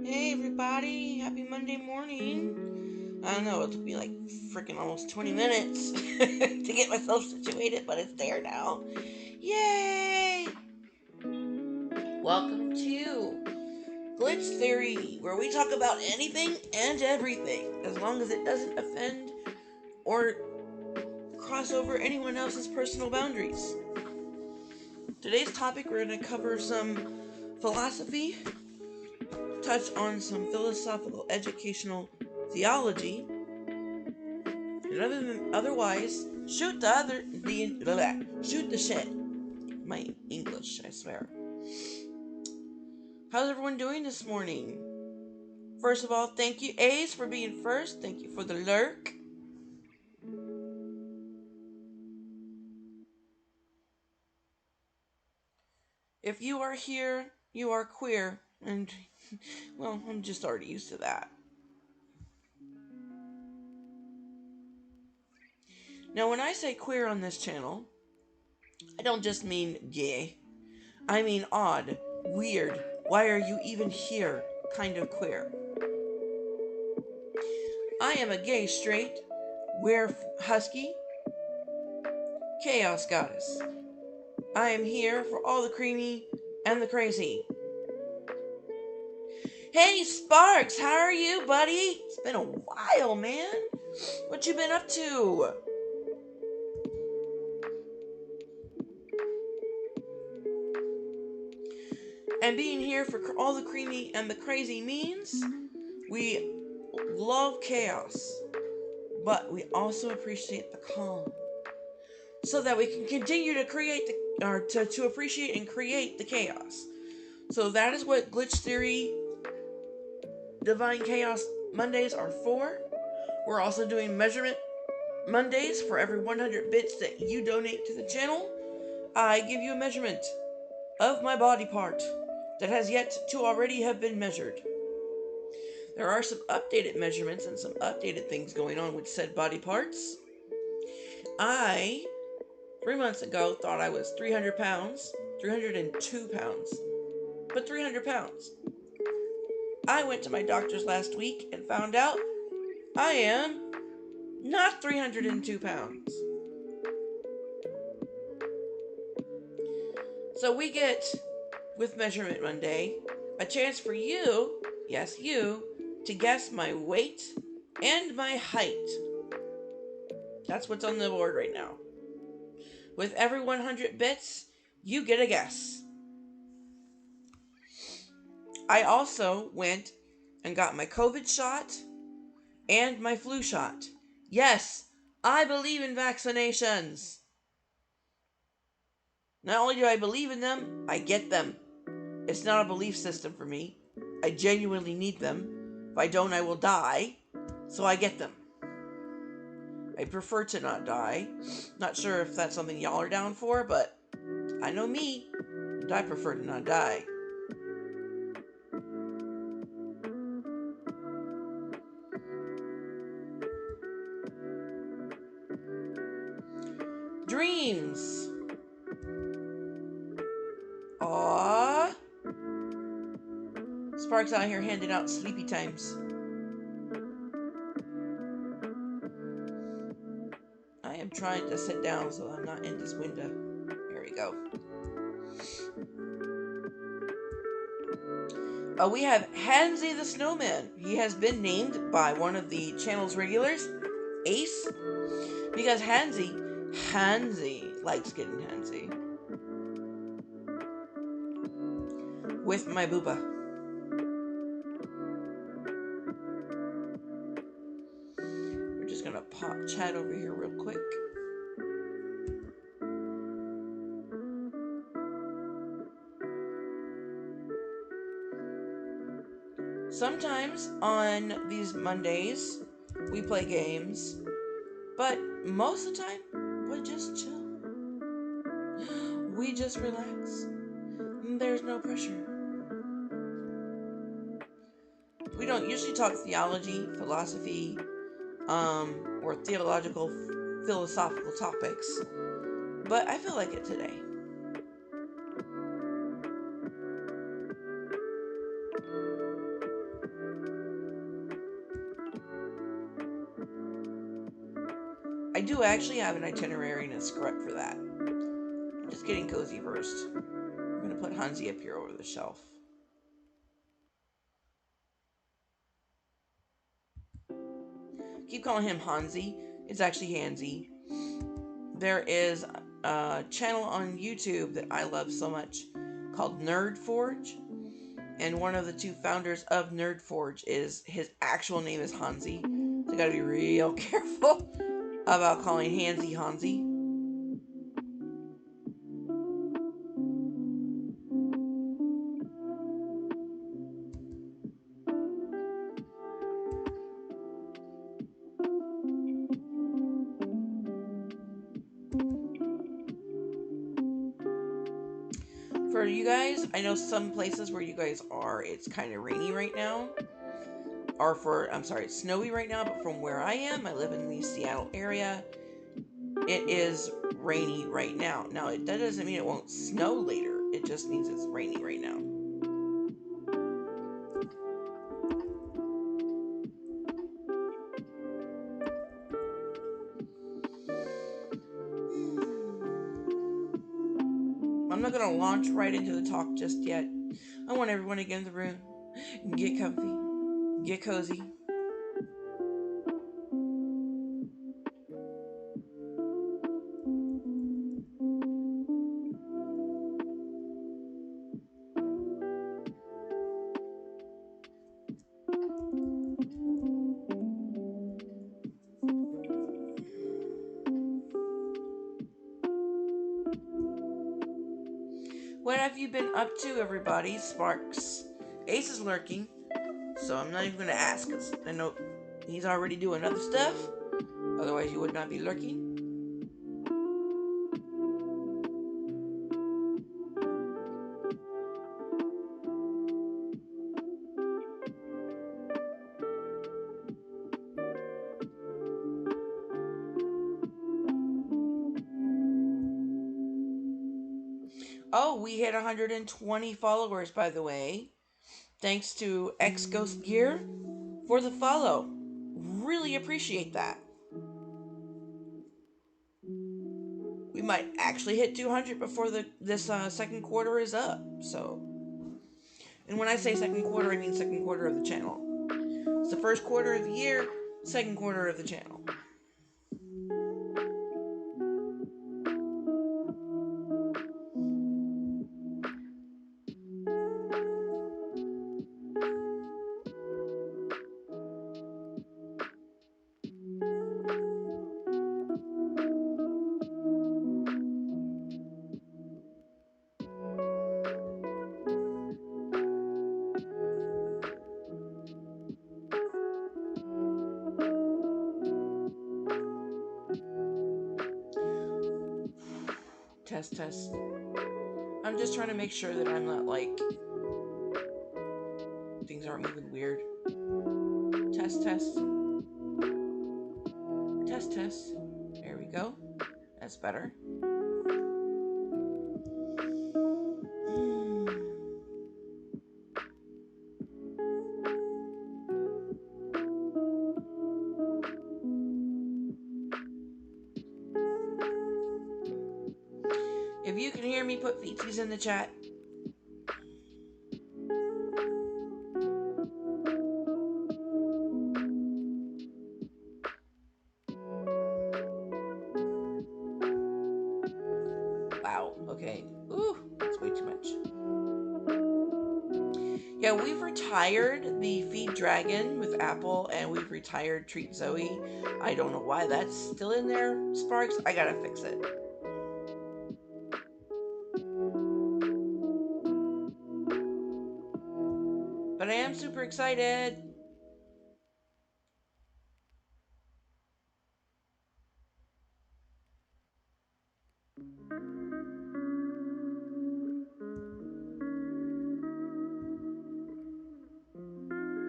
Hey everybody, happy Monday morning. I don't know, it'll be like freaking almost 20 minutes to get myself situated, but it's there now. Yay! Welcome to Glitch Theory, where we talk about anything and everything, as long as it doesn't offend or cross over anyone else's personal boundaries. Today's topic, we're going to cover some philosophy, touch on some philosophical educational theology, and otherwise, shoot the shit. My English, I swear. How's everyone doing this morning? First of all, thank you, Ace, for being first. Thank you for the lurk. If you are here, you are queer, and well, I'm just already used to that. Now, when I say queer on this channel, I don't just mean gay. I mean odd, weird, why are you even here kind of queer. I am a gay, straight, husky, chaos goddess. I am here for all the creamy and the crazy. Hey Sparks, how are you, buddy? It's been a while, man. What you been up to? And being here for all the creamy and the crazy means we love chaos, but we also appreciate the calm, so that we can continue to to appreciate and create the chaos. So that is what Glitch Theory Divine Chaos Mondays are for. We're also doing Measurement Mondays. For every 100 bits that you donate to the channel, I give you a measurement of my body part that has yet to already have been measured. There are some updated measurements and some updated things going on with said body parts. I, 3 months ago, thought I was 300 pounds, 302 pounds, but 300 pounds. I went to my doctor's last week and found out I am not 302 pounds. So we get, with Measurement Monday, a chance for you, yes you, to guess my weight and my height. That's what's on the board right now. With every 100 bits, you get a guess. I also went and got my COVID shot and my flu shot. Yes, I believe in vaccinations. Not only do I believe in them, I get them. It's not a belief system for me. I genuinely need them. If I don't, I will die. So I get them. I prefer to not die. Not sure if that's something y'all are down for, but I know me, and I prefer to not die. Dreams. Aww. Sparks out here handing out sleepy times. I I am trying to sit down so I'm not in this window. There we go. We have Hansi the Snowman. He has been named by one of the channel's regulars, Ace, because Hansi likes getting handsy with my booba. We're just gonna pop chat over here real quick. Sometimes on these Mondays, we play games, but most of the time, we just chill. We just relax. There's no pressure. We don't usually talk theology, philosophy, or theological, philosophical topics, but I feel like it today. I do actually have an itinerary and a script for that. I'm just getting cozy first. I'm going to put Hansi up here over the shelf. Keep calling him Hansi. It's actually Hansi. There is a channel on YouTube that I love so much called Nerd Forge. And one of the two founders of Nerd Forge is, his actual name is Hansi. So you gotta be real careful about calling Hansi. For you guys, I know some places where you guys are, it's kind of rainy right now. It's snowy right now, but from where I am, I live in the Seattle area, it is rainy right now. Now, that doesn't mean it won't snow later. It just means it's rainy right now. I'm not going to launch right into the talk just yet. I want everyone to get in the room, get comfy, get cozy. What have you been up to, everybody? Sparks. Ace is lurking, so I'm not even going to ask, because I know he's already doing other stuff. Otherwise, he would not be lurking. Oh, we hit 120 followers, by the way. Thanks to X Ghost Gear for the follow. Really appreciate that. We might actually hit 200 before this second quarter is up. So, and when I say second quarter, I mean second quarter of the channel. It's the first quarter of the year, second quarter of the channel. Test. I'm just trying to make sure that I'm not like, things aren't moving weird. Test. There we go. That's better. If you can hear me, put feetsies in the chat. Wow, okay. Ooh, that's way too much. Yeah, we've retired the Feed Dragon with Apple, and we've retired Treat Zoe. I don't know why that's still in there, Sparks. I gotta fix it. But I am super excited.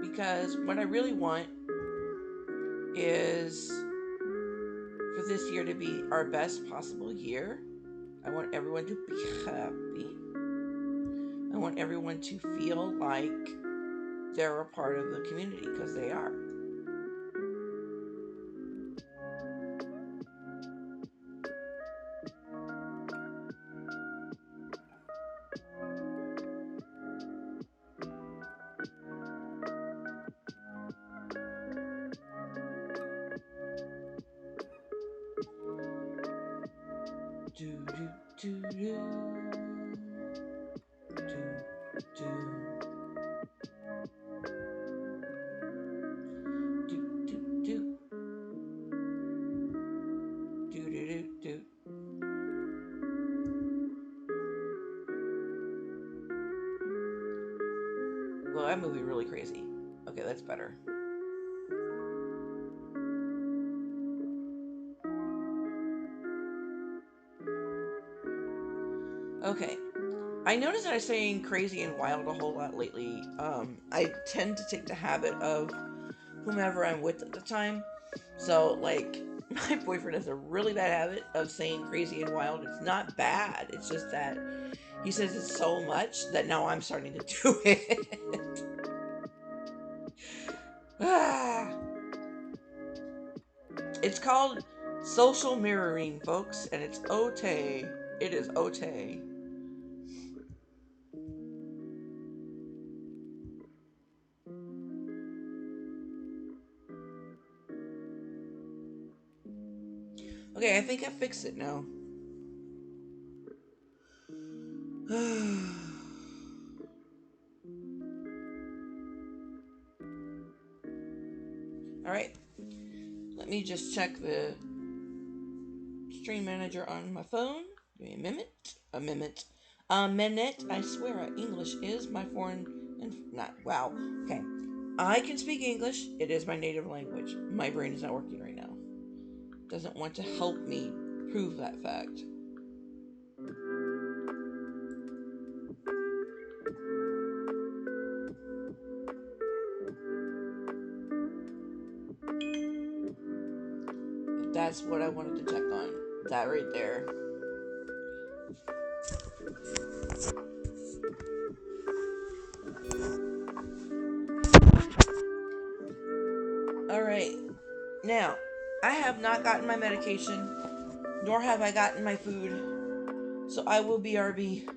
Because what I really want is for this year to be our best possible year. I want everyone to be happy. I want everyone to feel like they're a part of the community, because they are. Do do do do do do do do do do do. Well, that movie really crazy. Okay, that's better. Okay. I noticed that I'm saying crazy and wild a whole lot lately. I tend to take the habit of whomever I'm with at the time. So, like, my boyfriend has a really bad habit of saying crazy and wild. It's not bad. It's just that he says it's so much that now I'm starting to do it. Ah. It's called social mirroring, folks, and it's Ote. It is Ote. Okay, I think I fixed it now. Alright, let me just check the stream manager on my phone. Give me a minute. A minute. A minute. I swear, English is my foreign and not. Wow. Okay. I can speak English. It is my native language. My brain is not working right now. Doesn't want to help me prove that fact. That's what I wanted to check on. That right there. Alright. Now, I have not gotten my medication, nor have I gotten my food. So I will BRB.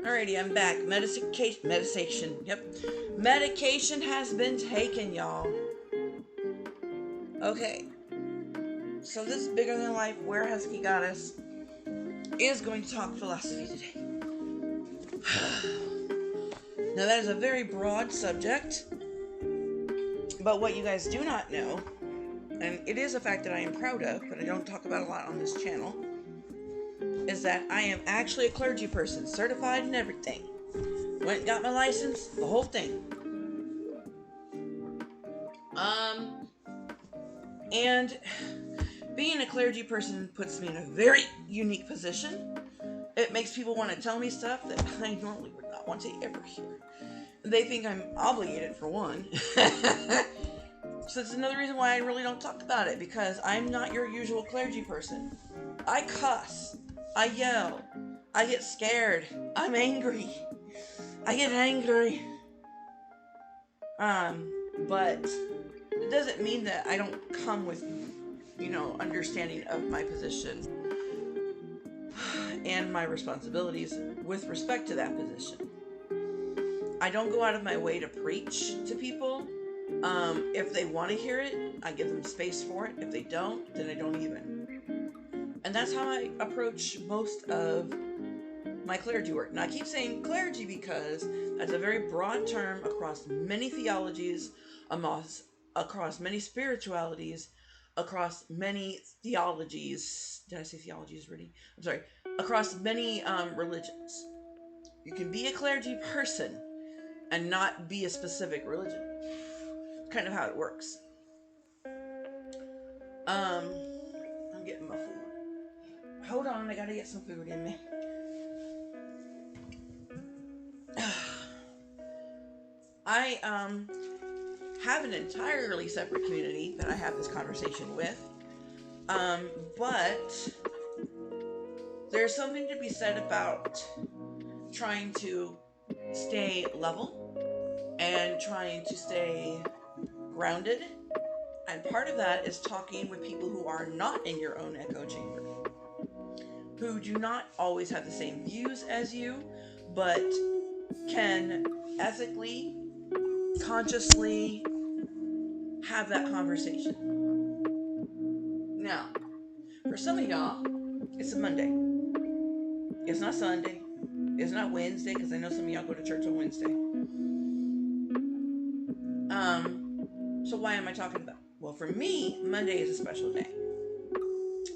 Alrighty, I'm back. Medication. Yep. Medication has been taken, y'all. Okay. So this bigger than life Where Husky Goddess is going to talk philosophy today. Now that is a very broad subject, but what you guys do not know, and it is a fact that I am proud of, but I don't talk about a lot on this channel, is that I am actually a clergy person, certified and everything. Went and got my license, the whole thing. And being a clergy person puts me in a very unique position. It makes people want to tell me stuff that I normally would not want to ever hear. They think I'm obligated, for one. So it's another reason why I really don't talk about it, because I'm not your usual clergy person. I cuss. I yell. I get scared. I'm angry. I get angry. But it doesn't mean that I don't come with, understanding of my position and my responsibilities with respect to that position. I don't go out of my way to preach to people. If they want to hear it, I give them space for it. If they don't, then I don't even. And that's how I approach most of my clergy work. Now, I keep saying clergy because that's a very broad term across many theologies, across many spiritualities, across many theologies. Did I say theologies already? I'm sorry. Across many religions. You can be a clergy person and not be a specific religion. It's kind of how it works. I'm getting my food. Hold on, I gotta get some food in me. I have an entirely separate community that I have this conversation with. But there's something to be said about trying to stay level and trying to stay grounded. And part of that is talking with people who are not in your own echo chamber, who do not always have the same views as you, but can ethically, consciously have that conversation. Now, for some of y'all, it's a Monday. It's not Sunday. It's not Wednesday, because I know some of y'all go to church on Wednesday. So why am I talking about? Well, for me, Monday is a special day.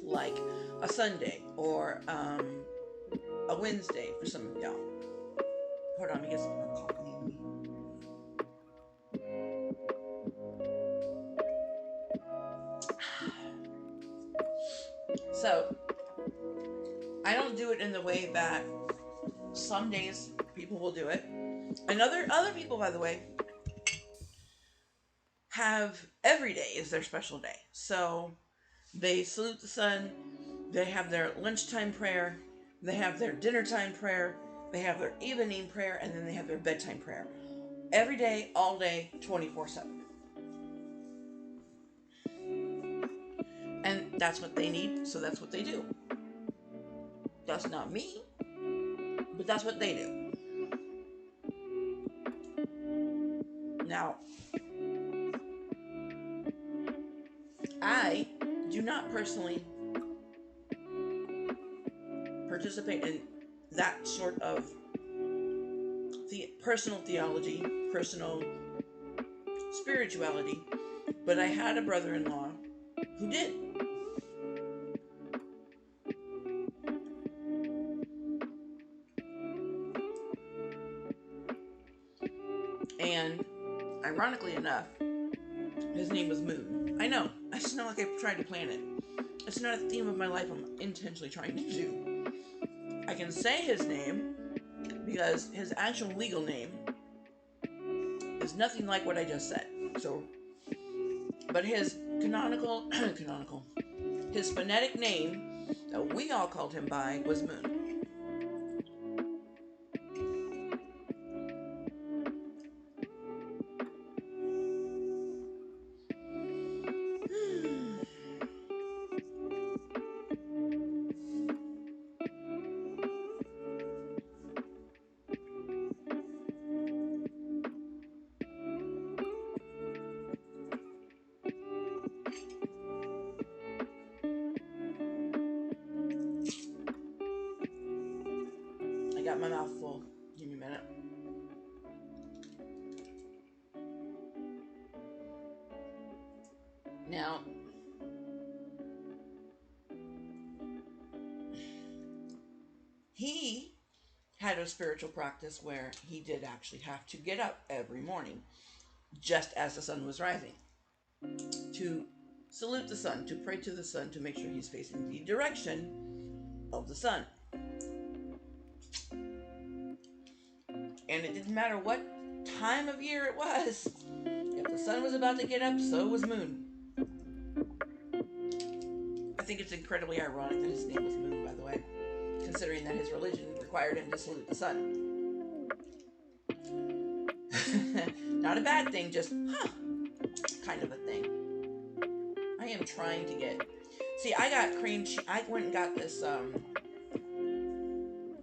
Like a Sunday or a Wednesday for some of y'all. Hold on, let me get some coffee. So, I don't do it in the way that some days people will do it. And other people, by the way, have every day is their special day. So, they salute the sun, they have their lunchtime prayer, they have their dinner time prayer, they have their evening prayer, and then they have their bedtime prayer. Every day, all day, 24/7. And that's what they need, so that's what they do. That's not me, but that's what they do. Now, I do not personally participate in that sort of personal theology, personal spirituality, but I had a brother-in-law who did. And ironically enough, his name was Moon. I know, it's not like I tried to plan it. It's not a theme of my life I'm intentionally trying to do. I can say his name because his actual legal name is nothing like what I just said. So, but his his phonetic name that we all called him by was Moon. I got my mouth full. Give me a minute. Now, he had a spiritual practice where he did actually have to get up every morning, just as the sun was rising, to salute the sun, to pray to the sun, to make sure he's facing the direction of the sun. And it didn't matter what time of year it was. If the sun was about to get up, so was Moon. I think it's incredibly ironic that his name was Moon, by the way, considering that his religion required him to salute the sun. Not a bad thing, just, kind of a thing. I am trying to get... See, I got cream cheese. I went and got this,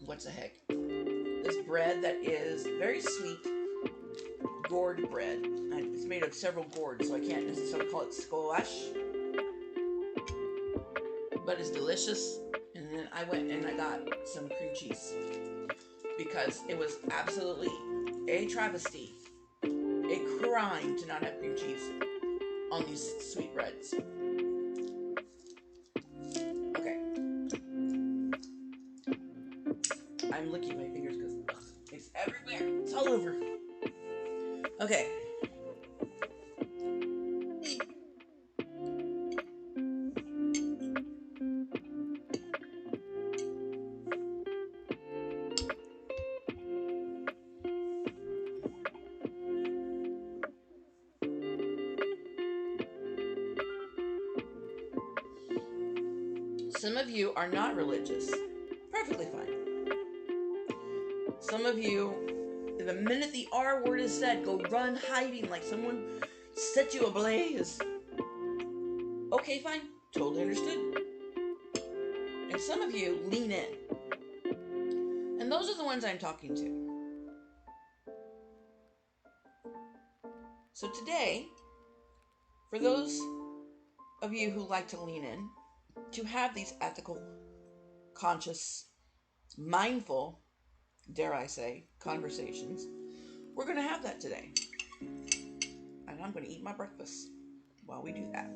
what's the heck? This bread that is very sweet, gourd bread. It's made of several gourds, so I can't necessarily call it squash. But it's delicious. And then I went and I got some cream cheese, because it was absolutely a travesty, a crime to not have cream cheese on these sweet breads. Okay. Some of you are not religious. Perfectly fine. Some of you, the minute the R word is said, go run hiding like someone set you ablaze. Okay, fine. Totally understood. And some of you lean in. And those are the ones I'm talking to. So today, for those of you who like to lean in, to have these ethical, conscious, mindful, dare I say, conversations, we're going to have that today. And I'm going to eat my breakfast while we do that.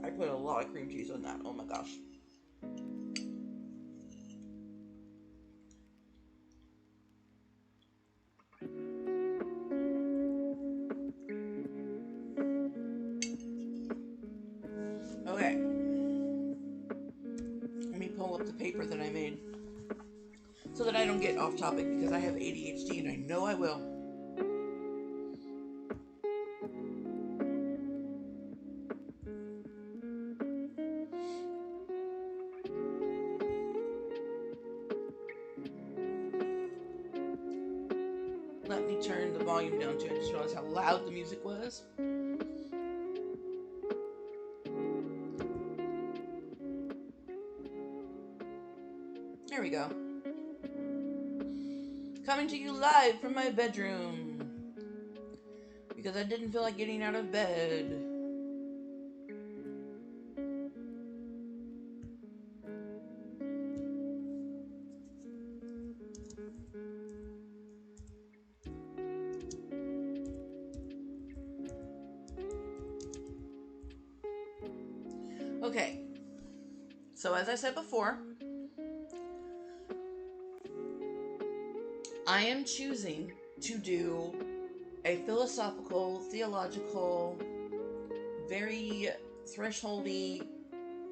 I put a lot of cream cheese on that. Oh my gosh. Okay. Let me pull up the paper that I made so that I don't get off topic because I have ADHD and I know I will. Let me turn the volume down too. I just realized how loud the music was. There we go. Coming to you live from my bedroom because I didn't feel like getting out of bed. Okay, so as I said before, I am choosing to do a philosophical, theological, very thresholdy,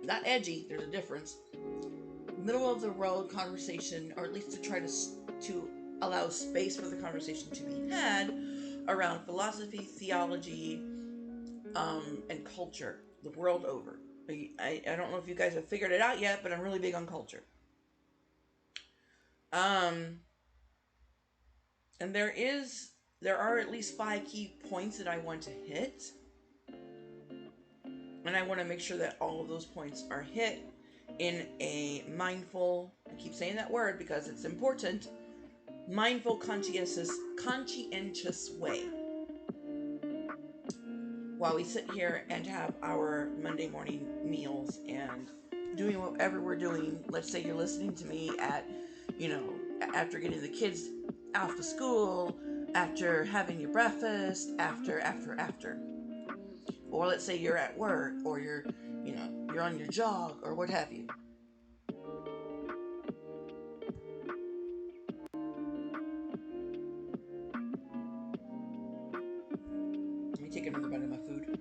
not edgy, there's a difference, middle of the road conversation, or at least to try to allow space for the conversation to be had around philosophy, theology, and culture the world over. I don't know if you guys have figured it out yet, but I'm really big on culture. And there are at least 5 key points that I want to hit. And I want to make sure that all of those points are hit in a mindful, I keep saying that word because it's important, mindful, conscientious way. While we sit here and have our Monday morning meals and doing whatever we're doing. Let's say you're listening to me at, after getting the kids off to school, after having your breakfast, after. Or let's say you're at work, or you're on your jog, or what have you. Let me take another bite of my food.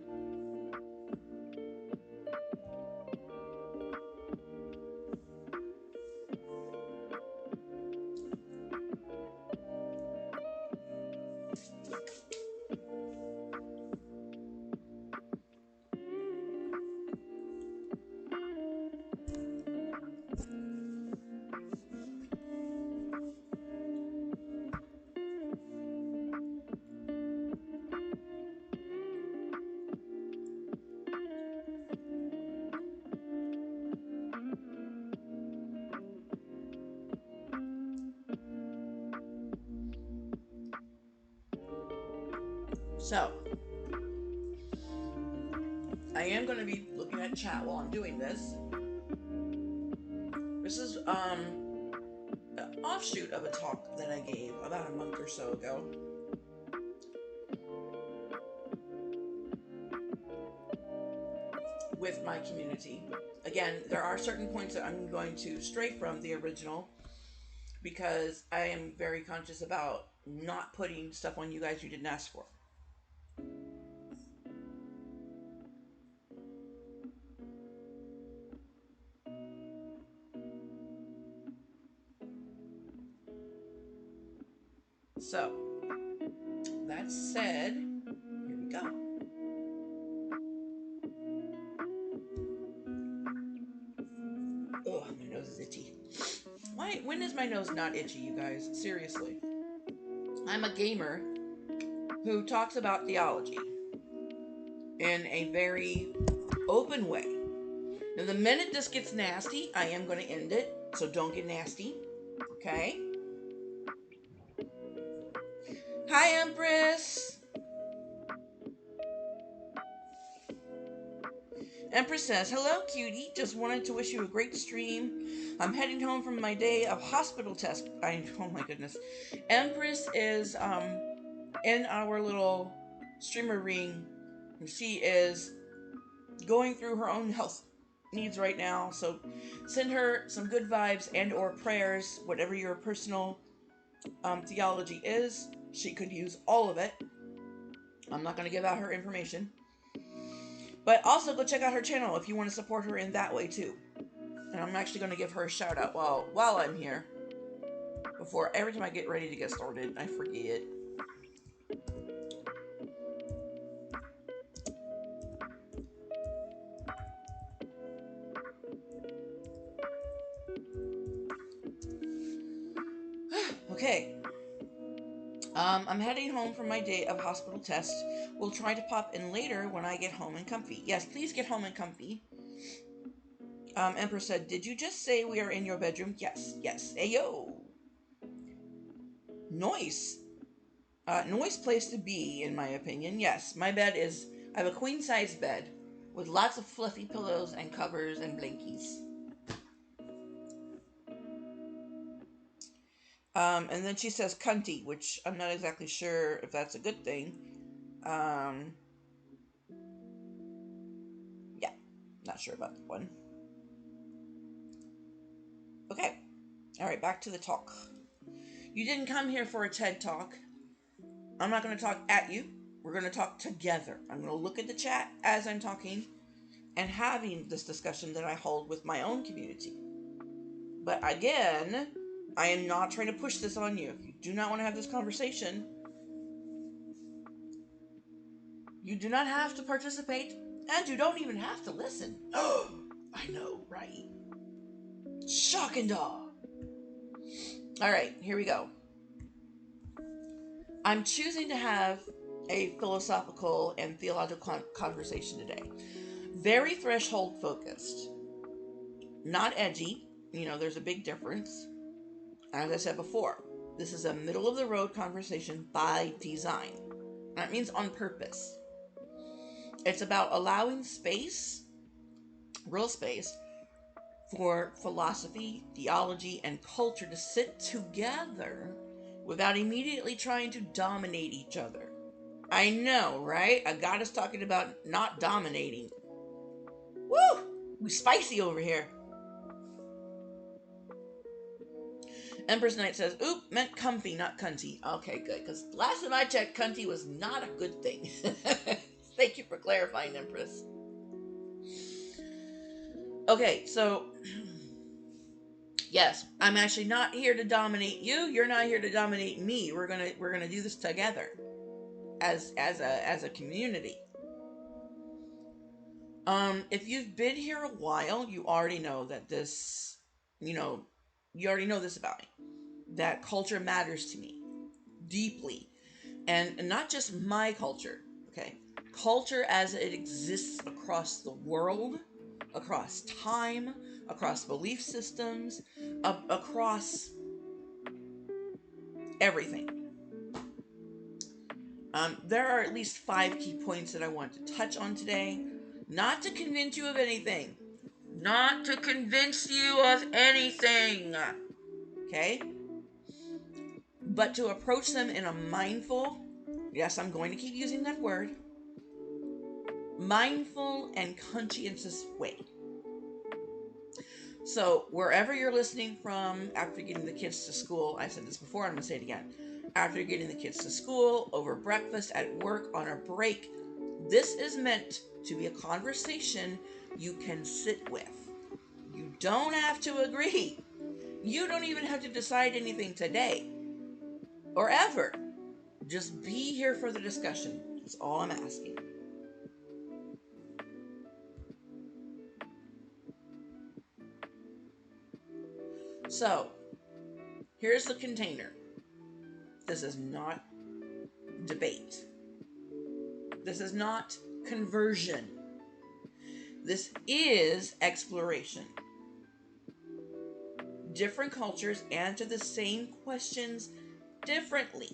So, I am going to be looking at chat while I'm doing this. This is an offshoot of a talk that I gave about a month or so ago. with my community. Again, there are certain points that I'm going to stray from the original because I am very conscious about not putting stuff on you guys you didn't ask for. So, that said, here we go. Ugh, my nose is itchy. Why? When is my nose not itchy, you guys? Seriously. I'm a gamer who talks about theology in a very open way. Now, the minute this gets nasty, I am going to end it. So don't get nasty. Okay? Hi, Empress. Empress says, hello, cutie. Just wanted to wish you a great stream. I'm heading home from my day of hospital test. Oh my goodness. Empress is in our little streamer ring. She is going through her own health needs right now. So send her some good vibes and or prayers, whatever your personal theology is. She could use all of it. I'm not going to give out her information. But also go check out her channel if you want to support her in that way too. And I'm actually going to give her a shout out while I'm here. Before every time I get ready to get started, I forget. Okay. I'm heading home from my day of hospital test. We'll try to pop in later when I get home and comfy. Yes, please get home and comfy. Emperor said, did you just say we are in your bedroom? Yes, yes. Ayo. Noise. Noise place to be, in my opinion. Yes, my bed is... I have a queen-size bed with lots of fluffy pillows and covers and blankies. And then she says cunty, which I'm not exactly sure if that's a good thing. Yeah, not sure about that one. Okay. Alright, back to the talk. You didn't come here for a TED Talk. I'm not going to talk at you. We're going to talk together. I'm going to look at the chat as I'm talking and having this discussion that I hold with my own community. But again, I am not trying to push this on you. If you do not want to have this conversation, you do not have to participate, and you don't even have to listen. Oh, I know, right? Shock and awe. All right, here we go. I'm choosing to have a philosophical and theological conversation today. Very threshold focused. Not edgy. You know, there's a big difference. As I said before, this is a middle of the road conversation by design. That means on purpose. It's about allowing space, real space, for philosophy, theology, and culture to sit together without immediately trying to dominate each other. I know, right? A goddess talking about not dominating. Woo! We spicy over here. Empress Knight says, oop, meant comfy, not cunty. Okay, good, because last time I checked, cunty was not a good thing. Thank you for clarifying, Empress. Okay, so yes, I'm actually not here to dominate you. You're not here to dominate me. We're gonna do this together as a community. If you've been here a while, you already know that this, you already know this about me. That culture matters to me deeply, and not just my culture. Okay, culture as it exists across the world, across time, across belief systems, across everything. There are at least 5 key points that I want to touch on today. Not to convince you of anything. Not to convince you of anything. Okay? But to approach them in a mindful, yes, I'm going to keep using that word, mindful and conscientious way. So, wherever you're listening from after getting the kids to school, I said this before, I'm going to say it again. After getting the kids to school, over breakfast, at work, on a break, this is meant to be a conversation you can sit with. You don't have to agree. You don't even have to decide anything today or ever. Just be here for the discussion. That's all I'm asking. So, here's the container. This is not debate. This is not conversion. This is exploration. Different cultures answer the same questions differently.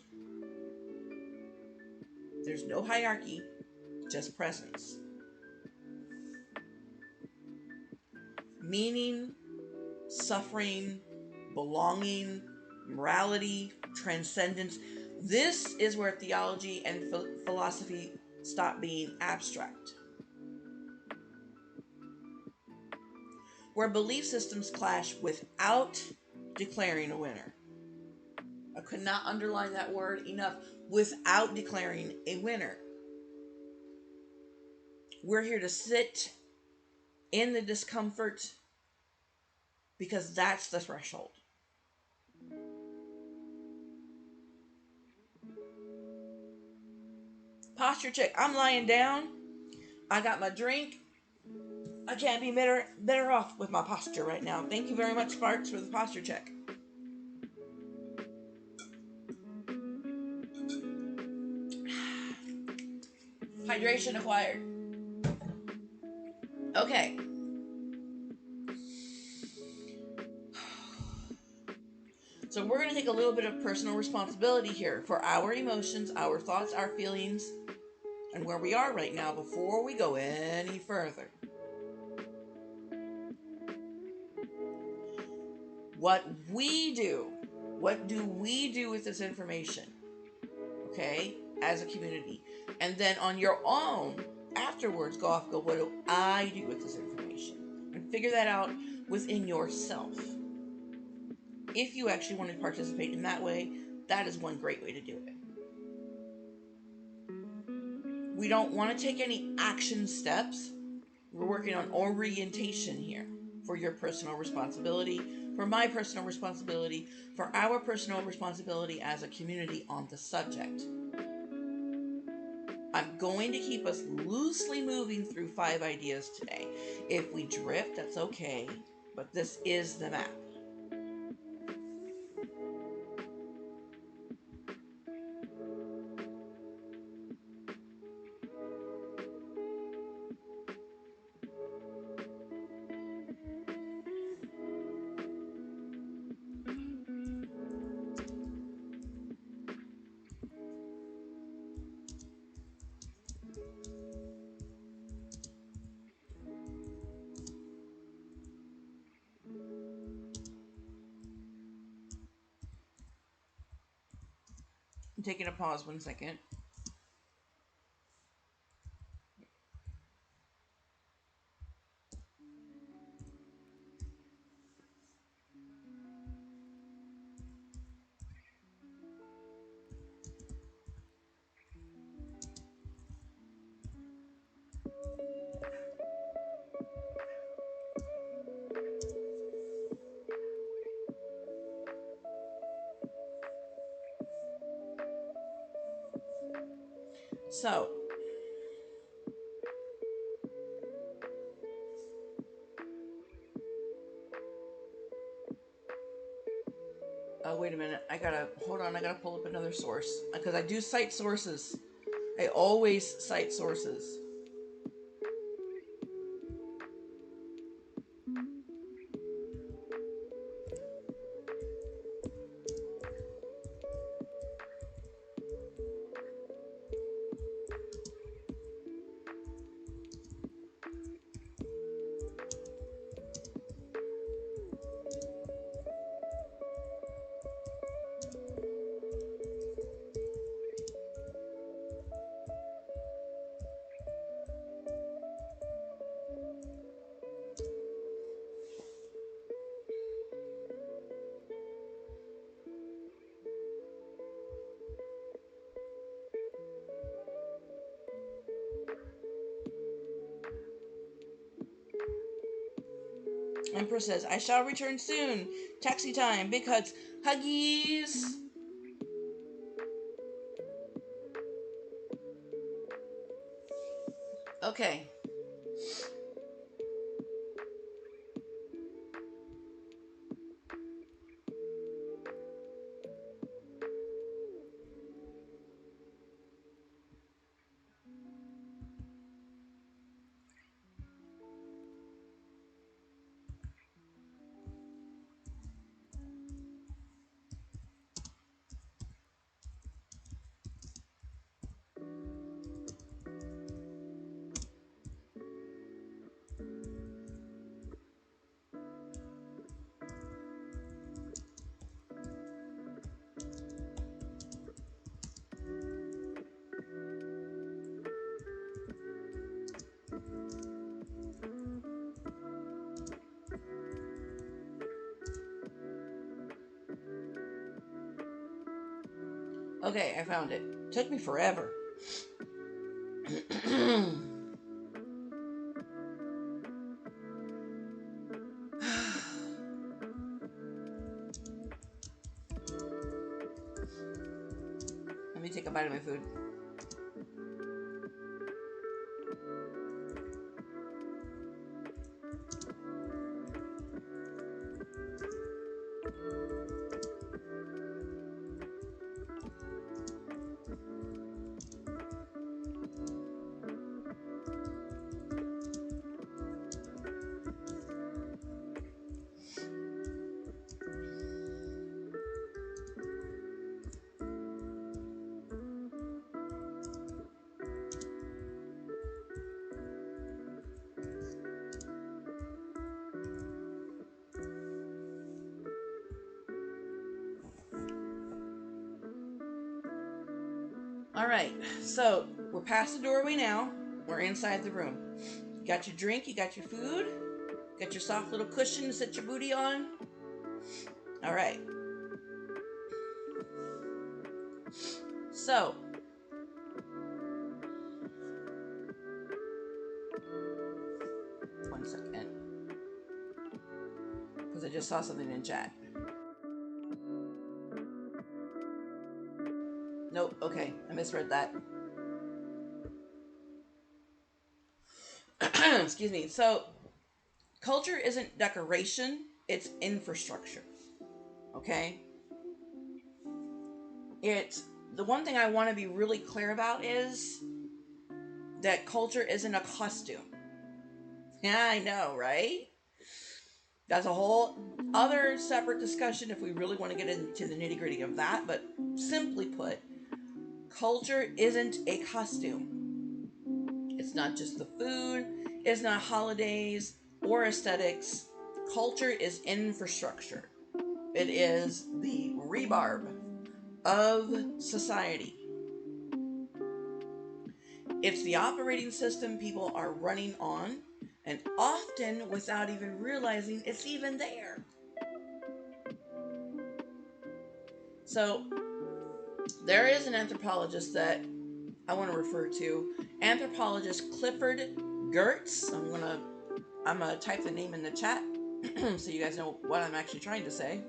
There's no hierarchy, just presence. Meaning, suffering, belonging, morality, transcendence. This is where theology and philosophy stop being abstract. Where belief systems clash without declaring a winner. I could not underline that word enough. Without declaring a winner. We're here to sit in the discomfort because that's the threshold. Posture check. I'm lying down. I got my drink. I can't be better off with my posture right now. Thank you very much, Sparks, for the posture check. Hydration acquired. Okay. So we're going to take a little bit of personal responsibility here for our emotions, our thoughts, our feelings, and where we are right now before we go any further. What do we do with this information? Okay, as a community. And then on your own, afterwards, go off, go, what do I do with this information? And figure that out within yourself. If you actually want to participate in that way, that is one great way to do it. We don't want to take any action steps. We're working on orientation here for your personal responsibility, for my personal responsibility, for our personal responsibility as a community on the subject. I'm going to keep us loosely moving through 5 ideas today. If we drift, that's okay, but this is the map. I'm taking a pause 1 second. So, wait a minute. I gotta pull up another source. Because I do cite sources. I always cite sources. Empress says, I shall return soon. Taxi time. Big hugs. Huggies. Okay. Okay, I found it. Took me forever. Let me take a bite of my food. All right, so we're past the doorway now. We're inside the room. You got your drink, you got your food, got your soft little cushion to sit your booty on. All right. So, one second, because I just saw something in chat. Nope, okay, I misread that. Excuse me. So, culture isn't decoration, it's infrastructure. Okay? It's the one thing I want to be really clear about is that culture isn't a costume. Yeah, I know, right? That's a whole other separate discussion if we really want to get into the nitty gritty of that. But simply put, culture isn't a costume. It's not just the food, it's not holidays or aesthetics. Culture is infrastructure, it is the rebarb of society. It's the operating system people are running on, and often without even realizing it's even there. So, there is an anthropologist that I want to refer to, anthropologist Clifford Geertz. I'm gonna type the name in the chat so you guys know what I'm actually trying to say.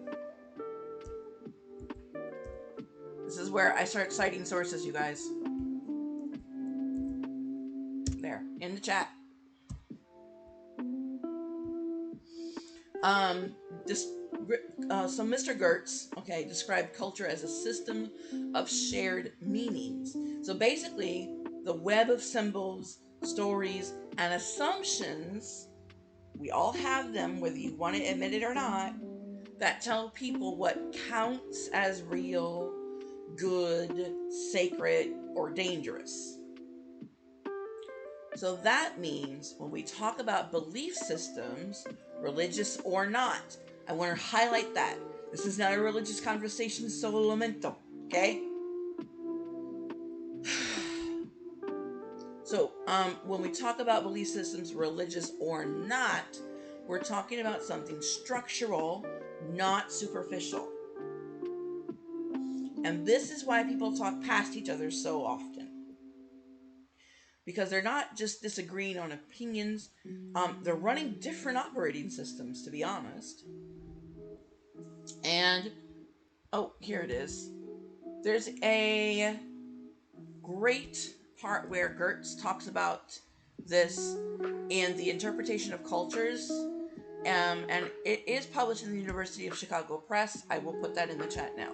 This is where I start citing sources, you guys. There, in the chat. Just so Mr. Geertz, okay, described culture as a system of shared meanings. So basically, the web of symbols, stories, and assumptions, we all have them, whether you want to admit it or not, that tell people what counts as real, good, sacred, or dangerous. So that means when we talk about belief systems, religious or not, I want to highlight that. This is not a religious conversation, solo lamento, okay? So, when we talk about belief systems, religious or not, we're talking about something structural, not superficial. And this is why people talk past each other so often. because they're not just disagreeing on opinions. They're running different operating systems, to be honest. And oh, here it is. There's a great part where Gertz talks about this in the interpretation of cultures. And it is published in the University of Chicago Press. I will put that in the chat now.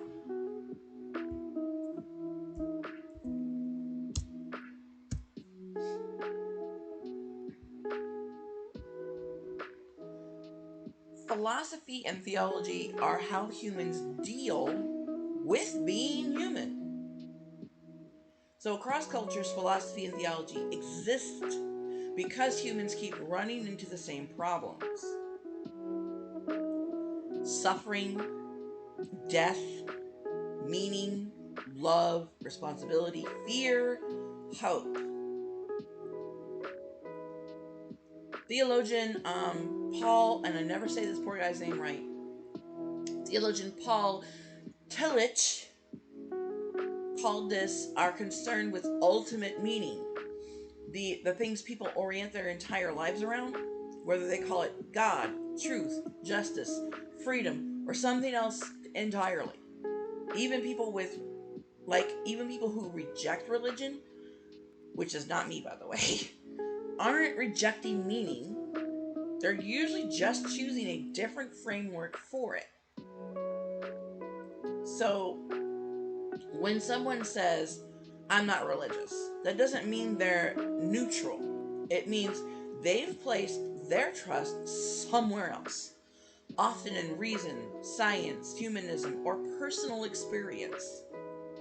Philosophy and theology are how humans deal with being human. So across cultures, philosophy and theology exist because humans keep running into the same problems: suffering, death, meaning, love, responsibility, fear, hope. Theologian Paul, and I never say this poor guy's name right, theologian Paul Tillich called this our concern with ultimate meaning. The things people orient their entire lives around, whether they call it God, truth, justice, freedom, or something else entirely. Even people who reject religion, which is not me, by the way, aren't rejecting meaning. They're usually just choosing a different framework for it. So when someone says, I'm not religious, that doesn't mean they're neutral. It means they've placed their trust somewhere else, often in reason, science, humanism, or personal experience,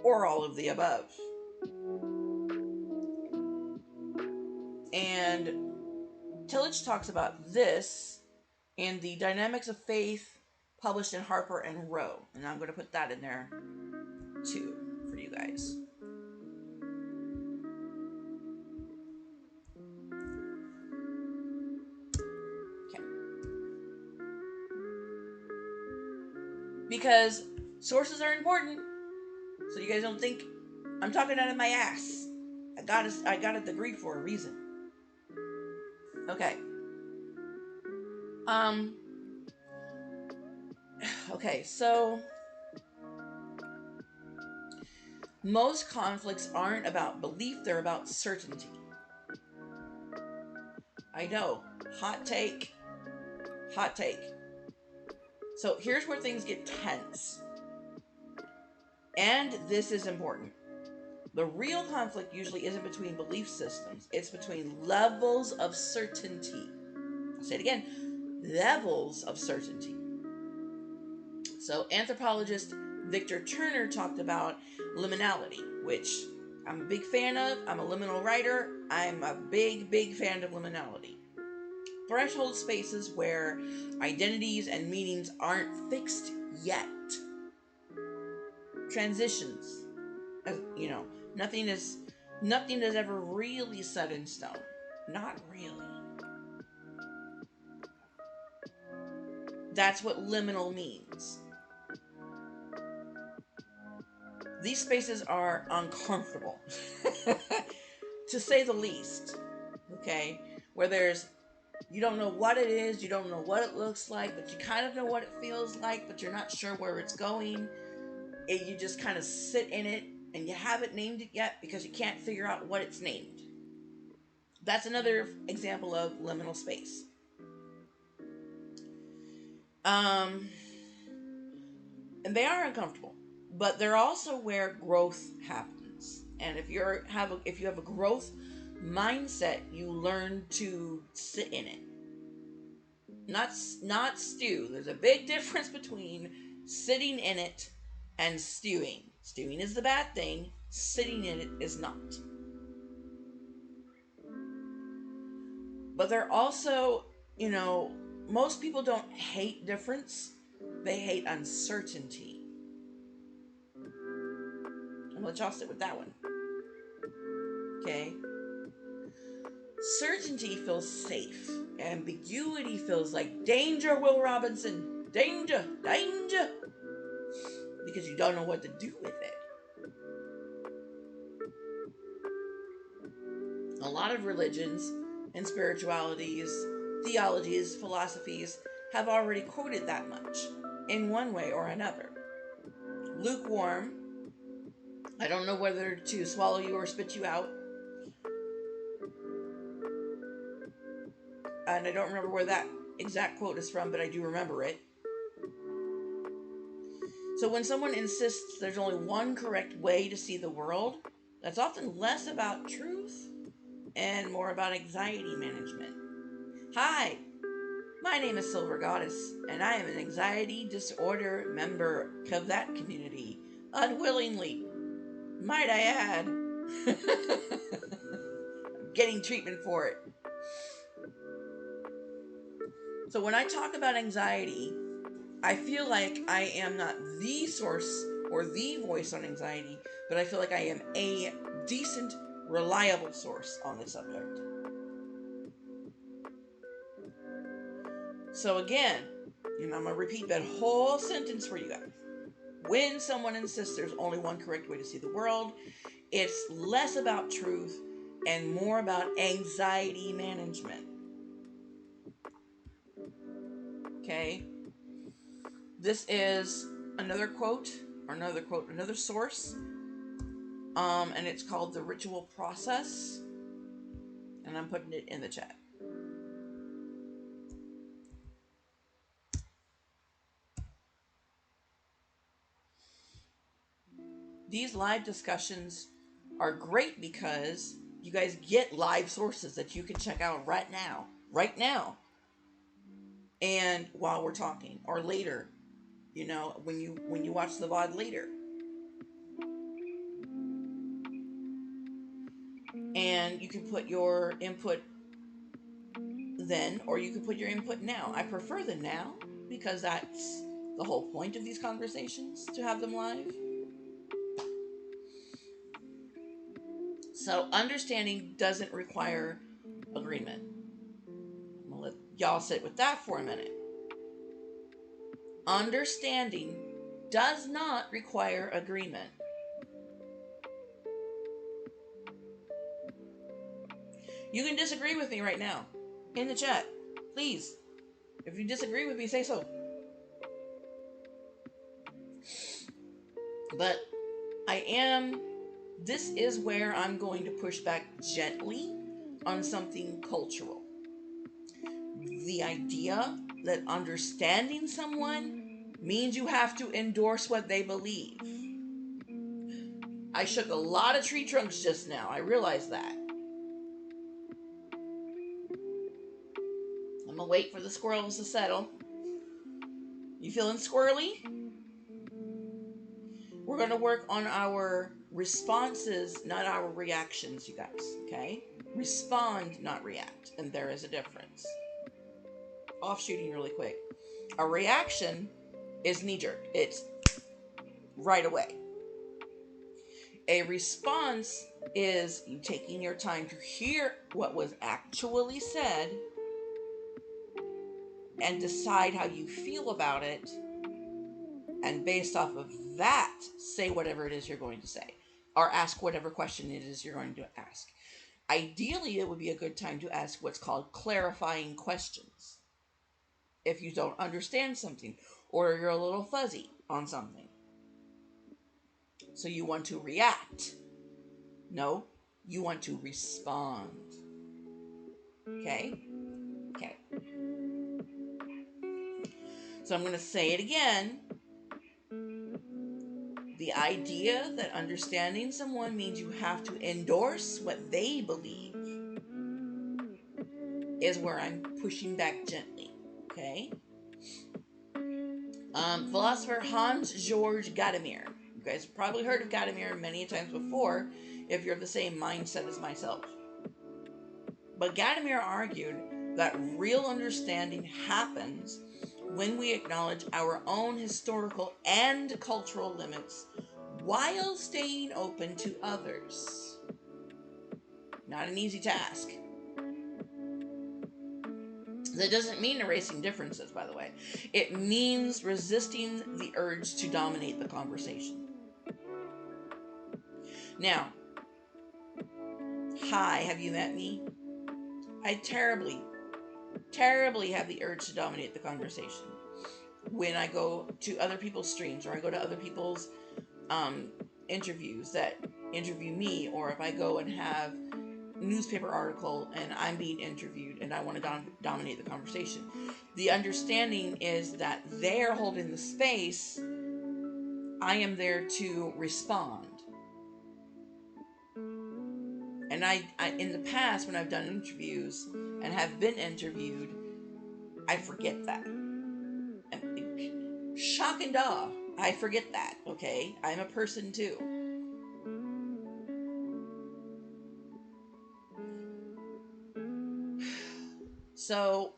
or all of the above. And Tillich talks about this in The Dynamics of Faith, published in Harper and Row. And I'm going to put that in there too for you guys. Okay. Because sources are important, so you guys don't think I'm talking out of my ass. I got a degree for a reason. Okay. Okay, so most conflicts aren't about belief, they're about certainty. I know. Hot take. Hot take. So here's where things get tense. And this is important. The real conflict usually isn't between belief systems, it's between levels of certainty. I'll say it again: levels of certainty. So, anthropologist Victor Turner talked about liminality, which I'm a big fan of. I'm a liminal writer. I'm a big, big fan of liminality. Threshold spaces where identities and meanings aren't fixed yet. Transitions. You know, nothing is ever really set in stone. Not really. That's what liminal means. These spaces are uncomfortable, to say the least. Okay? Where you don't know what it is, you don't know what it looks like, but you kind of know what it feels like, but you're not sure where it's going. You just kind of sit in it, and you haven't named it yet because you can't figure out what it's named. That's another example of liminal space. And they are uncomfortable, but they're also where growth happens. And if you have a growth mindset, you learn to sit in it, not stew. There's a big difference between sitting in it and stewing. Stewing is the bad thing. Sitting in it is not. But they're also, most people don't hate difference. They hate uncertainty. I'm going to let y'all sit with that one. Okay? Certainty feels safe. Ambiguity feels like danger, Will Robinson. Danger, danger. Because you don't know what to do with it. A lot of religions and spiritualities, theologies, philosophies have already quoted that much in one way or another. Lukewarm, I don't know whether to swallow you or spit you out. And I don't remember where that exact quote is from, but I do remember it. So when someone insists there's only one correct way to see the world, that's often less about truth and more about anxiety management. Hi, my name is Silver Goddess, and I am an anxiety disorder member of that community. Unwillingly, might I add. I'm getting treatment for it. So when I talk about anxiety, I feel like I am not the source or the voice on anxiety, but I feel like I am a decent, reliable source on the subject. So again, and I'm going to repeat that whole sentence for you guys. When someone insists there's only one correct way to see the world, it's less about truth and more about anxiety management. Okay? This is another source. And it's called The Ritual Process. And I'm putting it in the chat. These live discussions are great because you guys get live sources that you can check out right now. And while we're talking, or later, when you watch the VOD later. And you can put your input then, or you can put your input now. I prefer the now because that's the whole point of these conversations, to have them live. So understanding doesn't require agreement. I'm going to let y'all sit with that for a minute. Understanding does not require agreement. You can disagree with me right now in the chat. Please. If you disagree with me, say so. But this is where I'm going to push back gently on something cultural. The idea that understanding someone means you have to endorse what they believe. I shook a lot of tree trunks just now. I realize that. I'm gonna wait for the squirrels to settle. You feeling squirrely? We're gonna work on our responses, not our reactions, you guys, okay? Respond, not react, and there is a difference. Offshooting really quick. A reaction is knee-jerk. It's right away. A response is you taking your time to hear what was actually said and decide how you feel about it, and based off of that, say whatever it is you're going to say, or ask whatever question it is you're going to ask. Ideally, it would be a good time to ask what's called clarifying questions. If you don't understand something, or you're a little fuzzy on something. So you want to react. No, you want to respond. Okay? Okay. So I'm going to say it again. The idea that understanding someone means you have to endorse what they believe is where I'm pushing back gently. Okay? Philosopher Hans-Georg Gadamer. You guys have probably heard of Gadamer many times before if you're of the same mindset as myself. But Gadamer argued that real understanding happens when we acknowledge our own historical and cultural limits while staying open to others. Not an easy task. That doesn't mean erasing differences, by the way. It means resisting the urge to dominate the conversation. Now, Hi, have you met me? I terribly have the urge to dominate the conversation when I go to other people's streams or I go to other people's um, interviews that interview me, or if I go and have newspaper article and I'm being interviewed and I want to dominate the conversation. The understanding is that they're holding the space. I am there to respond. And I in the past, when I've done interviews and have been interviewed, I forget that. And shock and awe, I forget that, okay? I'm a person too. So,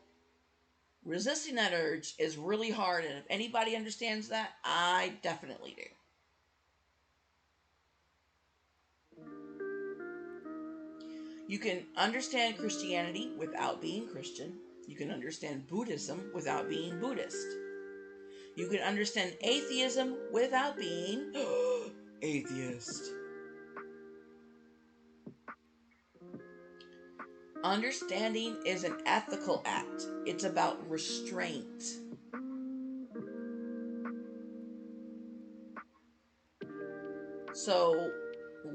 resisting that urge is really hard, and if anybody understands that, I definitely do. You can understand Christianity without being Christian. You can understand Buddhism without being Buddhist. You can understand atheism without being atheist. Understanding is an ethical act. It's about restraint. So,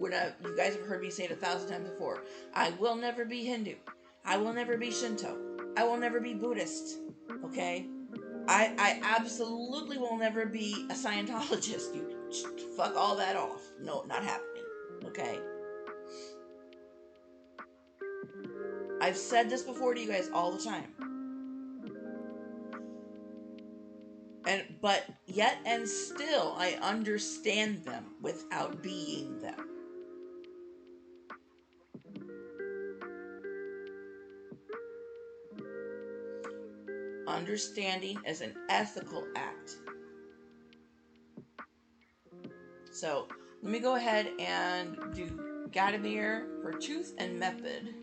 you guys have heard me say it 1,000 times before. I will never be Hindu. I will never be Shinto. I will never be Buddhist. Okay? I absolutely will never be a Scientologist. You fuck all that off. No, not happening. Okay? I've said this before to you guys all the time. But yet and still I understand them without being them. Understanding is an ethical act. So let me go ahead and do Gadamir for Truth and Method.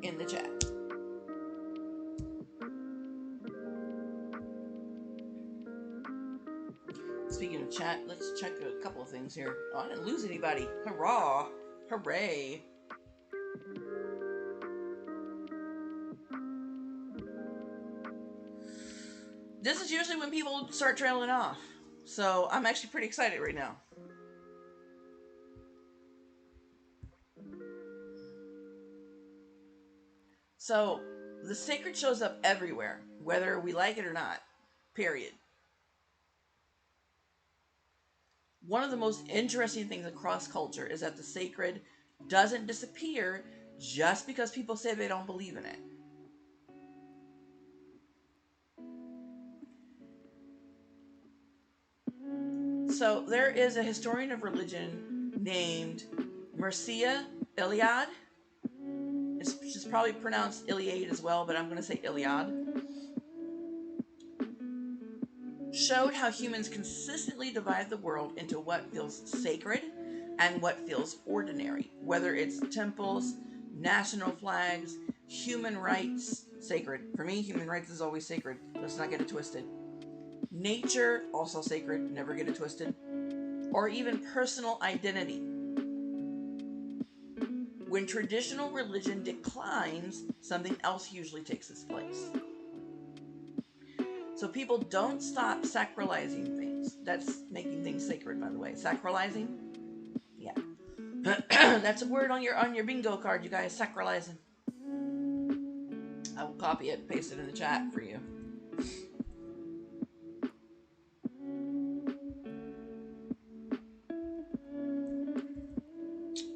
In the chat. Speaking of chat, let's check a couple of things here. Oh, I didn't lose anybody. Hurrah! Hooray! This is usually when people start trailing off. So I'm actually pretty excited right now. So the sacred shows up everywhere, whether we like it or not. Period. One of the most interesting things across culture is that the sacred doesn't disappear just because people say they don't believe in it. So there is a historian of religion named Mircea Eliade. It's probably pronounced Iliad as well, but I'm going to say Iliad. Showed how humans consistently divide the world into what feels sacred and what feels ordinary, whether it's temples, national flags, human rights. Sacred. For me, human rights is always sacred. Let's not get it twisted. Nature, also sacred. Never get it twisted. Or even personal identity. When traditional religion declines, something else usually takes its place. So people don't stop sacralizing things. That's making things sacred, by the way. Sacralizing? Yeah. That's a word on your bingo card, you guys. Sacralizing. I will copy it and paste it in the chat for you.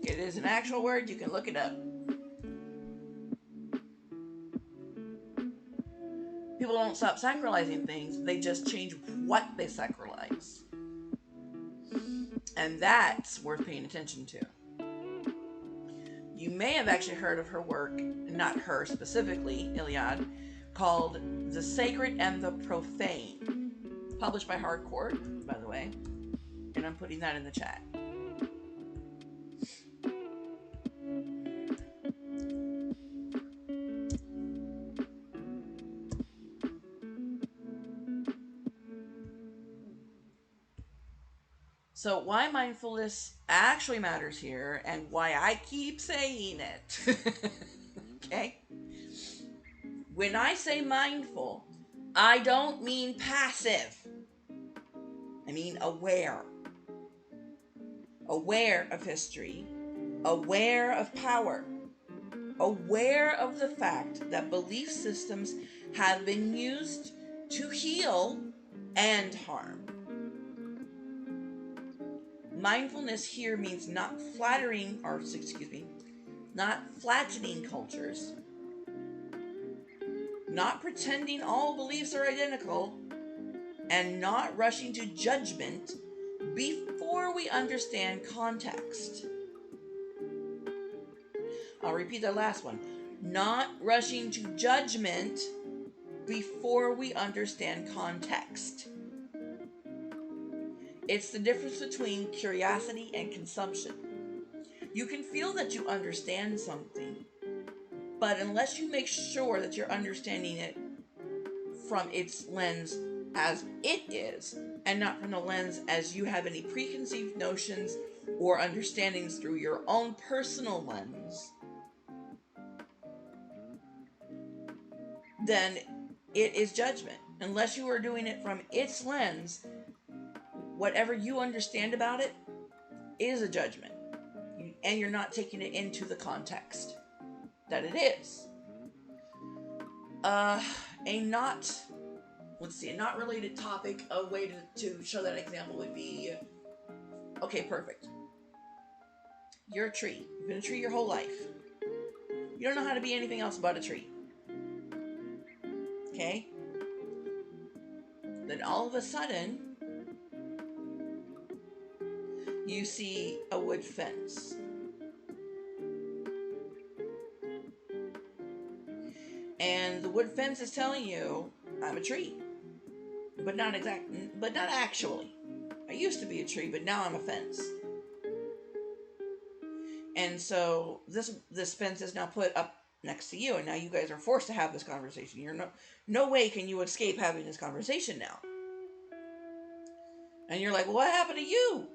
It is an actual word. You can look it up. People don't stop sacralizing things. They just change what they sacralize. And that's worth paying attention to. You may have actually heard of her work, not her specifically, Iliad, called The Sacred and the Profane, published by Hardcore, by the way, and I'm putting that in the chat. So, why mindfulness actually matters here and why I keep saying it. Okay? When I say mindful, I don't mean passive. I mean aware. Aware of history, aware of power, aware of the fact that belief systems have been used to heal and harm. Mindfulness here means not not flattening cultures, not pretending all beliefs are identical, and not rushing to judgment before we understand context. I'll repeat that last one. Not rushing to judgment before we understand context. It's the difference between curiosity and consumption. You can feel that you understand something, but unless you make sure that you're understanding it from its lens as it is, and not from the lens as you have any preconceived notions or understandings through your own personal lens, then it is judgment. Unless you are doing it from its lens, whatever you understand about it is a judgment. And you're not taking it into the context that it is. A not related topic, a way to show that example would be, okay, perfect. You're a tree. You've been a tree your whole life. You don't know how to be anything else but a tree. Okay? Then all of a sudden, you see a wood fence. And the wood fence is telling you, I'm a tree. But not actually. I used to be a tree, but now I'm a fence. And so this fence is now put up next to you, and now you guys are forced to have this conversation. You're no way can you escape having this conversation now. And you're like, well, what happened to you?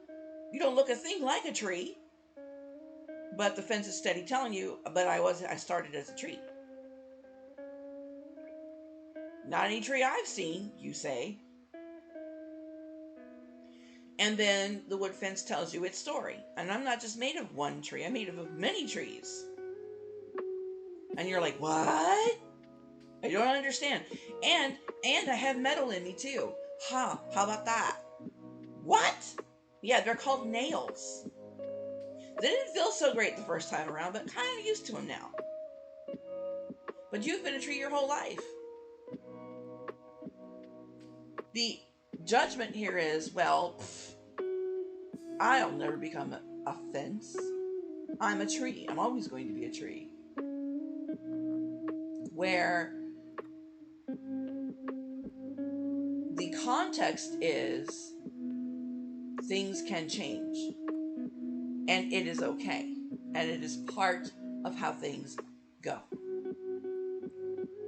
You don't look a thing like a tree. But the fence is steady telling you, but I started as a tree. Not any tree I've seen, you say. And then the wood fence tells you its story. And I'm not just made of one tree, I'm made of many trees. And you're like, what? I don't understand. And I have metal in me too. Huh, how about that? What? Yeah, they're called nails. They didn't feel so great the first time around, but kind of used to them now. But you've been a tree your whole life. The judgment here is, well, I'll never become a fence. I'm a tree. I'm always going to be a tree. Where the context is things can change. And it is okay. And it is part of how things go.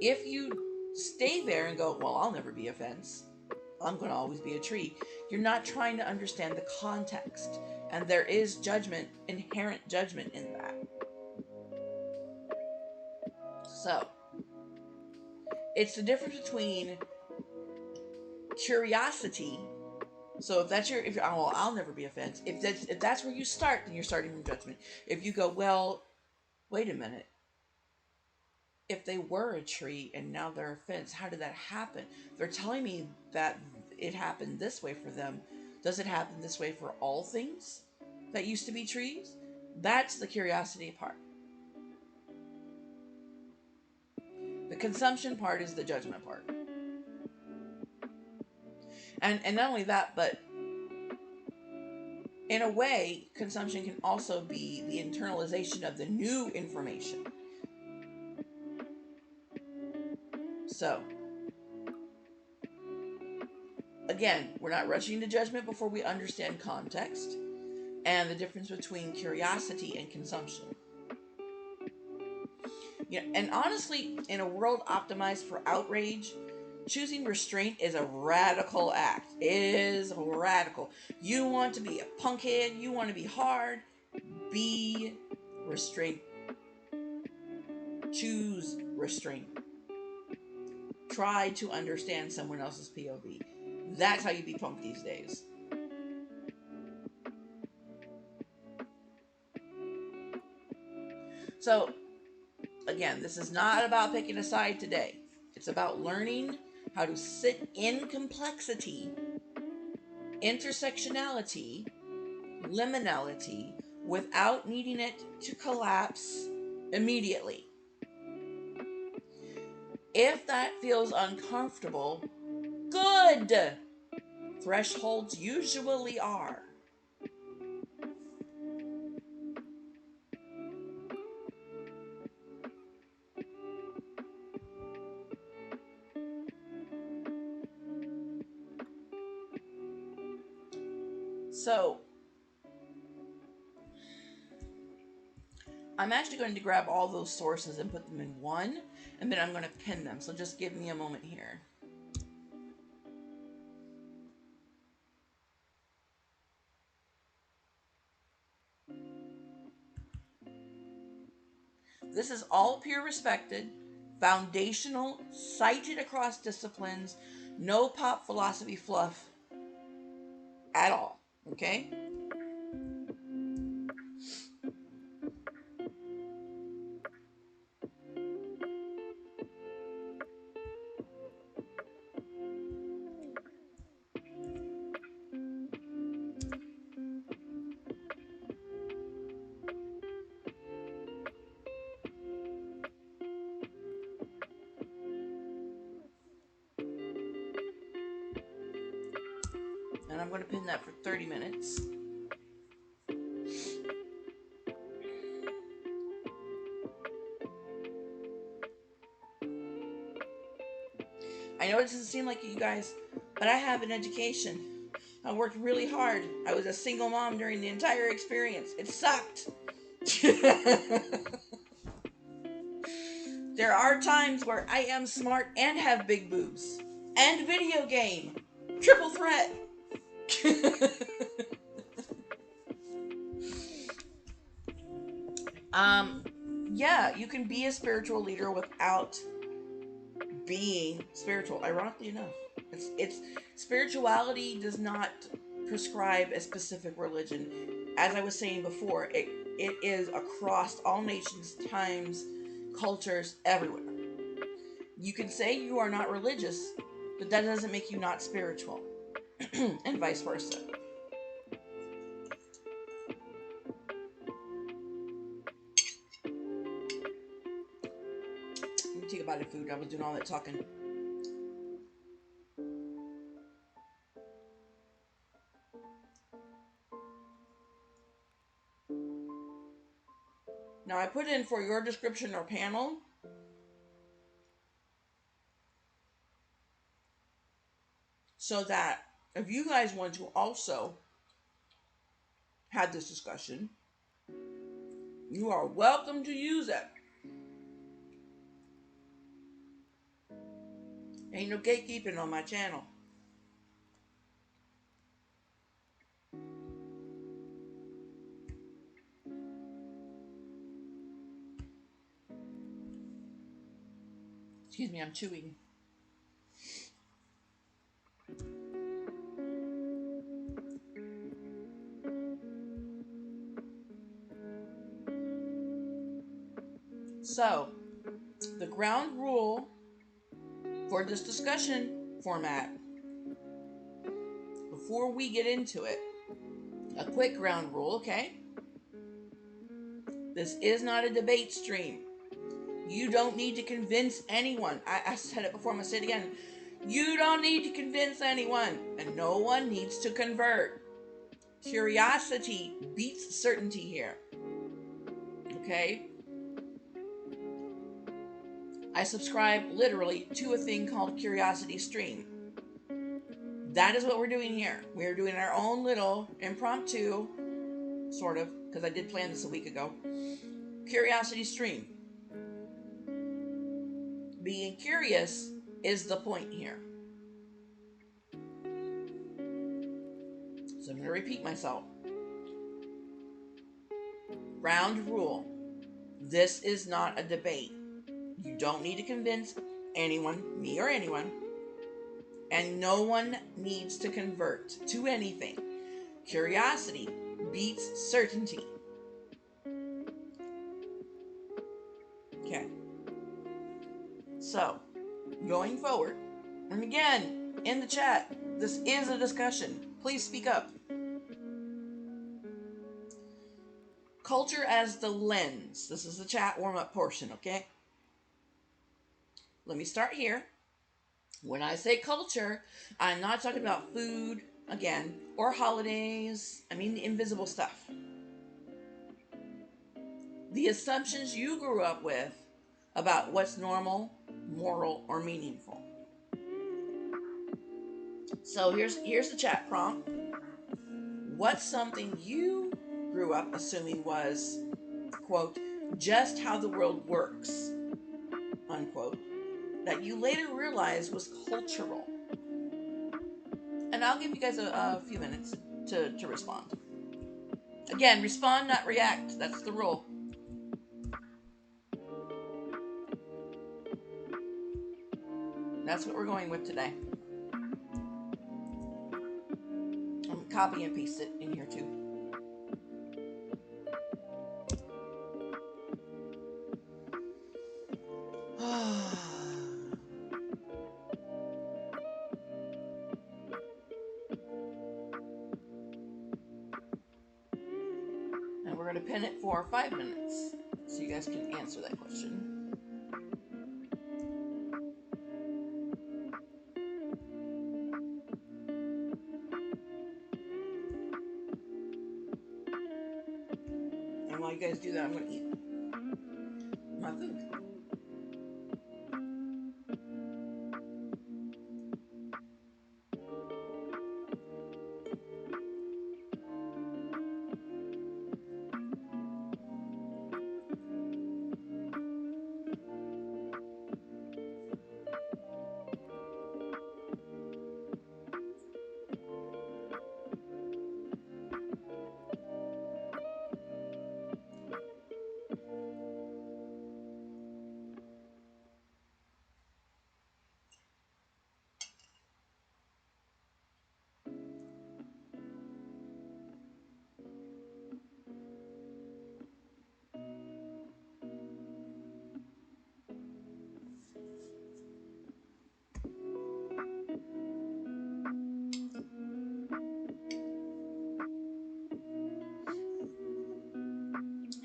If you stay there and go, well, I'll never be a fence, I'm going to always be a tree, you're not trying to understand the context. And there is judgment, inherent judgment in that. So, it's the difference between curiosity. So if you're, oh, I'll never be a fence. If that's where you start, then you're starting from judgment. If you go, well, wait a minute. If they were a tree and now they're a fence, how did that happen? They're telling me that it happened this way for them. Does it happen this way for all things that used to be trees? That's the curiosity part. The consumption part is the judgment part. And not only that, but in a way, consumption can also be the internalization of the new information. So, again, we're not rushing to judgment before we understand context and the difference between curiosity and consumption. And honestly, in a world optimized for outrage, choosing restraint is a radical act. It is radical. You want to be a punkhead, you want to be hard, be restraint. Choose restraint. Try to understand someone else's POV. That's how you be punk these days. So, again, this is not about picking a side today. It's about learning how to sit in complexity, intersectionality, liminality, without needing it to collapse immediately. If that feels uncomfortable, good! Thresholds usually are. So, I'm actually going to grab all those sources and put them in one, and then I'm going to pin them. So just give me a moment here. This is all peer respected, foundational, cited across disciplines, no pop philosophy fluff at all. Okay? And I'm going to pin that for 30 minutes. I know it doesn't seem like it, you guys, but I have an education. I worked really hard. I was a single mom during the entire experience. It sucked. There are times where I am smart and have big boobs. And video game. Triple threat. Yeah, you can be a spiritual leader without being spiritual. Ironically enough, it's spirituality does not prescribe a specific religion. As I was saying before, it is across all nations, times, cultures, everywhere. You can say you are not religious, but that doesn't make you not spiritual, and vice versa. Let me take a bite of food. I was doing all that talking. Now I put in for your description or panel so that if you guys want to also have this discussion, you are welcome to use it. Ain't no gatekeeping on my channel. Excuse me, I'm chewing. So, the ground rule for this discussion format, before we get into it, a quick ground rule, okay? This is not a debate stream. You don't need to convince anyone. I said it before, I'm going to say it again. You don't need to convince anyone, and no one needs to convert. Curiosity beats certainty here. Okay? I subscribe literally to a thing called Curiosity Stream. That is what we're doing here. We're doing our own little impromptu, sort of, because I did plan this a week ago, Curiosity Stream. Being curious is the point here. So I'm going to repeat myself. Ground rule. This is not a debate. You don't need to convince anyone, me or anyone, and no one needs to convert to anything. Curiosity beats certainty. Okay. So, going forward, and again, in the chat, this is a discussion. Please speak up. Culture as the lens. This is the chat warm-up portion, okay? Let me start here. When I say culture, I'm not talking about food, again, or holidays. I mean the invisible stuff. The assumptions you grew up with about what's normal, moral, or meaningful. So here's the chat prompt. What's something you grew up assuming was, quote, just how the world works, unquote, that you later realized was cultural? And I'll give you guys a few minutes to respond. Again, respond, not react. That's the rule. That's what we're going with today. I'm copy and paste it in here too. And we're going to pin it for 5 minutes so you guys can answer that question. And while you guys do that, I'm going to eat my food.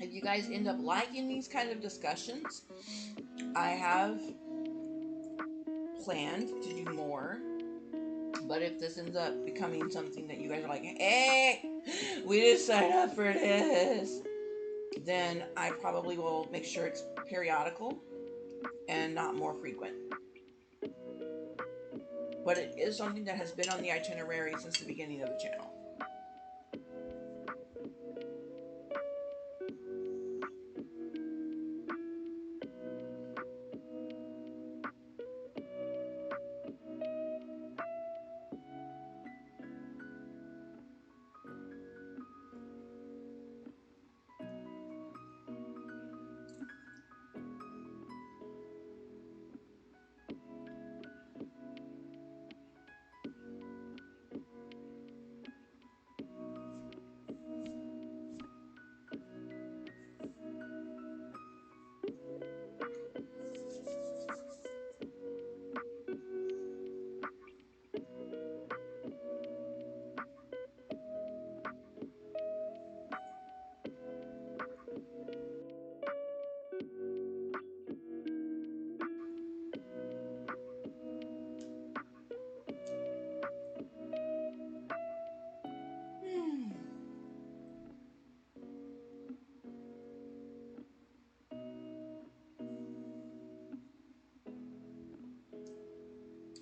If you guys end up liking these kind of discussions, I have planned to do more. But if this ends up becoming something that you guys are like, hey, we didn't sign up for this, then I probably will make sure it's periodical and not more frequent. But it is something that has been on the itinerary since the beginning of the channel.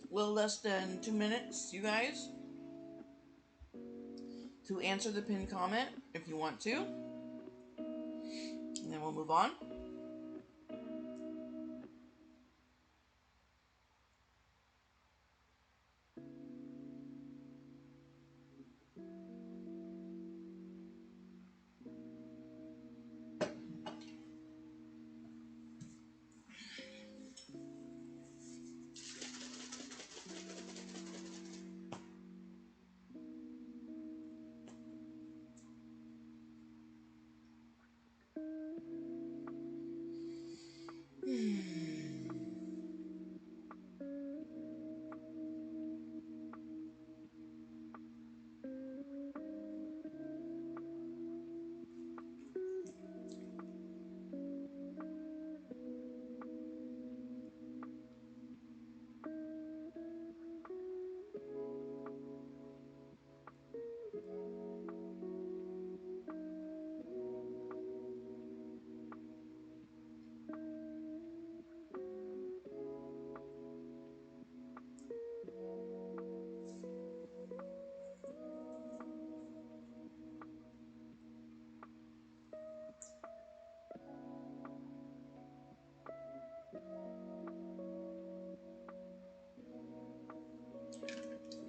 A little less than 2 minutes, you guys, to answer the pinned comment if you want to. And then we'll move on.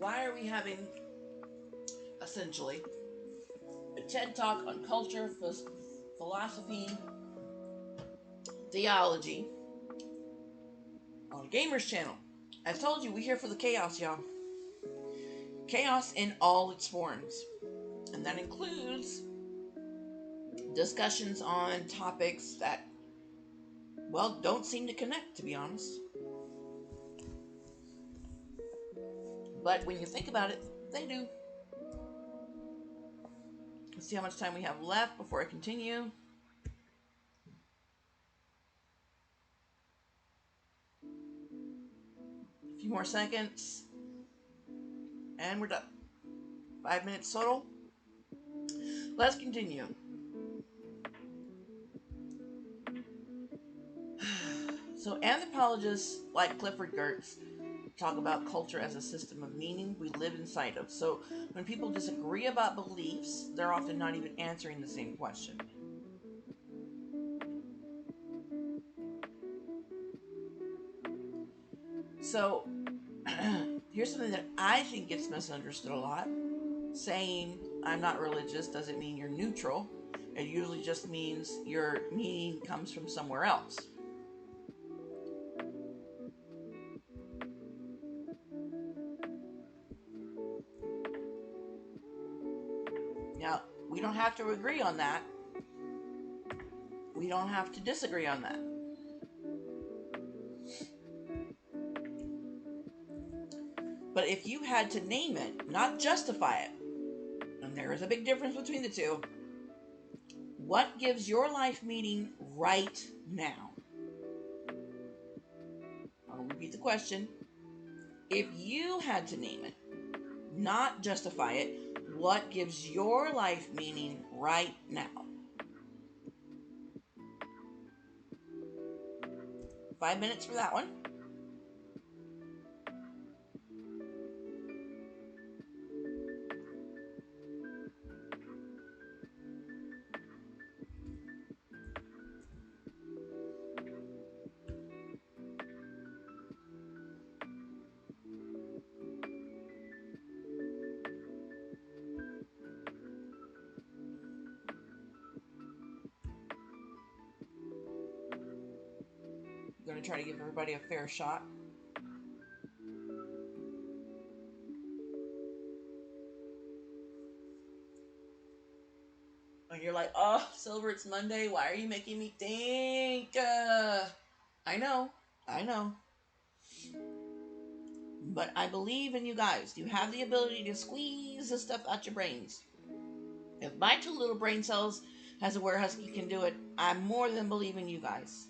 why are we having, essentially, a TED Talk on culture, philosophy, theology on Gamers Channel? I told you, we're here for the chaos, y'all. Chaos in all its forms. And that includes discussions on topics that, well, don't seem to connect, to be honest. But when you think about it, they do. Let's see how much time we have left before I continue. A few more seconds. And we're done. 5 minutes total. Let's continue. So anthropologists like Clifford Geertz talk about culture as a system of meaning we live inside of. So when people disagree about beliefs, they're often not even answering the same question. So here's something that I think gets misunderstood a lot. Saying I'm not religious doesn't mean you're neutral. It usually just means your meaning comes from somewhere else. Now, we don't have to agree on that. We don't have to disagree on that. But if you had to name it, not justify it, and there is a big difference between the two, what gives your life meaning right now? I'll repeat the question. If you had to name it, not justify it, what gives your life meaning right now? 5 minutes for that one. I'm going to try to give everybody a fair shot. And you're like, oh, Silver, it's Monday. Why are you making me think? I know. But I believe in you guys. You have the ability to squeeze this stuff out your brains. If my two little brain cells has a werehusky can do it, I more than believe in you guys.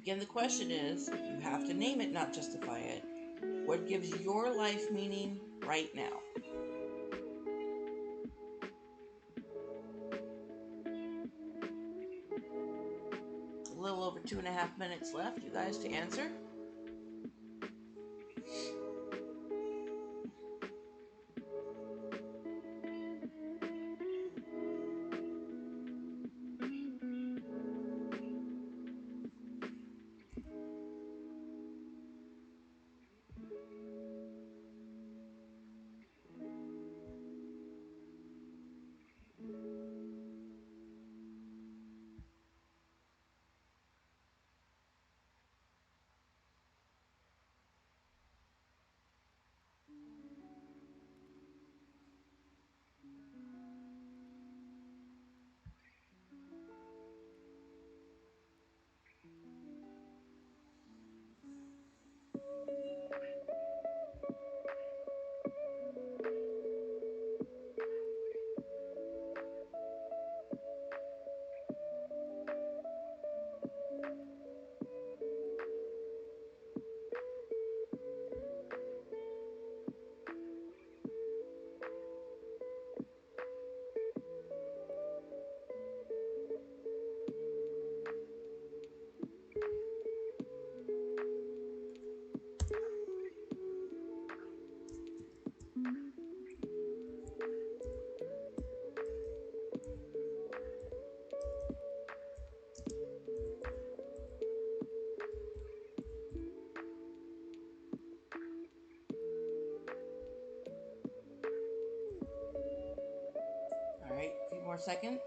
Again, the question is, you have to name it, not justify it. What gives your life meaning right now? A little over 2.5 minutes left, you guys, to answer. seconds.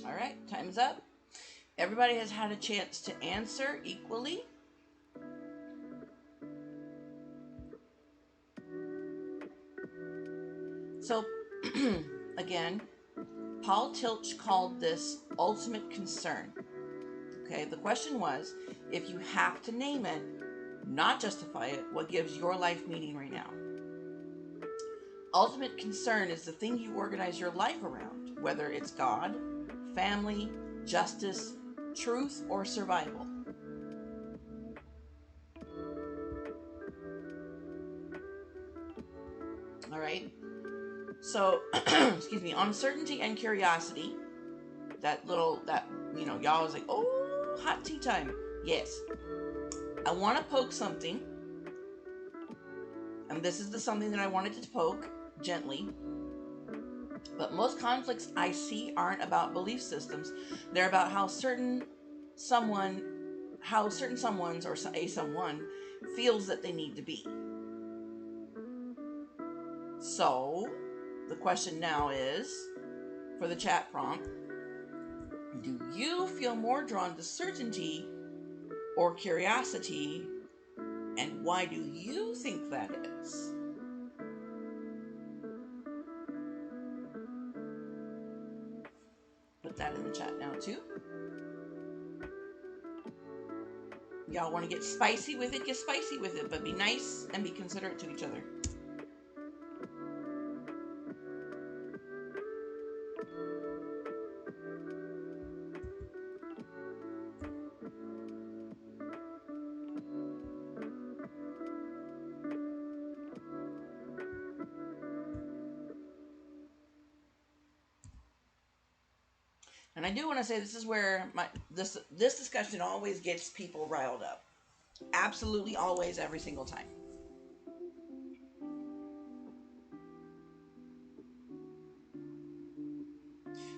All right, time's up. Everybody has had a chance to answer equally. So, again, Paul Tillich called this ultimate concern. Okay, the question was, if you have to name it, not justify it, what gives your life meaning right now? Ultimate concern is the thing you organize your life around, whether it's God, family, justice, truth, or survival. All right. So, excuse me, uncertainty and curiosity. Y'all was like, oh, hot tea time. Yes. I want to poke something. And this is the something that I wanted to poke gently. But most conflicts I see aren't about belief systems. They're about how certain someone's or a someone feels that they need to be. So, the question now is, for the chat prompt, do you feel more drawn to certainty or curiosity, and why do you think that is? Put that in the chat now too. Y'all want to get spicy with it, get spicy with it, but be nice and be considerate to each other. And I do want to say this is where this discussion always gets people riled up. Absolutely always, every single time.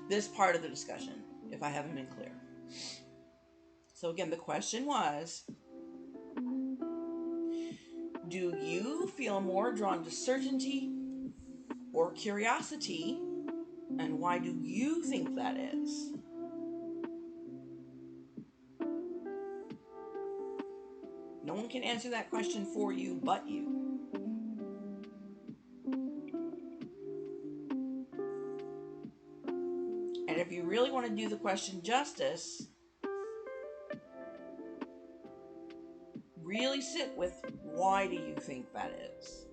This part of the discussion, if I haven't been clear. So again, the question was, do you feel more drawn to certainty or curiosity, and why do you think that is? No one can answer that question for you but you. And if you really want to do the question justice, really sit with, why do you think that is?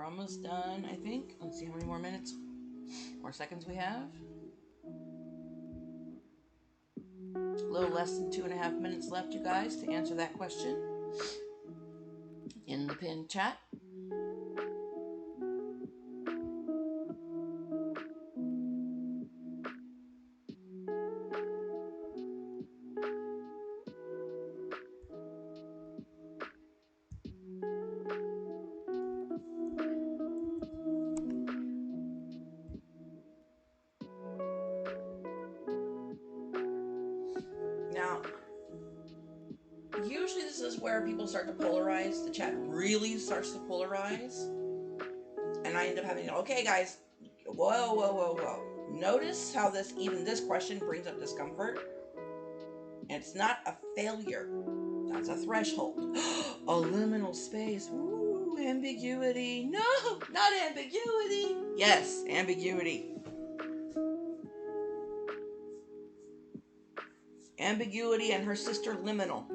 almost done, I think. Let's see how many more minutes or seconds we have. A little less than 2.5 minutes left, you guys, to answer that question in the pinned chat. Now, usually this is where people start to polarize. The chat really starts to polarize. And I end up having, okay, guys, whoa, whoa, whoa, whoa. Notice how even this question brings up discomfort. And it's not a failure. That's a threshold. A liminal space. Ooh, ambiguity. No, not ambiguity. Yes, ambiguity. Ambiguity and her sister liminal.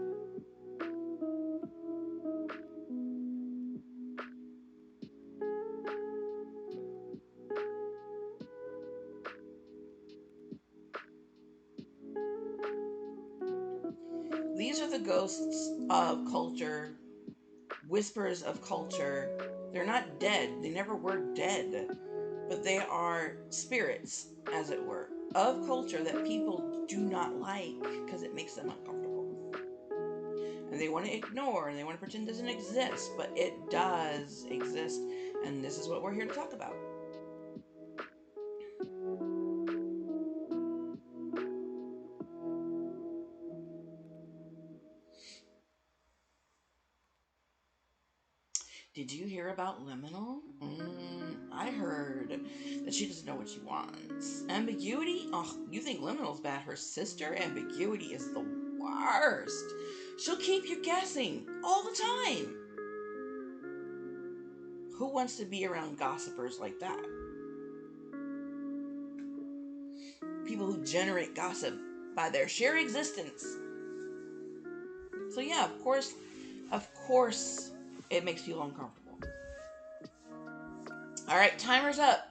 These are the ghosts of culture, whispers of culture. They're not dead. They never were dead. But they are spirits, as it were, of culture that people do not like because it makes them uncomfortable. And they want to ignore and they want to pretend it doesn't exist, but it does exist. And this is what we're here to talk about. Did you hear about liminal? I heard that she doesn't know what she wants. Ambiguity? Oh, you think liminal's bad? Her sister? Ambiguity is the worst. She'll keep you guessing all the time. Who wants to be around gossipers like that? People who generate gossip by their sheer existence. So yeah, of course, it makes people uncomfortable. All right, timer's up.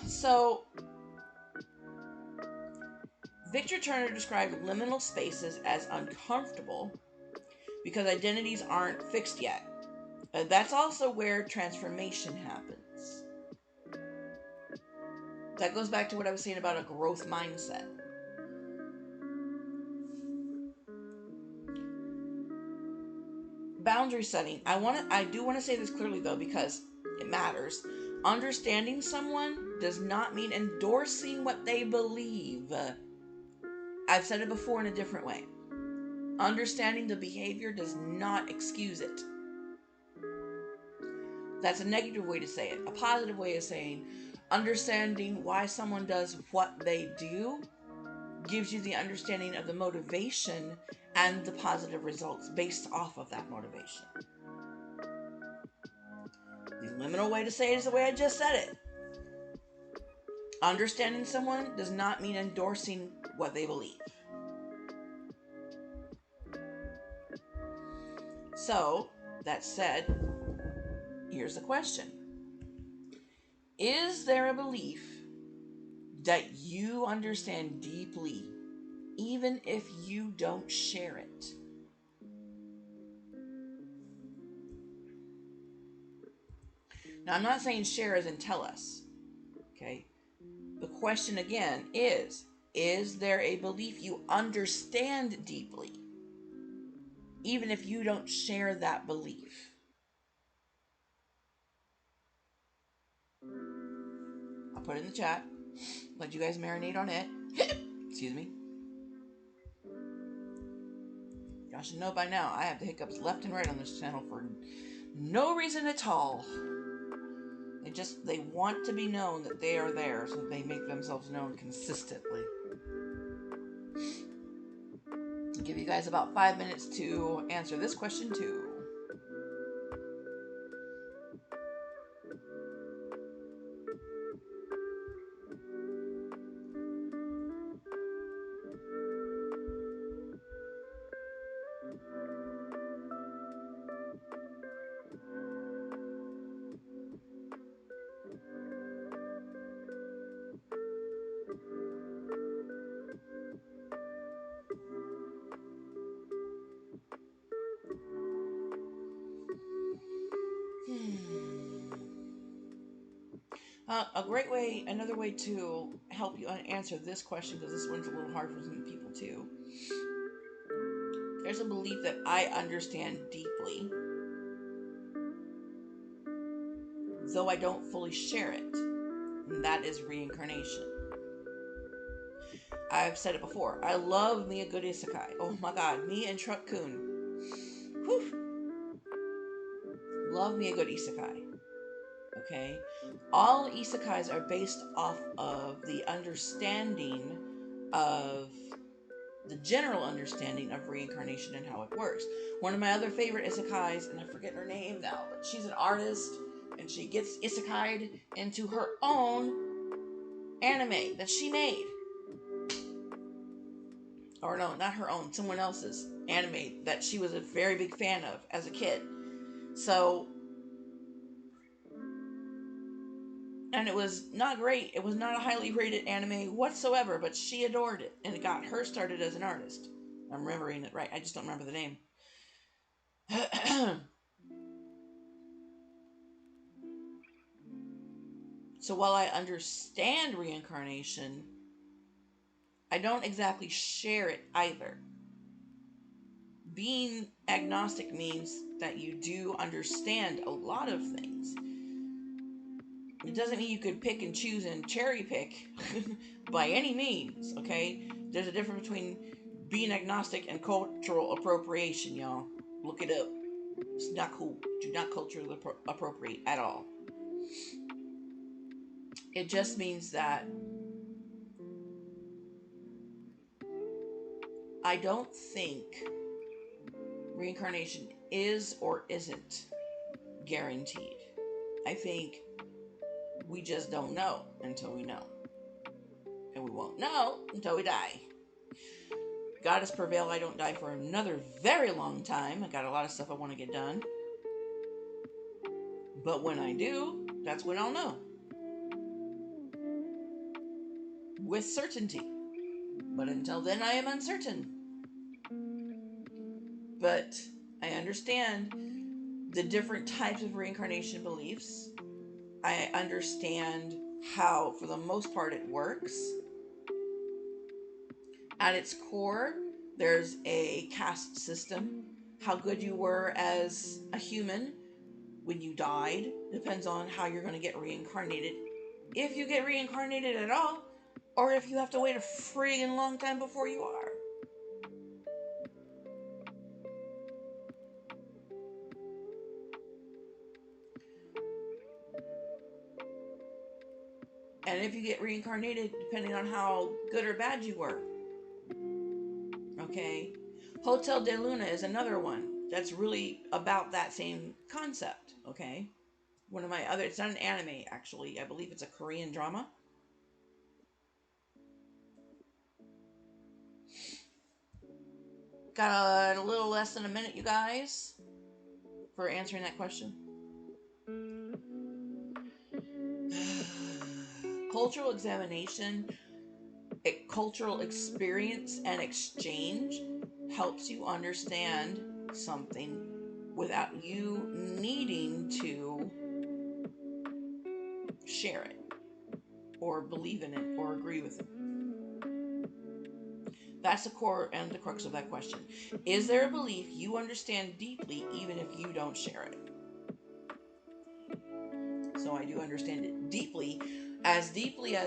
So, Victor Turner described liminal spaces as uncomfortable because identities aren't fixed yet. That's also where transformation happens. That goes back to what I was saying about a growth mindset. Boundary setting. I do want to say this clearly though, because it matters. Understanding someone does not mean endorsing what they believe. I've said it before in a different way. Understanding the behavior does not excuse it. That's a negative way to say it. A positive way is saying understanding why someone does what they do gives you the understanding of the motivation and the positive results based off of that motivation. The liminal way to say it is the way I just said it. Understanding someone does not mean endorsing what they believe. So, that said, here's the question. Is there a belief that you understand deeply, even if you don't share it? Now, I'm not saying share as in tell us, okay? The question again is there a belief you understand deeply, even if you don't share that belief? I'll put it in the chat. Let you guys marinate on it. Excuse me. Y'all should know by now, I have the hiccups left and right on this channel for no reason at all. They want to be known that they are there, so they make themselves known consistently. I'll give you guys about 5 minutes to answer this question too. A great way, another way to help you answer this question, because this one's a little hard for some people too. There's a belief that I understand deeply, though I don't fully share it, and that is reincarnation. I've said it before. I love me a good isekai. Oh my god, me and Truck-kun. Whew. Love me a good isekai. Okay? All isekais are based off of the understanding of the general understanding of reincarnation and how it works. One of my other favorite isekais, and I forget her name now, but she's an artist and she gets isekai'd into her own anime that she made. Or no, not her own, someone else's anime that she was a very big fan of as a kid. So, and it was not great. It was not a highly rated anime whatsoever, but she adored it, and it got her started as an artist. I'm remembering it right. I just don't remember the name. So while I understand reincarnation, I don't exactly share it either. Being agnostic means that you do understand a lot of things. It doesn't mean you could pick and choose and cherry pick by any means, okay? There's a difference between being agnostic and cultural appropriation, y'all. Look it up. It's not cool. Do not culturally appropriate at all. It just means that I don't think reincarnation is or isn't guaranteed. I think we just don't know until we know. And we won't know until we die. Goddess prevail, I don't die for another very long time. I got a lot of stuff I want to get done. But when I do, that's when I'll know. With certainty. But until then, I am uncertain. But I understand the different types of reincarnation beliefs. I understand how, for the most part, it works. At its core, there's a caste system. How good you were as a human when you died depends on how you're going to get reincarnated. If you get reincarnated at all, or if you have to wait a friggin' long time before you are. And if you get reincarnated, depending on how good or bad you were. Okay? Hotel de Luna is another one that's really about that same concept. Okay? One of my other, it's not an anime actually. I believe it's a Korean drama. Got a little less than a minute, you guys, for answering that question. Cultural examination, cultural experience, and exchange helps you understand something without you needing to share it or believe in it or agree with it. That's the core and the crux of that question. Is there a belief you understand deeply even if you don't share it? So I do understand it deeply as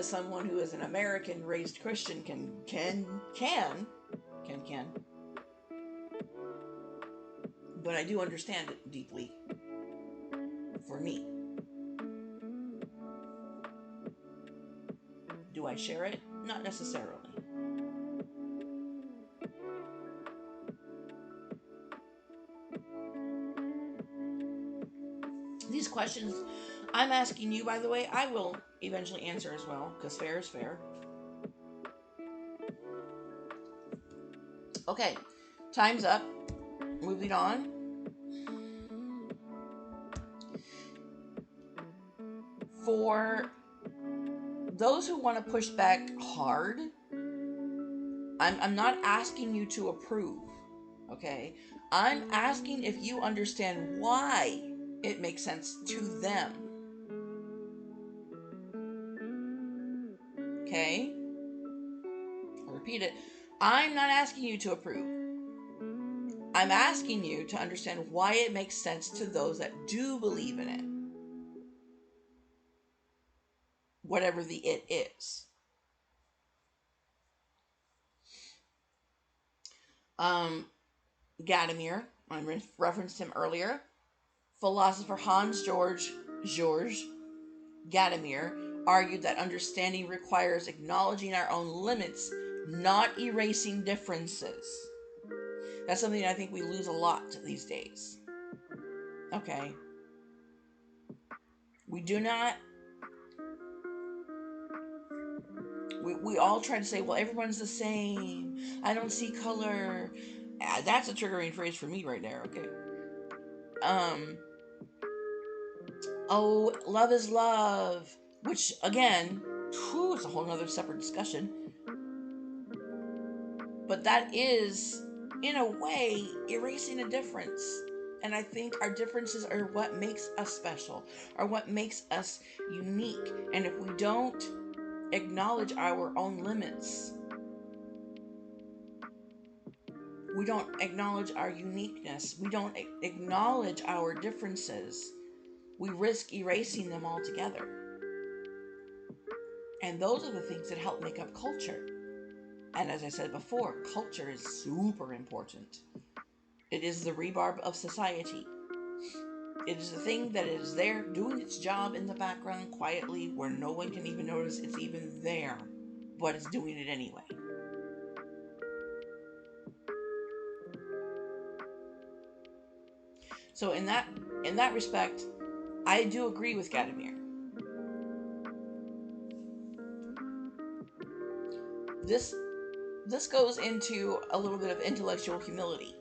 someone who is an American raised Christian can. But I do understand it deeply for me. Do I share it? Not necessarily. These questions I'm asking you, by the way, I will eventually answer as well, because fair is fair. Okay, time's up. Moving on. For those who want to push back hard, I'm not asking you to approve, okay? I'm asking if you understand why it makes sense to them. Okay? I'll repeat it. I'm not asking you to approve. I'm asking you to understand why it makes sense to those that do believe in it. Whatever the it is. Gadamer, I referenced him earlier. Philosopher George Gadamer argued that understanding requires acknowledging our own limits, not erasing differences. That's something I think we lose a lot these days. Okay. We do not. We all try to say, well, everyone's the same. I don't see color. That's a triggering phrase for me right there, okay? Oh, love is love. Which, again, it's a whole other separate discussion. But that is, in a way, erasing a difference. And I think our differences are what makes us special, are what makes us unique. And if we don't acknowledge our own limits, we don't acknowledge our uniqueness, we don't acknowledge our differences, we risk erasing them altogether. And those are the things that help make up culture. And as I said before, culture is super important. It is the rebarb of society. It is the thing that is there doing its job in the background quietly where no one can even notice it's even there, but it's doing it anyway. So in that respect, I do agree with Gadamer. This goes into a little bit of intellectual humility.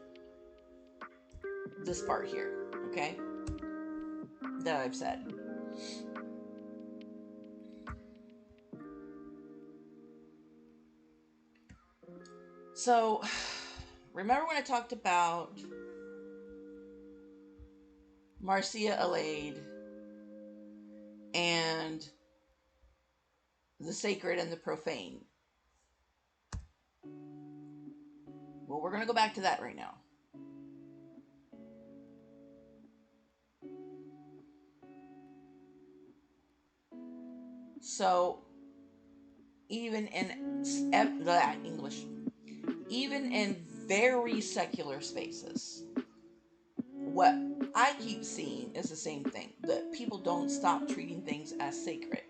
This part here, okay? That I've said. So, remember when I talked about Marcia Alade and the sacred and the profane? Well, we're going to go back to that right now. So, even in English, even in very secular spaces, what I keep seeing is the same thing. That people don't stop treating things as sacred.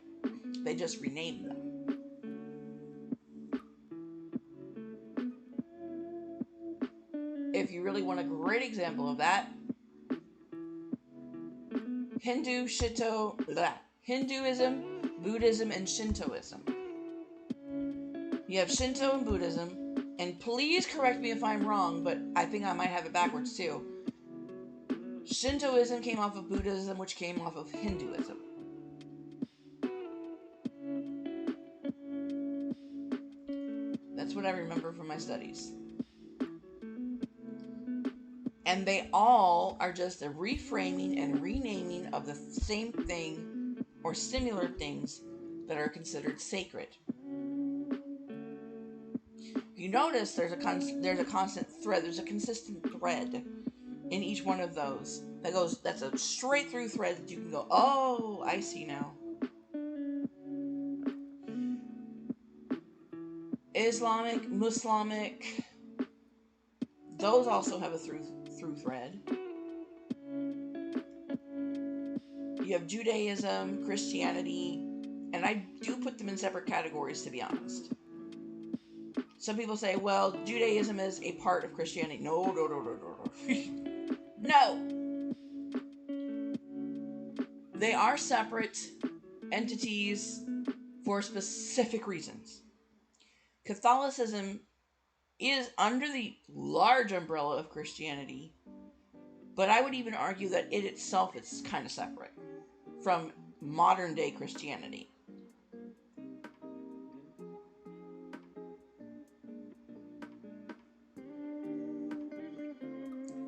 They just rename them. If you really want a great example of that, Hinduism, Buddhism, and Shintoism. You have Shinto and Buddhism, and please correct me if I'm wrong, but I think I might have it backwards too. Shintoism came off of Buddhism, which came off of Hinduism. That's what I remember from my studies. And they all are just a reframing and renaming of the same thing or similar things that are considered sacred. You notice there's a constant thread, there's a consistent thread in each one of those that's a straight through thread that you can go, oh, I see now. Islamic, Muslimic, those also have a through thread. You have Judaism, Christianity, and I do put them in separate categories, to be honest. Some people say, well, Judaism is a part of Christianity. No. No. They are separate entities for specific reasons. Catholicism is under the large umbrella of Christianity, but I would even argue that it itself is kind of separate from modern day Christianity.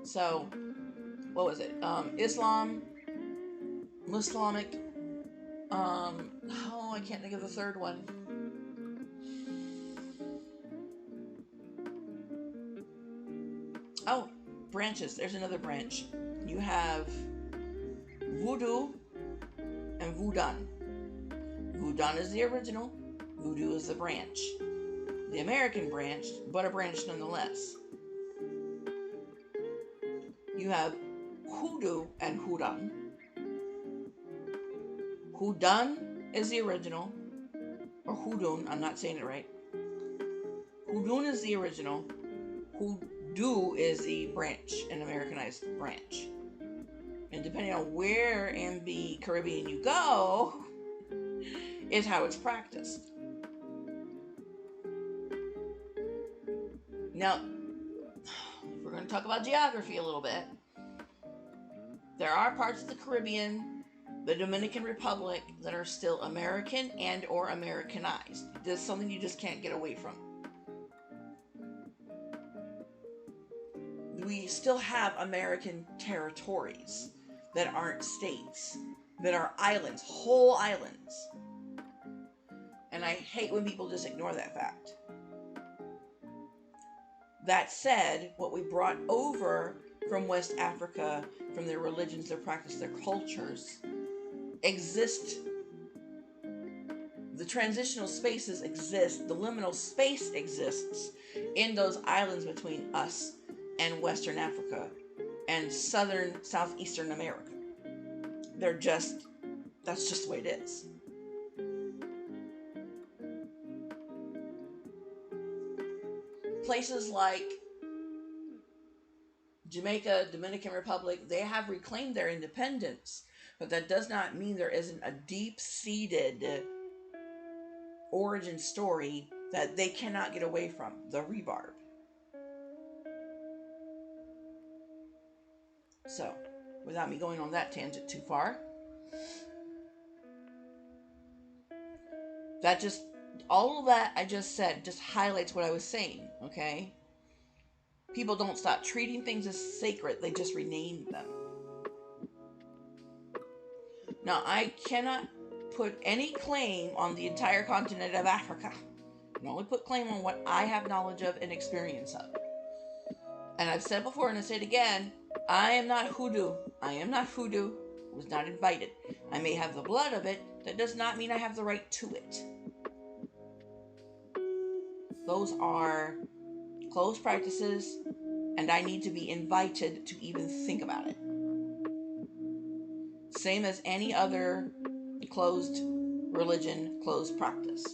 So, what was it? Islam, Muslimic, I can't think of the third one. branches. There's another branch. You have voodoo and voodoo. Voodoo is the original. Voodoo is the branch. The American branch, but a branch nonetheless. You have hoodoo and hoodoo. Hoodoo is the original, or hoodoo, I'm not saying it right. Hoodoo is the original. Hoodoo is the branch, an Americanized branch. And depending on where in the Caribbean you go, is how it's practiced. Now, if we're going to talk about geography a little bit, there are parts of the Caribbean, the Dominican Republic, that are still American and or Americanized. This is something you just can't get away from. We still have American territories that aren't states, that are islands, whole islands. And I hate when people just ignore that fact. That said, what we brought over from West Africa, from their religions, their practice, their cultures, exist. The transitional spaces exist. The liminal space exists in those islands between us and Western Africa and Southeastern America. That's just the way it is. Places like Jamaica, Dominican Republic, they have reclaimed their independence, but that does not mean there isn't a deep-seated origin story that they cannot get away from, the rebarb. So, without me going on that tangent too far, all of that I just said just highlights what I was saying, okay? People don't stop treating things as sacred, they just rename them. Now, I cannot put any claim on the entire continent of Africa. I can only put claim on what I have knowledge of and experience of. And I've said before, and I say it again, I am not hoodoo. I am not voodoo. I was not invited. I may have the blood of it. That does not mean I have the right to it. Those are closed practices, and I need to be invited to even think about it. Same as any other closed religion, closed practice.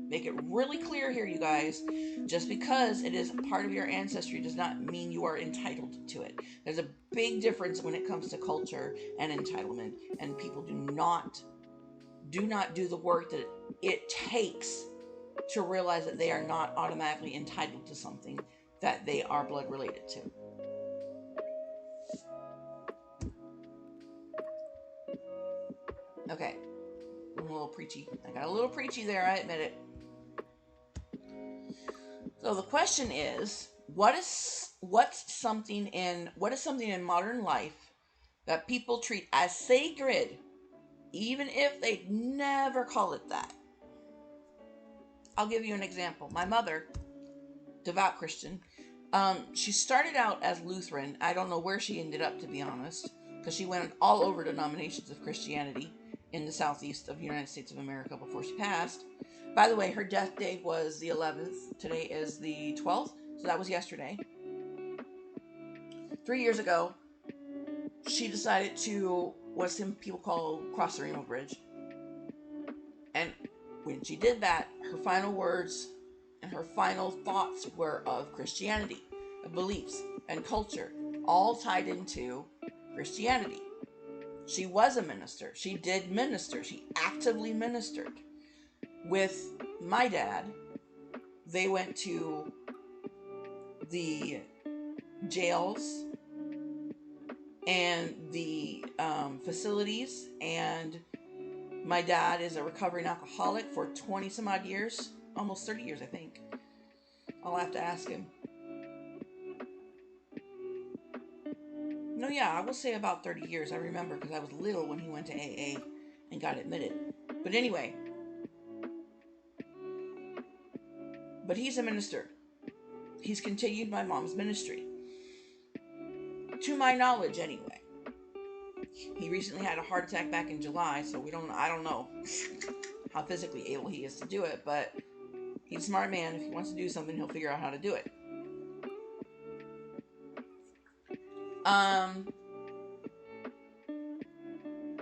Make it really clear here, you guys. Just because it is part of your ancestry does not mean you are entitled to it. There's a big difference when it comes to culture and entitlement, and people do not do the work that it takes to realize that they are not automatically entitled to something that they are blood related to. Okay, I'm a little preachy. I got a little preachy there, I admit it. So the question is, what is something in modern life that people treat as sacred, even if they never call it that? I'll give you an example. My mother, devout Christian, she started out as Lutheran. I don't know where she ended up, to be honest, because she went all over denominations of Christianity in the southeast of the United States of America before she passed. By the way, her death date was the 11th. Today is the 12th, so that was yesterday. 3 years ago, she decided to, what some people call, cross the Rainbow Bridge. And when she did that, her final words and her final thoughts were of Christianity, of beliefs and culture, all tied into Christianity. She was a minister. She did minister. She actively ministered. With my dad, they went to the jails and the facilities, and my dad is a recovering alcoholic for 20 some odd years, almost 30 years, I think. I'll have to ask him. No, yeah, I will say about 30 years. I remember because I was little when he went to AA and got admitted. But anyway, but he's a minister. He's continued my mom's ministry. To my knowledge, anyway. He recently had a heart attack back in July, so I don't know how physically able he is to do it, but he's a smart man. If he wants to do something, he'll figure out how to do it.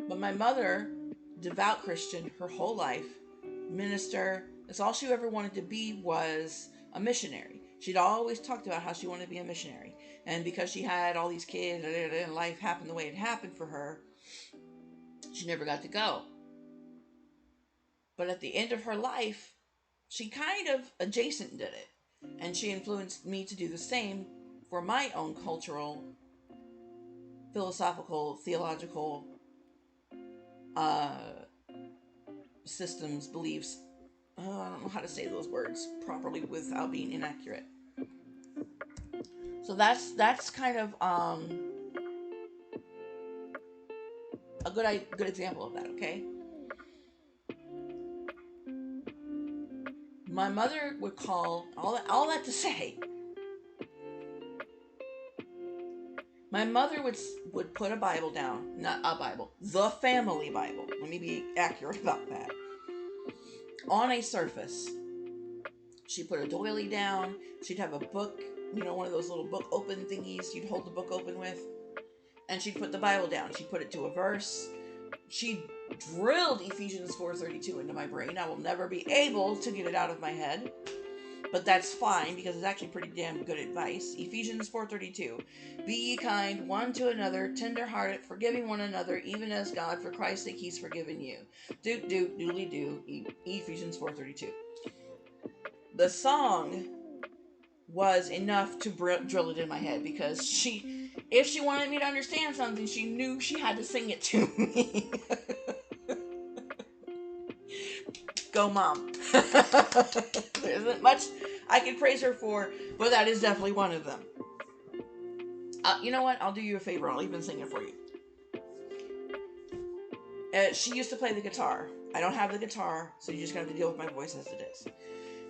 But my mother, devout Christian her whole life, minister, that's all she ever wanted to be was a missionary. She'd always talked about how she wanted to be a missionary. And because she had all these kids and life happened the way it happened for her, she never got to go. But at the end of her life, she kind of adjacent did it. And she influenced me to do the same for my own cultural, philosophical, theological systems, beliefs. I don't know how to say those words properly without being inaccurate. So that's kind of a good example of that. Okay, my mother would call all that to say. My mother would put a Bible down, not a Bible, the family Bible. Let me be accurate about that. On a surface. She'd put a doily down. She'd have a book, one of those little book open thingies you'd hold the book open with. And she'd put the Bible down. She'd put it to a verse. She drilled Ephesians 4:32 into my brain. I will never be able to get it out of my head. But that's fine because it's actually pretty damn good advice. Ephesians 4:32. Be ye kind one to another, tender-hearted, forgiving one another, even as God, for Christ's sake, he's forgiven you. Doodly-doo. Ephesians 4:32. The song was enough to drill it in my head because if she wanted me to understand something, she knew she had to sing it to me. Go, Mom. There isn't much I can praise her for, but that is definitely one of them. You know what? I'll do you a favor. I'll even sing it for you. She used to play the guitar. I don't have the guitar, so you just got to deal with my voice as it is.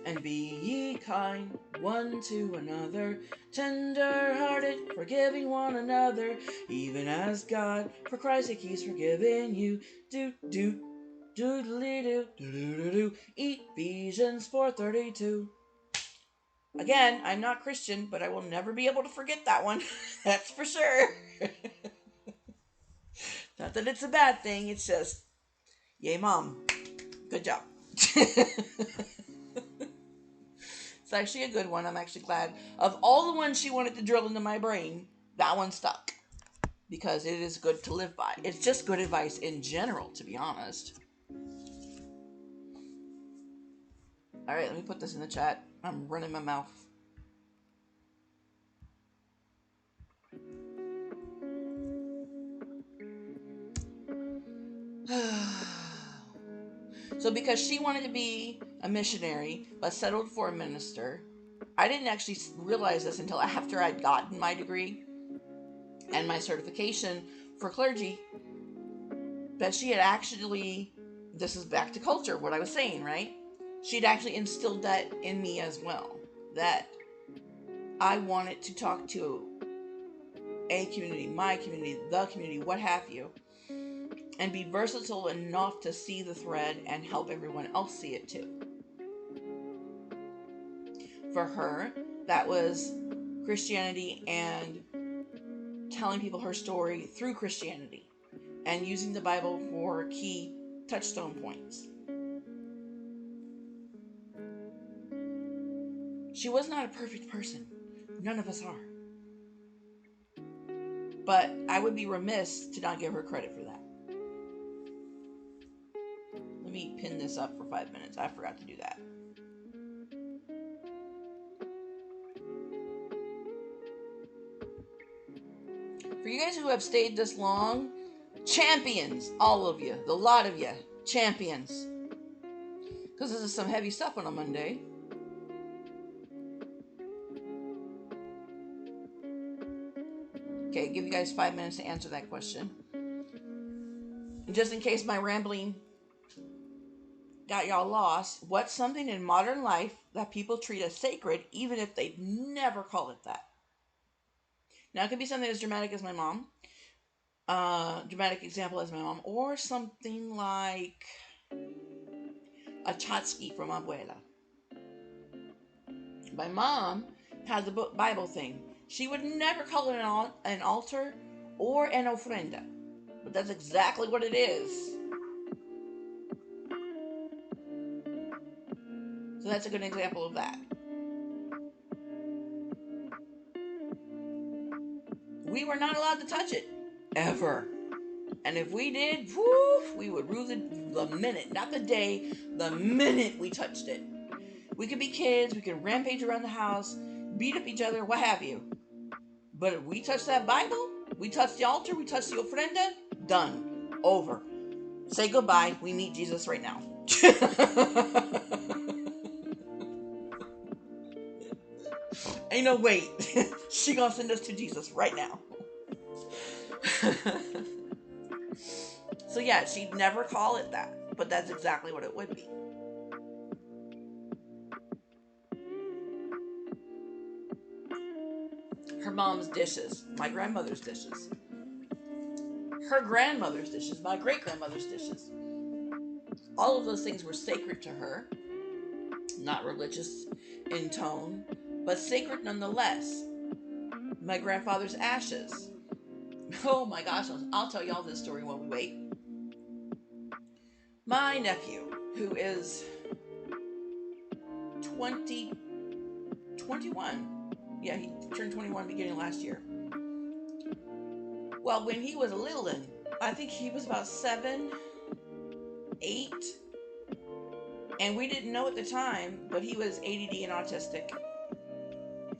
And be ye kind one to another, tender-hearted, forgiving one another, even as God, for Christ's sake, he's forgiven you. Doodly-doo. Ephesians 4:32. Again, I'm not Christian, but I will never be able to forget that one. That's for sure. Not that it's a bad thing, it's just, yay, Mom. Good job. It's actually a good one. I'm actually glad. Of all the ones she wanted to drill into my brain, that one stuck. Because it is good to live by. It's just good advice in general, to be honest. Alright, let me put this in the chat. I'm running my mouth. So because she wanted to be a missionary, but settled for a minister, I didn't actually realize this until after I'd gotten my degree and my certification for clergy, that she had actually, this is back to culture, what I was saying, right? She'd actually instilled that in me as well, that I wanted to talk to a community, my community, the community, what have you, and be versatile enough to see the thread and help everyone else see it too. For her, that was Christianity and telling people her story through Christianity and using the Bible for key touchstone points. She was not a perfect person. None of us are. But I would be remiss to not give her credit for that. Let me pin this up for 5 minutes. I forgot to do that. For you guys who have stayed this long, champions, all of you, the lot of you, champions. Because this is some heavy stuff on a Monday. Okay, give you guys 5 minutes to answer that question. And just in case my rambling got y'all lost, what's something in modern life that people treat as sacred even if they never call it that? Now, it could be something as dramatic as my mom, dramatic example as my mom, or something like a tchotchke from abuela. My mom had the book Bible thing. She would never call it an altar or an ofrenda, but that's exactly what it is. So that's a good example of that. We were not allowed to touch it, ever. And if we did, woof, we would rue the minute, not the day, the minute we touched it. We could be kids, we could rampage around the house, beat up each other, what have you. But if we touched that Bible, we touched the altar, we touched the ofrenda, done. Over. Say goodbye, we meet Jesus right now. Ain't no wait. She gonna send us to Jesus right now. So yeah, she'd never call it that, but that's exactly what it would be. Her mom's dishes, my grandmother's dishes, her grandmother's dishes, my great-grandmother's dishes. All of those things were sacred to her. Not religious in tone, but sacred nonetheless. My grandfather's ashes. Oh my gosh, I'll tell y'all this story while we wait. My nephew, who is 21. Yeah, he turned 21 beginning last year. Well, when he was a littlin', I think he was about 7, 8, and we didn't know at the time, but he was ADD and autistic.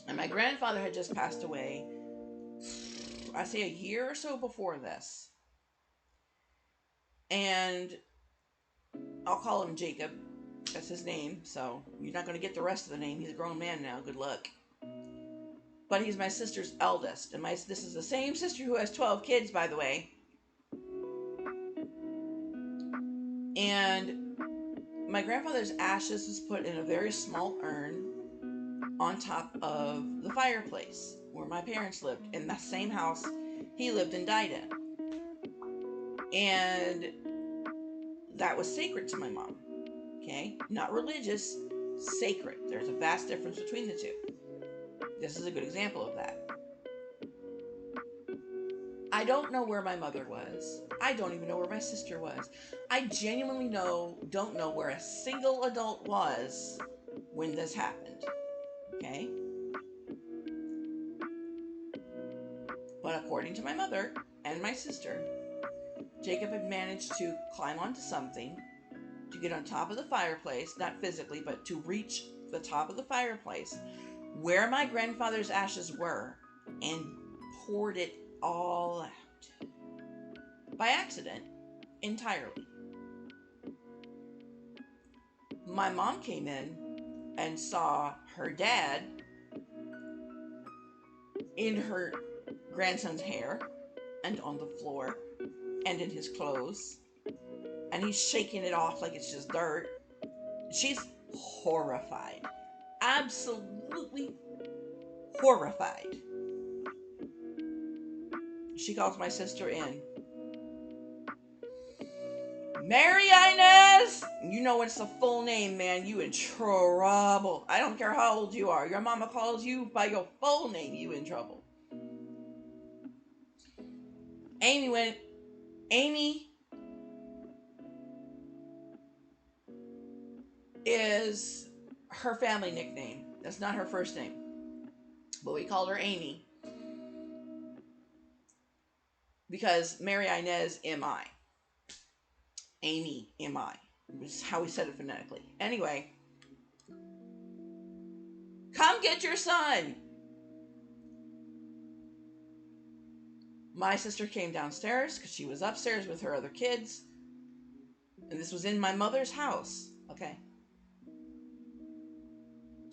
And my grandfather had just passed away, I say a year or so before this. And I'll call him Jacob. That's his name, so you're not going to get the rest of the name. He's a grown man now. Good luck. But he's my sister's eldest. And this is the same sister who has 12 kids, by the way. And my grandfather's ashes was put in a very small urn on top of the fireplace where my parents lived, in the same house he lived and died in. And that was sacred to my mom. Okay? Not religious, sacred. There's a vast difference between the two. This is a good example of that. I don't know where my mother was. I don't even know where my sister was. I genuinely don't know where a single adult was when this happened. Okay? But according to my mother and my sister, Jacob had managed to climb onto something to get on top of the fireplace, not physically, but to reach the top of the fireplace where my grandfather's ashes were, and poured it all out. By accident, entirely. My mom came in and saw her dad in her grandson's hair and on the floor and in his clothes, and he's shaking it off like it's just dirt. She's horrified. Absolutely horrified. She calls my sister in. Mary Inez! You know it's the full name, man. You in trouble. I don't care how old you are. Your mama calls you by your full name. You in trouble. Amy is her family nickname. That's not her first name. But we called her Amy because Mary Inez M.I. Amy M.I. was how we said it phonetically. Anyway, come get your son. My sister came downstairs because she was upstairs with her other kids. And this was in my mother's house. Okay.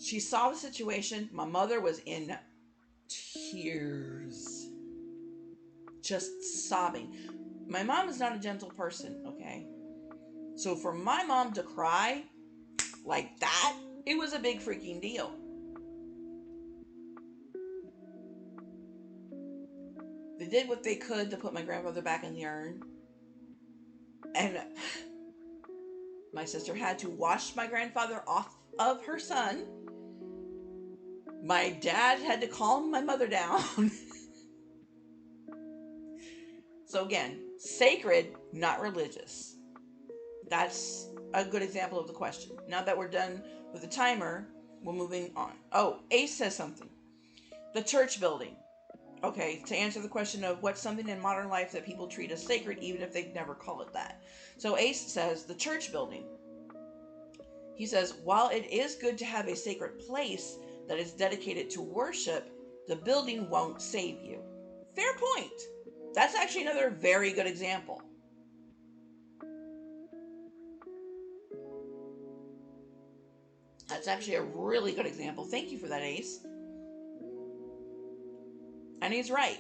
She saw the situation. My mother was in tears. Just sobbing. My mom is not a gentle person, okay? So for my mom to cry like that, it was a big freaking deal. did what they could to put my grandfather back in the urn. And my sister had to wash my grandfather off of her son. My dad had to calm my mother down. So again, sacred, not religious. That's a good example of the question. Now that we're done with the timer, we're moving on. Oh, Ace says something. The church building. Okay, to answer the question of what's something in modern life that people treat as sacred even if they never call it that. So Ace says the church building. He says, while it is good to have a sacred place that is dedicated to worship, the building won't save you. Fair point. That's actually another very good example. That's actually a really good example. Thank you for that, Ace. And he's right.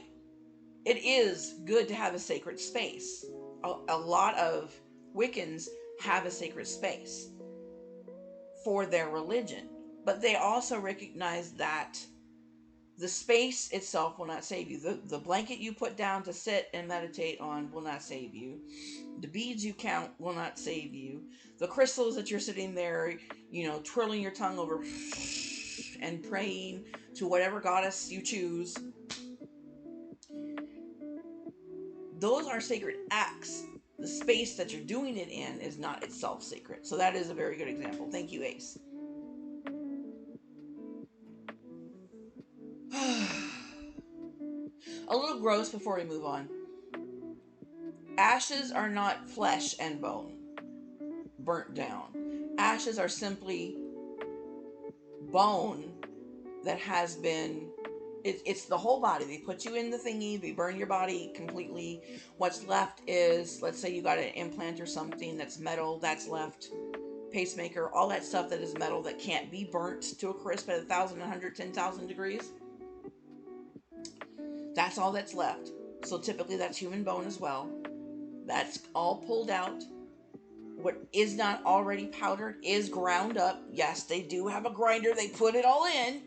It is good to have a sacred space. A lot of Wiccans have a sacred space for their religion, but they also recognize that the space itself will not save you. The blanket you put down to sit and meditate on will not save you. The beads you count will not save you. The crystals that you're sitting there, twirling your tongue over and praying to whatever goddess you choose, those are sacred acts. The space that you're doing it in is not itself sacred. So that is a very good example. Thank you, Ace. A little gross before we move on. Ashes are not flesh and bone burnt down. Ashes are simply bone that has been, it's the whole body. They put you in the thingy, they burn your body completely. What's left is, let's say you got an implant or something that's metal, that's left. Pacemaker, all that stuff that is metal that can't be burnt to a crisp at 1,000, 110,000 degrees. That's all that's left. So typically that's human bone as well. That's all pulled out. What is not already powdered is ground up. Yes, they do have a grinder. They put it all in.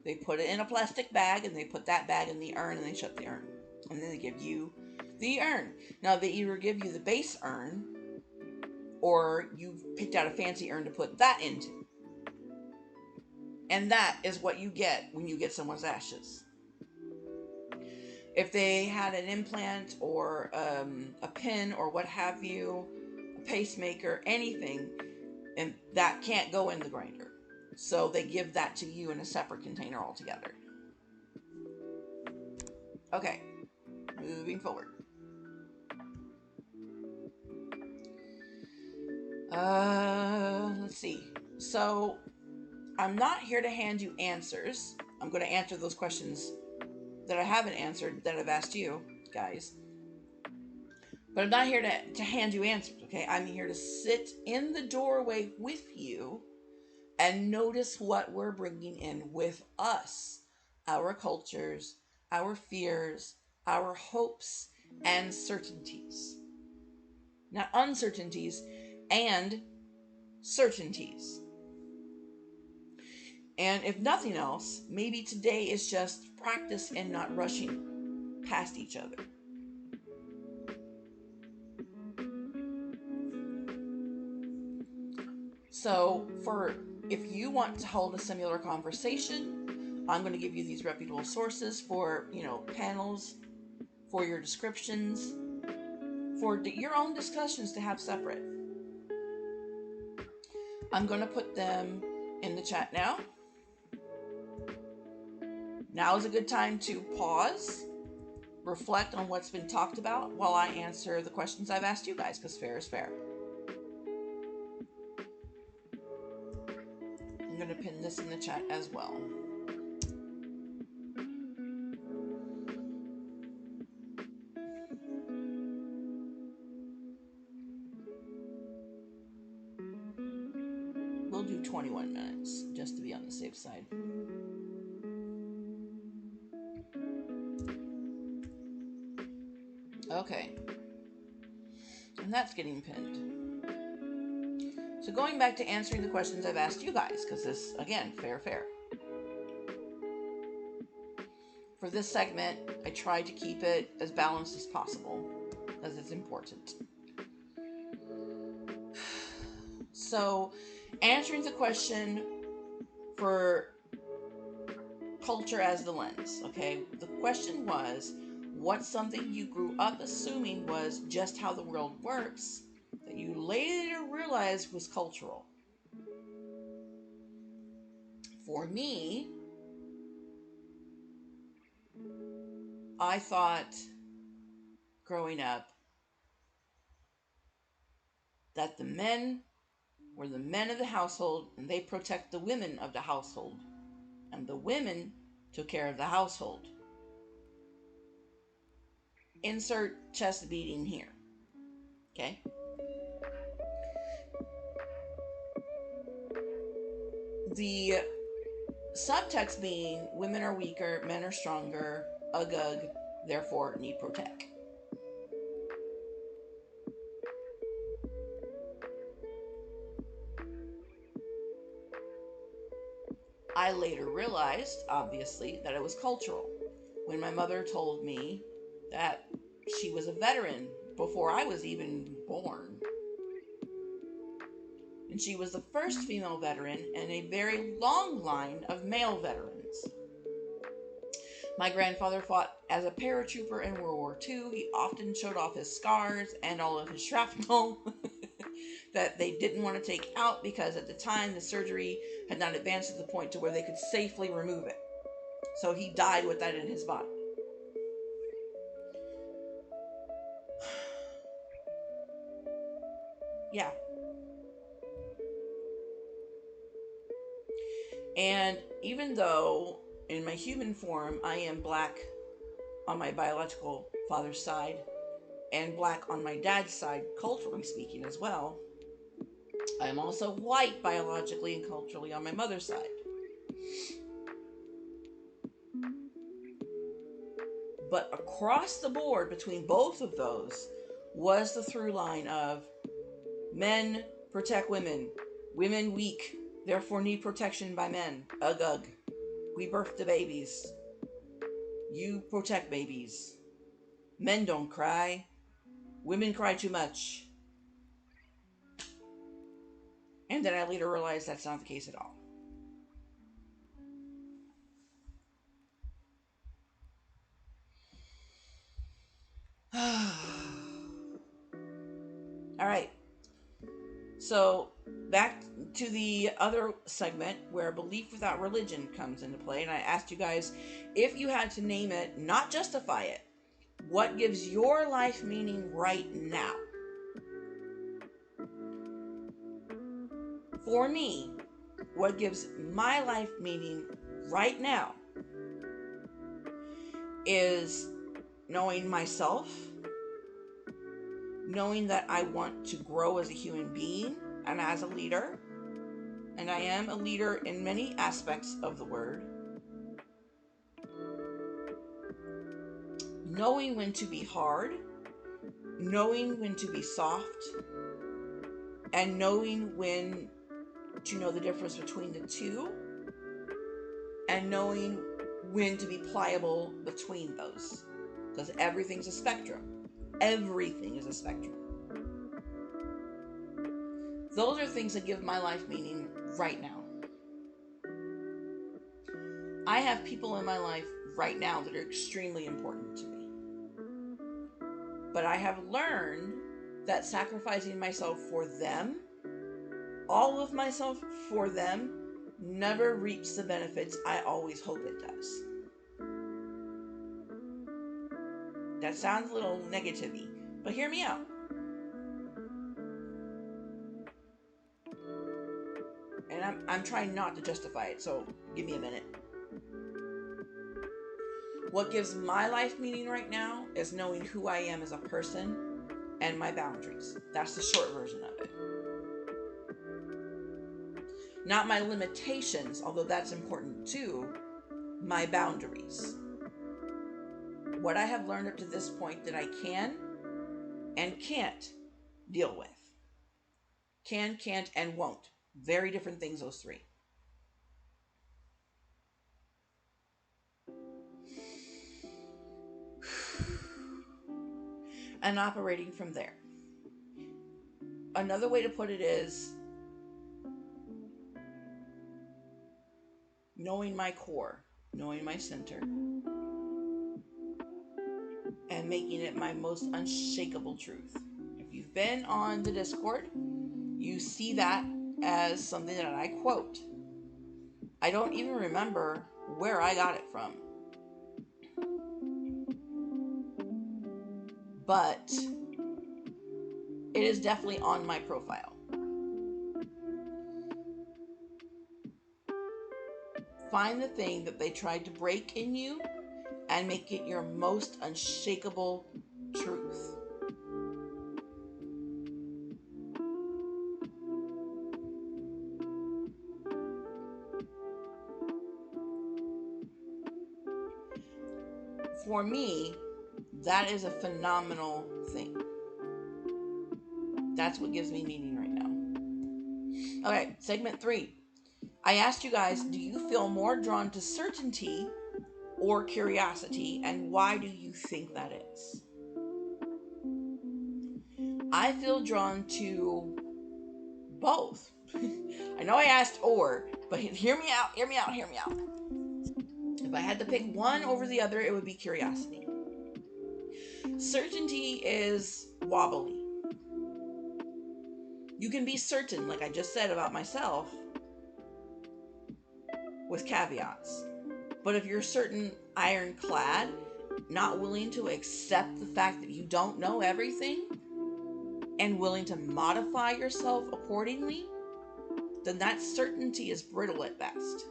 They put it in a plastic bag, and they put that bag in the urn, and they shut the urn. And then they give you the urn. Now, they either give you the base urn, or you've picked out a fancy urn to put that into. And that is what you get when you get someone's ashes. If they had an implant or a pin or what have you, a pacemaker, anything, and that can't go in the grinder. So they give that to you in a separate container altogether. Okay, moving forward. Let's see. So I'm not here to hand you answers. I'm going to answer those questions that I haven't answered that I've asked you guys. But I'm not here to hand you answers, okay? I'm here to sit in the doorway with you and notice what we're bringing in with us. Our cultures, our fears, our hopes, and certainties. Not uncertainties, and certainties. And if nothing else, maybe today is just practice in not rushing past each other. So, if you want to hold a similar conversation, I'm going to give you these reputable sources for, panels, for your descriptions, for your own discussions to have separate. I'm going to put them in the chat now. Now is a good time to pause, reflect on what's been talked about while I answer the questions I've asked you guys, because fair is fair. I'm going to pin this in the chat as well. We'll do 21 minutes, just to be on the safe side. Okay. And that's getting pinned. So going back to answering the questions I've asked you guys, because this, again, fair. for this segment, I tried to keep it as balanced as possible, as it's important. So, answering the question for culture as the lens, okay? The question was, what's something you grew up assuming was just how the world works that you later realized was cultural? For me, I thought growing up that the men were the men of the household and they protect the women of the household, and the women took care of the household. Insert chest beating here. Okay? The subtext being women are weaker, men are stronger, ugh, ugh, therefore need protect. I later realized, obviously, that it was cultural when my mother told me that she was a veteran before I was even born. And she was the first female veteran in a very long line of male veterans. My grandfather fought as a paratrooper in World War II. He often showed off his scars and all of his shrapnel that they didn't want to take out because at the time the surgery had not advanced to the point to where they could safely remove it. So he died with that in his body. Yeah. And even though in my human form I am black on my biological father's side and black on my dad's side, culturally speaking as well, I am also white biologically and culturally on my mother's side. But across the board between both of those was the through line of men protect women, women weak, therefore need protection by men. Ugh, ugh. We birth the babies. You protect babies. Men don't cry. Women cry too much. And then I later realized that's not the case at all. All right. So back to the other segment where belief without religion comes into play. And I asked you guys if you had to name it, not justify it, what gives your life meaning right now? For me, what gives my life meaning right now is knowing myself, knowing that I want to grow as a human being and as a leader, and I am a leader in many aspects of the word, knowing when to be hard, knowing when to be soft, and knowing when to know the difference between the two, and knowing when to be pliable between those. Because everything's a spectrum. Everything is a spectrum. Those are things that give my life meaning right now. I have people in my life right now that are extremely important to me. But I have learned that sacrificing myself for them, all of myself for them, never reaps the benefits I always hope it does. That sounds a little negative-y, but hear me out. And I'm trying not to justify it, so give me a minute. What gives my life meaning right now is knowing who I am as a person and my boundaries. That's the short version of it. Not my limitations, although that's important too, my boundaries. What I have learned up to this point that I can and can't deal with. Can, can't, and won't. Very different things, those three. and operating from there. Another way to put it is knowing my core, knowing my center, and making it my most unshakable truth. If you've been on the Discord, you see that as something that I quote. I don't even remember where I got it from, but it is definitely on my profile. Find the thing that they tried to break in you and make it your most unshakable truth. For me, that is a phenomenal thing. That's what gives me meaning right now. Okay, segment 3. I asked you guys, do you feel more drawn to certainty or curiosity, and why do you think that is? I feel drawn to both. I know I asked or, but hear me out. If I had to pick one over the other, it would be curiosity. Certainty is wobbly. You can be certain, like I just said about myself, with caveats. But if you're certain, ironclad, not willing to accept the fact that you don't know everything, and willing to modify yourself accordingly, then that certainty is brittle at best.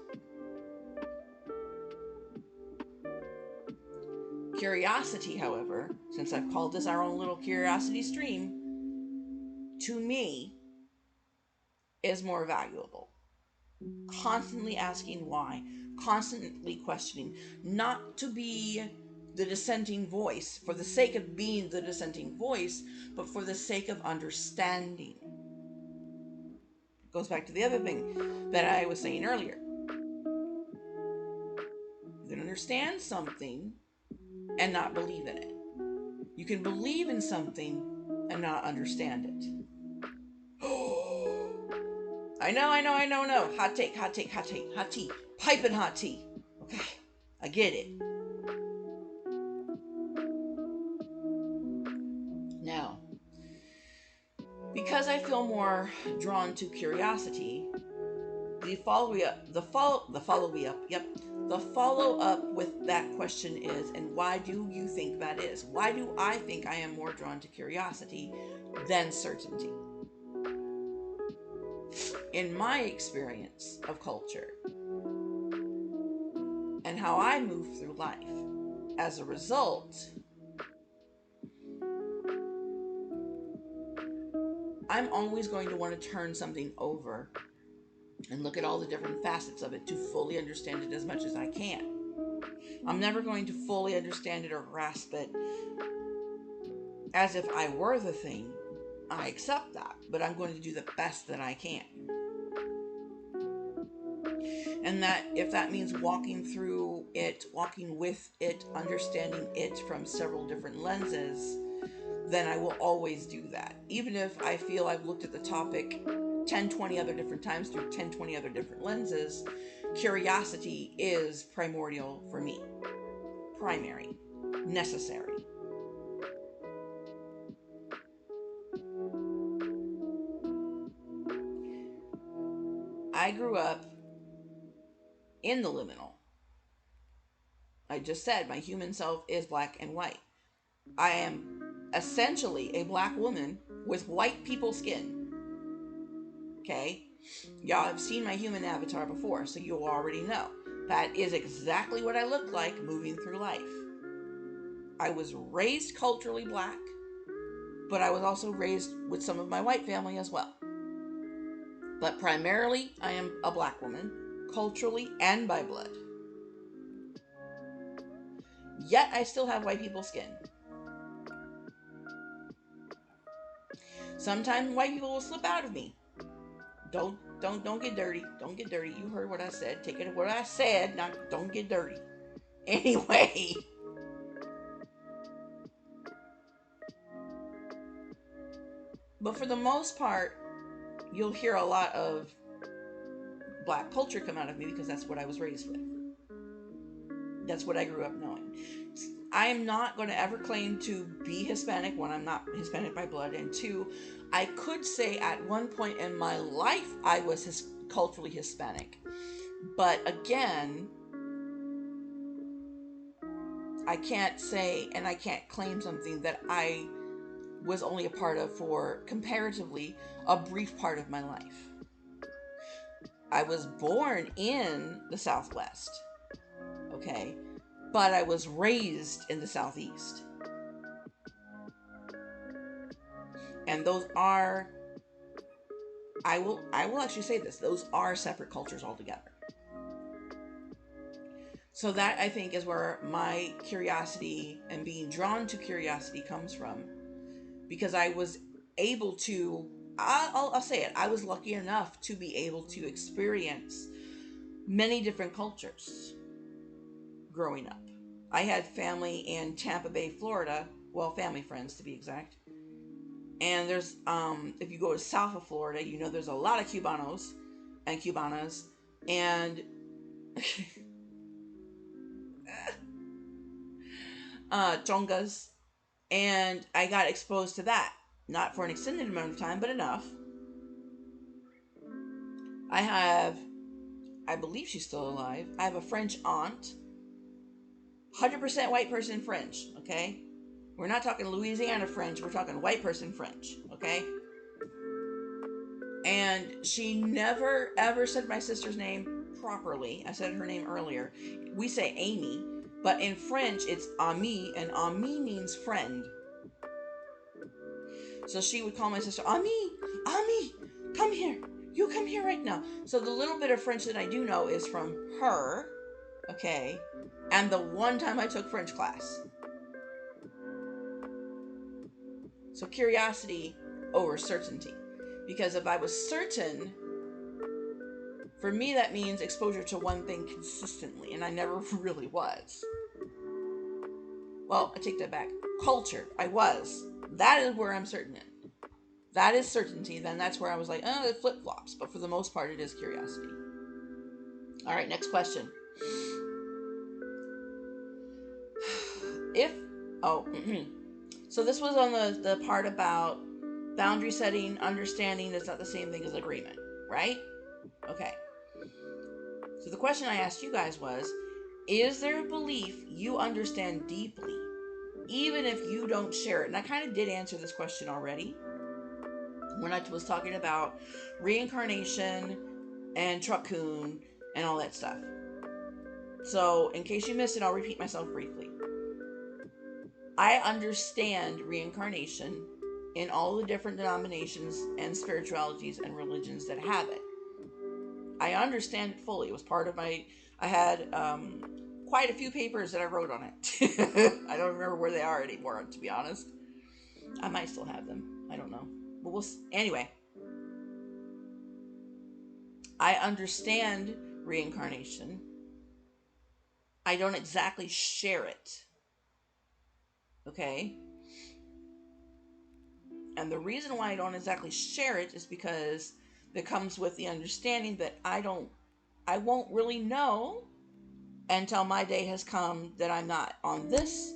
Curiosity, however, since I've called this our own little curiosity stream, to me, is more valuable. Constantly asking why, constantly questioning, not to be the dissenting voice for the sake of being the dissenting voice, but for the sake of understanding. It goes back to the other thing that I was saying earlier. You can understand something and not believe in it. You can believe in something and not understand it. I know. Hot take. Piping hot tea. Okay, I get it. Now, because I feel more drawn to curiosity, the follow up with that question is, and why do you think that is? Why do I think I am more drawn to curiosity than certainty? In my experience of culture and how I move through life, as a result, I'm always going to want to turn something over and look at all the different facets of it to fully understand it as much as I can. I'm never going to fully understand it or grasp it as if I were the thing. I accept that, but I'm going to do the best that I can. And that if that means walking through it, walking with it, understanding it from several different lenses, then I will always do that. Even if I feel I've looked at the topic 10, 20 other different times through 10, 20 other different lenses, curiosity is primordial for me. Primary. Necessary. I grew up in the liminal. I just said my human self is black and white. I am essentially a black woman with white people skin. Okay? Y'all have seen my human avatar before, so you already know. That is exactly what I look like moving through life. I was raised culturally black, but I was also raised with some of my white family as well. But primarily, I am a black woman, culturally and by blood. Yet I still have white people's skin. Sometimes white people will slip out of me. Don't get dirty. Don't get dirty. You heard what I said. Take it what I said. Not don't get dirty. Anyway. But for the most part, you'll hear a lot of black culture come out of me because that's what I was raised with. That's what I grew up knowing. I am not going to ever claim to be Hispanic. One, I'm not Hispanic by blood, and two, I could say at one point in my life I was culturally Hispanic. But again, I can't say and I can't claim something that I was only a part of for comparatively a brief part of my life. I was born in the Southwest, okay, but I was raised in the Southeast. And those are, I will actually say this, those are separate cultures altogether. So that, I think, is where my curiosity and being drawn to curiosity comes from, because I was able to, I'll say it, I was lucky enough to be able to experience many different cultures growing up. I had family in Tampa Bay, Florida, well, family friends to be exact. And there's, if you go to south of Florida, you know there's a lot of Cubanos and Cubanas, and chongas, and I got exposed to that. Not for an extended amount of time, but enough. I believe she's still alive. I have a French aunt, 100% white person French, okay? We're not talking Louisiana French, we're talking white person French, okay? And she never ever said my sister's name properly. I said her name earlier. We say Amy, but in French it's Ami, and Ami means friend. So she would call my sister, Ami, Ami, come here. You come here right now. So the little bit of French that I do know is from her, okay, and the one time I took French class. So curiosity over certainty. Because if I was certain, for me that means exposure to one thing consistently, and I never really was. Well, I take that back. Culture, I was. That is where I'm certain in. That is certainty. Then that's where I was like, oh, it flip-flops. But for the most part, it is curiosity. All right, next question. So this was on the part about boundary setting, understanding is not the same thing as agreement, right? Okay. So the question I asked you guys was, is there a belief you understand deeply, even if you don't share it? And I kind of did answer this question already when I was talking about reincarnation and Truckcoon and all that stuff. So in case you missed it, I'll repeat myself briefly. I understand reincarnation in all the different denominations and spiritualities and religions that have it. I understand it fully. It was part of I had quite a few papers that I wrote on it. I don't remember where they are anymore, to be honest. I might still have them. I don't know. But anyway. I understand reincarnation. I don't exactly share it. Okay? And the reason why I don't exactly share it is because it comes with the understanding that I won't really know until my day has come that I'm not on this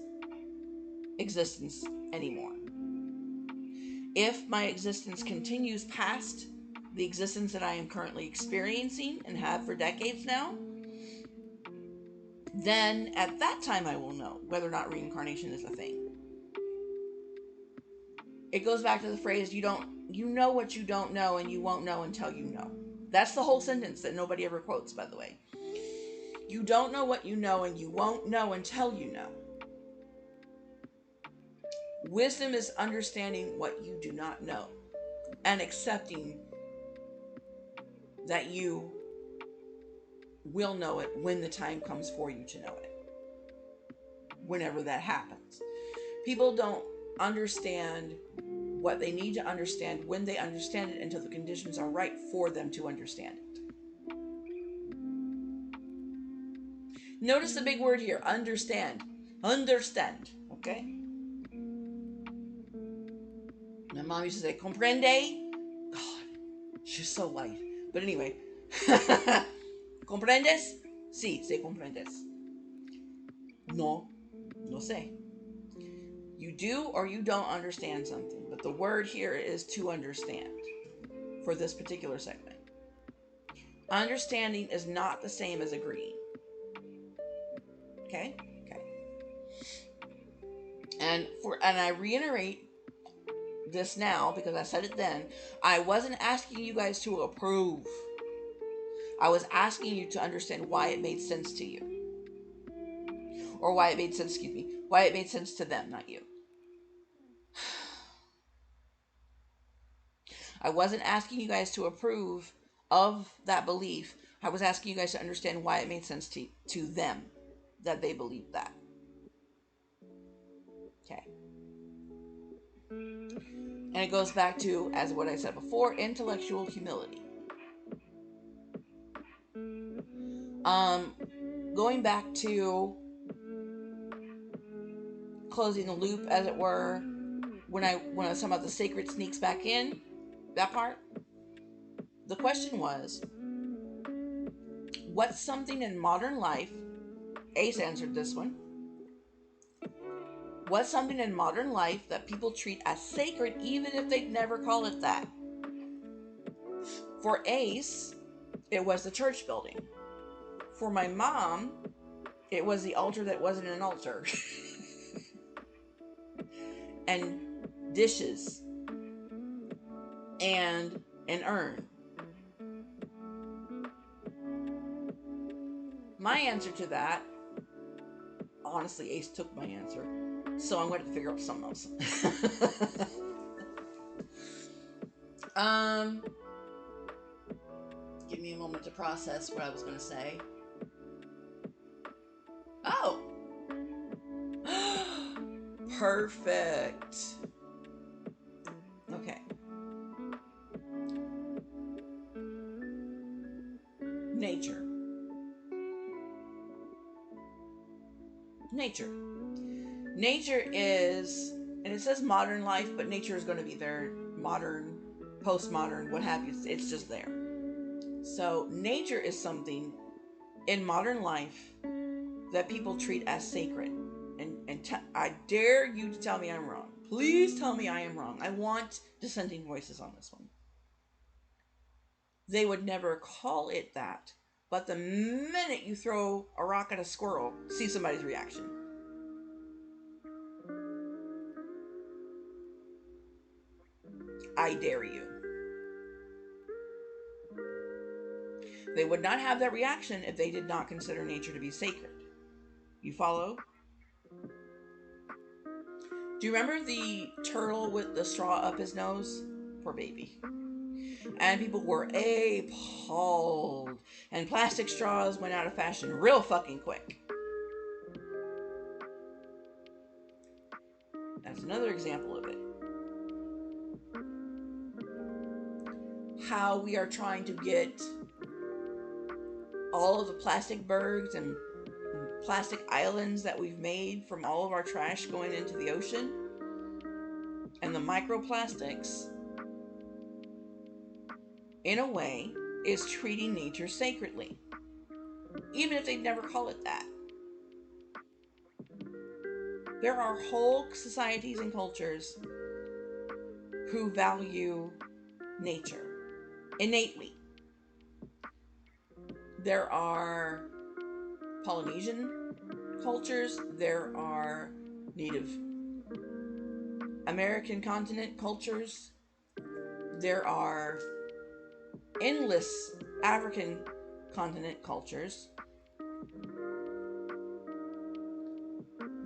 existence anymore. If my existence continues past the existence that I am currently experiencing and have for decades now, then at that time I will know whether or not reincarnation is a thing. It goes back to the phrase, you know what you don't know, and you won't know until you know. That's the whole sentence that nobody ever quotes, by the way. You don't know what you know, and you won't know until you know. Wisdom is understanding what you do not know and accepting that you will know it when the time comes for you to know it. Whenever that happens. People don't understand what they need to understand when they understand it until the conditions are right for them to understand it. Notice the big word here, understand. Understand, okay? I'm mom used to say, comprende? God, she's so white. But anyway. ¿Comprendes? Sí, se comprendes. No, no sé. You do or you don't understand something, but the word here is to understand for this particular segment. Understanding is not the same as agreeing. Okay? Okay. And I reiterate this now because I said it then. I wasn't asking you guys to approve. I was asking you to understand why it made sense to you. Or why it made sense, why it made sense to them, not you. I wasn't asking you guys to approve of that belief. I was asking you guys to understand why it made sense to them that they believed that. Okay. And it goes back to, as what I said before, intellectual humility. Going back to closing the loop, as it were, when I was talking about the sacred sneaks back in, that part, the question was, what's something in modern life? Ace answered this one. What's something in modern life that people treat as sacred even if they'd never call it that? For Ace, it was the church building. For my mom, it was the altar that wasn't an altar. And dishes. And an urn. My answer to that, honestly, Ace took my answer. So I'm going to figure out something else. Give me a moment to process what I was going to say. Oh. Perfect. Okay. Nature. Nature is, and it says modern life, but nature is going to be there. Modern, postmodern, what have you. It's just there. So nature is something in modern life that people treat as sacred. And I dare you to tell me I'm wrong. Please tell me I am wrong. I want dissenting voices on this one. They would never call it that. But the minute you throw a rock at a squirrel, see somebody's reaction. I dare you. They would not have that reaction if they did not consider nature to be sacred. You follow? Do you remember the turtle with the straw up his nose? Poor baby. And people were appalled. And plastic straws went out of fashion real fucking quick. That's another example of it. How we are trying to get all of the plastic bergs and plastic islands that we've made from all of our trash going into the ocean and the microplastics, in a way, is treating nature sacredly, even if they never call it that. There are whole societies and cultures who value nature innately. There are Polynesian cultures, there are Native American continent cultures, there are endless African continent cultures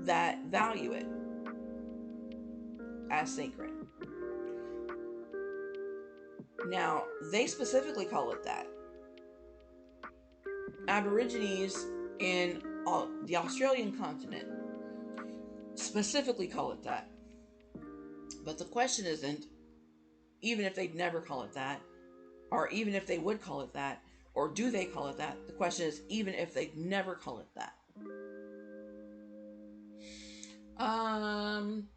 that value it as sacred. Now, they specifically call it that. Aborigines in the Australian continent specifically call it that. But the question isn't, even if they'd never call it that, or even if they would call it that, or do they call it that? The question is, even if they'd never call it that.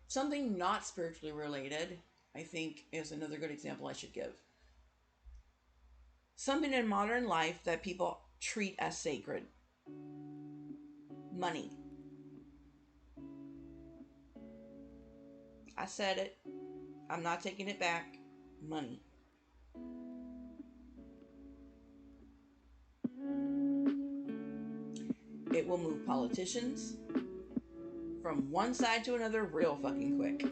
Something not spiritually related. I think is another good example I should give. Something in modern life that people treat as sacred. Money. I said it. I'm not taking it back. Money. It will move politicians from one side to another real fucking quick.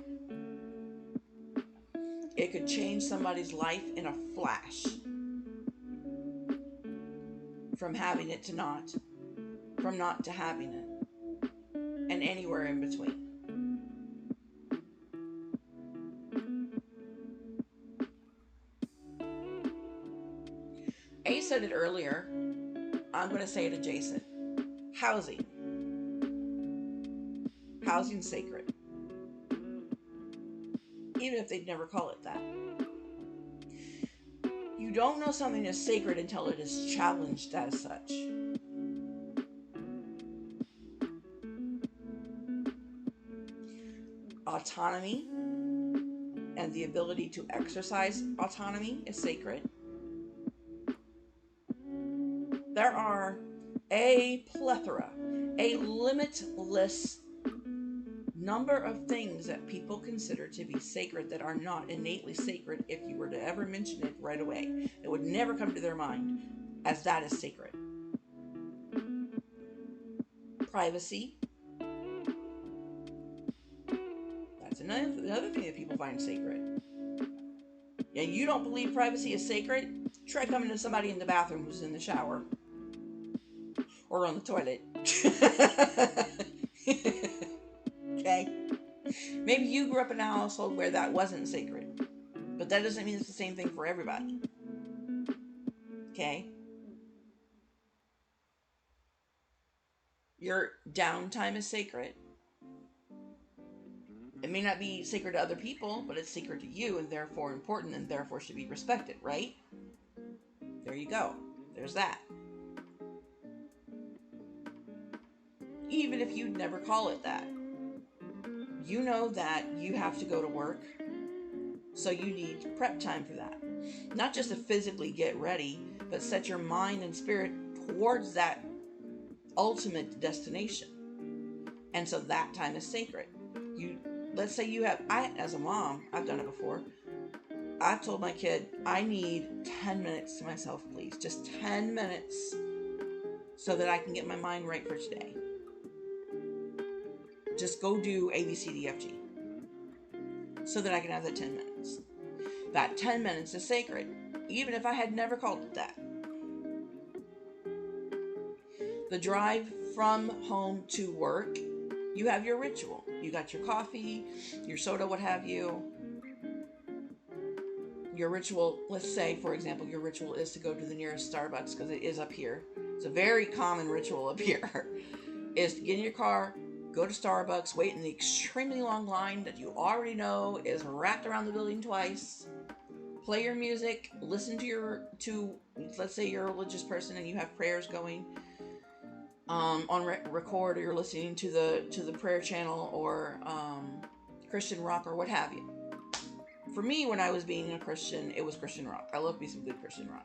It could change somebody's life in a flash. From having it to not. From not to having it. And anywhere in between. Ace said it earlier. I'm going to say it adjacent. Housing. Housing's sacred. Even if they'd never call it that. You don't know something is sacred until it is challenged as such. Autonomy and the ability to exercise autonomy is sacred. There are a plethora, a limitless number of things that people consider to be sacred that are not innately sacred if you were to ever mention it right away. It would never come to their mind as that is sacred. Privacy. That's another thing that people find sacred. And you don't believe privacy is sacred? Try coming to somebody in the bathroom who's in the shower. Or on the toilet. Okay? Maybe you grew up in a household where that wasn't sacred. But that doesn't mean it's the same thing for everybody. Okay? Your downtime is sacred. It may not be sacred to other people, but it's sacred to you and therefore important and therefore should be respected, right? There you go. There's that. Even if you'd never call it that. You know that you have to go to work, so you need prep time for that. Not just to physically get ready, but set your mind and spirit towards that ultimate destination. And so that time is sacred. Let's say as a mom, I've done it before. I've told my kid, I need 10 minutes to myself, please. Just 10 minutes so that I can get my mind right for today. Just go do A, B, C, D, F, G. So that I can have that 10 minutes. That 10 minutes is sacred. Even if I had never called it that. The drive from home to work, you have your ritual. You got your coffee, your soda, what have you. Your ritual, let's say, for example, your ritual is to go to the nearest Starbucks because it is up here. It's a very common ritual up here. Is to get in your car, go to Starbucks, wait in the extremely long line that you already know is wrapped around the building twice. Play your music, listen to let's say you're a religious person and you have prayers going on record, or you're listening to the prayer channel or Christian rock or what have you. For me, when I was being a Christian, it was Christian rock. I love me some good Christian rock.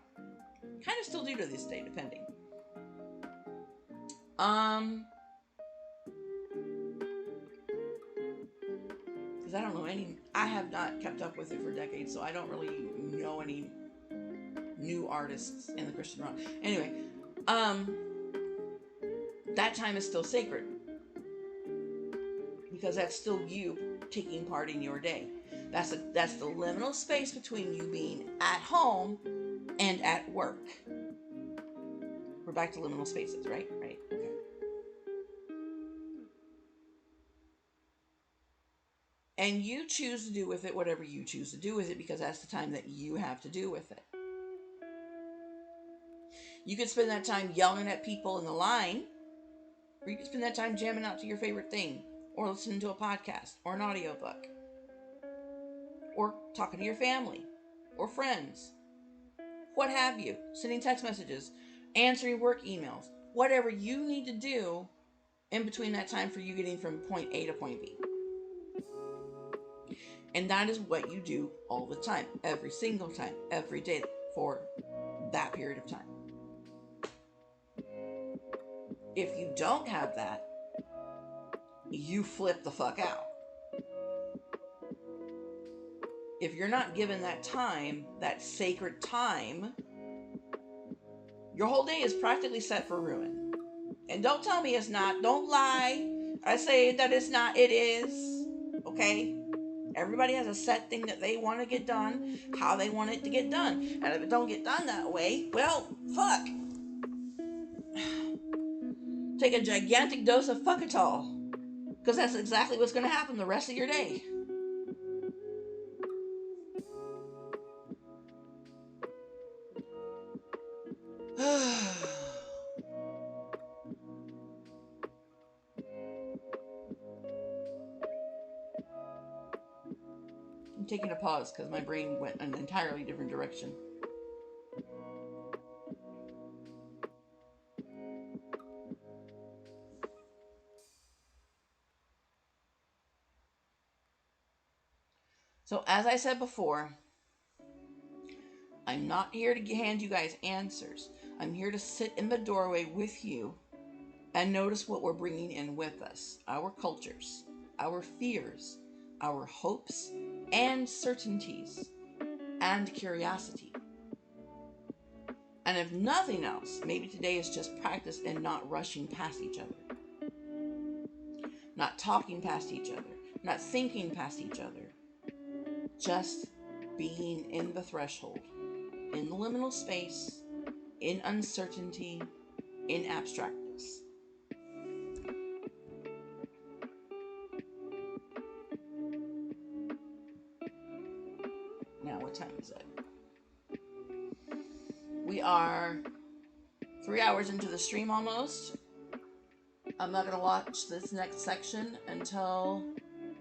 Kind of still do to this day, depending. Because I don't know I have not kept up with it for decades, so I don't really know any new artists in the Christian rock. Anyway, that time is still sacred. Because that's still you taking part in your day. That's the liminal space between you being at home and at work. We're back to liminal spaces, right? Right. Okay. And you choose to do with it whatever you choose to do with it, because that's the time that you have to do with it. You could spend that time yelling at people in the line, or you could spend that time jamming out to your favorite thing, or listening to a podcast, or an audiobook, or talking to your family, or friends, what have you, sending text messages, answering work emails, whatever you need to do in between that time for you getting from point A to point B. And that is what you do all the time, every single time, every day for that period of time. If you don't have that, you flip the fuck out. If you're not given that time, that sacred time, your whole day is practically set for ruin. And don't tell me it's not. Don't lie. I say that it's not. It is. Okay? Everybody has a set thing that they want to get done, how they want it to get done. And if it don't get done that way, well, fuck. Take a gigantic dose of fuckatol. Because that's exactly what's going to happen the rest of your day. I'm taking a pause because my brain went an entirely different direction. So as I said before, I'm not here to hand you guys answers. I'm here to sit in the doorway with you and notice what we're bringing in with us. Our cultures, our fears, our hopes and certainties, and curiosity. And if nothing else, maybe today is just practice in not rushing past each other. Not talking past each other. Not thinking past each other. Just being in the threshold. In the liminal space. In uncertainty. In abstractness. Now, what time is it? We are 3 hours into the stream almost. I'm not going to watch this next section until...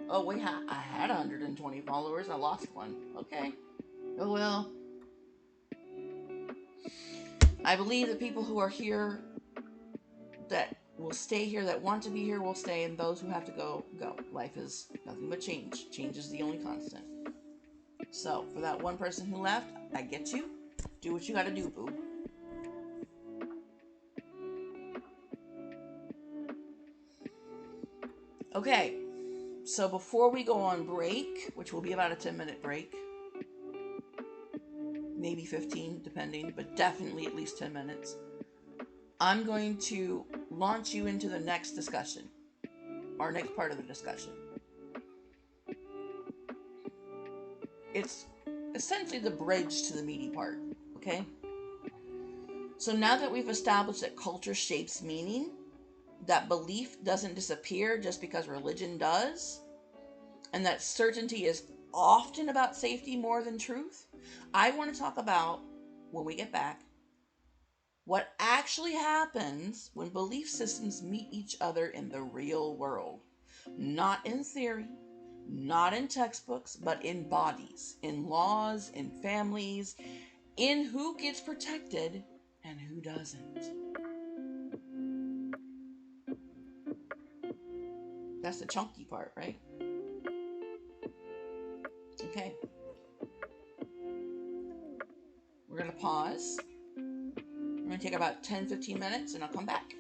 Oh, wait, I had 120 followers. I lost one. Okay. Oh, well. I believe the people who are here that will stay here, that want to be here, will stay, and those who have to go, go. Life is nothing but change. Change is the only constant. So, for that one person who left, I get you. Do what you gotta do, boo. Okay, so before we go on break, which will be about a 10-minute break, maybe 15, depending, but definitely at least 10 minutes, I'm going to launch you into the next discussion, our next part of the discussion. It's essentially the bridge to the meaty part, okay? So now that we've established that culture shapes meaning, that belief doesn't disappear just because religion does, and that certainty is often about safety more than truth, I want to talk about, when we get back, what actually happens when belief systems meet each other in the real world. Not in theory, not in textbooks, but in bodies, in laws, in families, in who gets protected and who doesn't. That's the chunky part, right? Okay. We're going to pause. We're going to take about 10-15 minutes and I'll come back.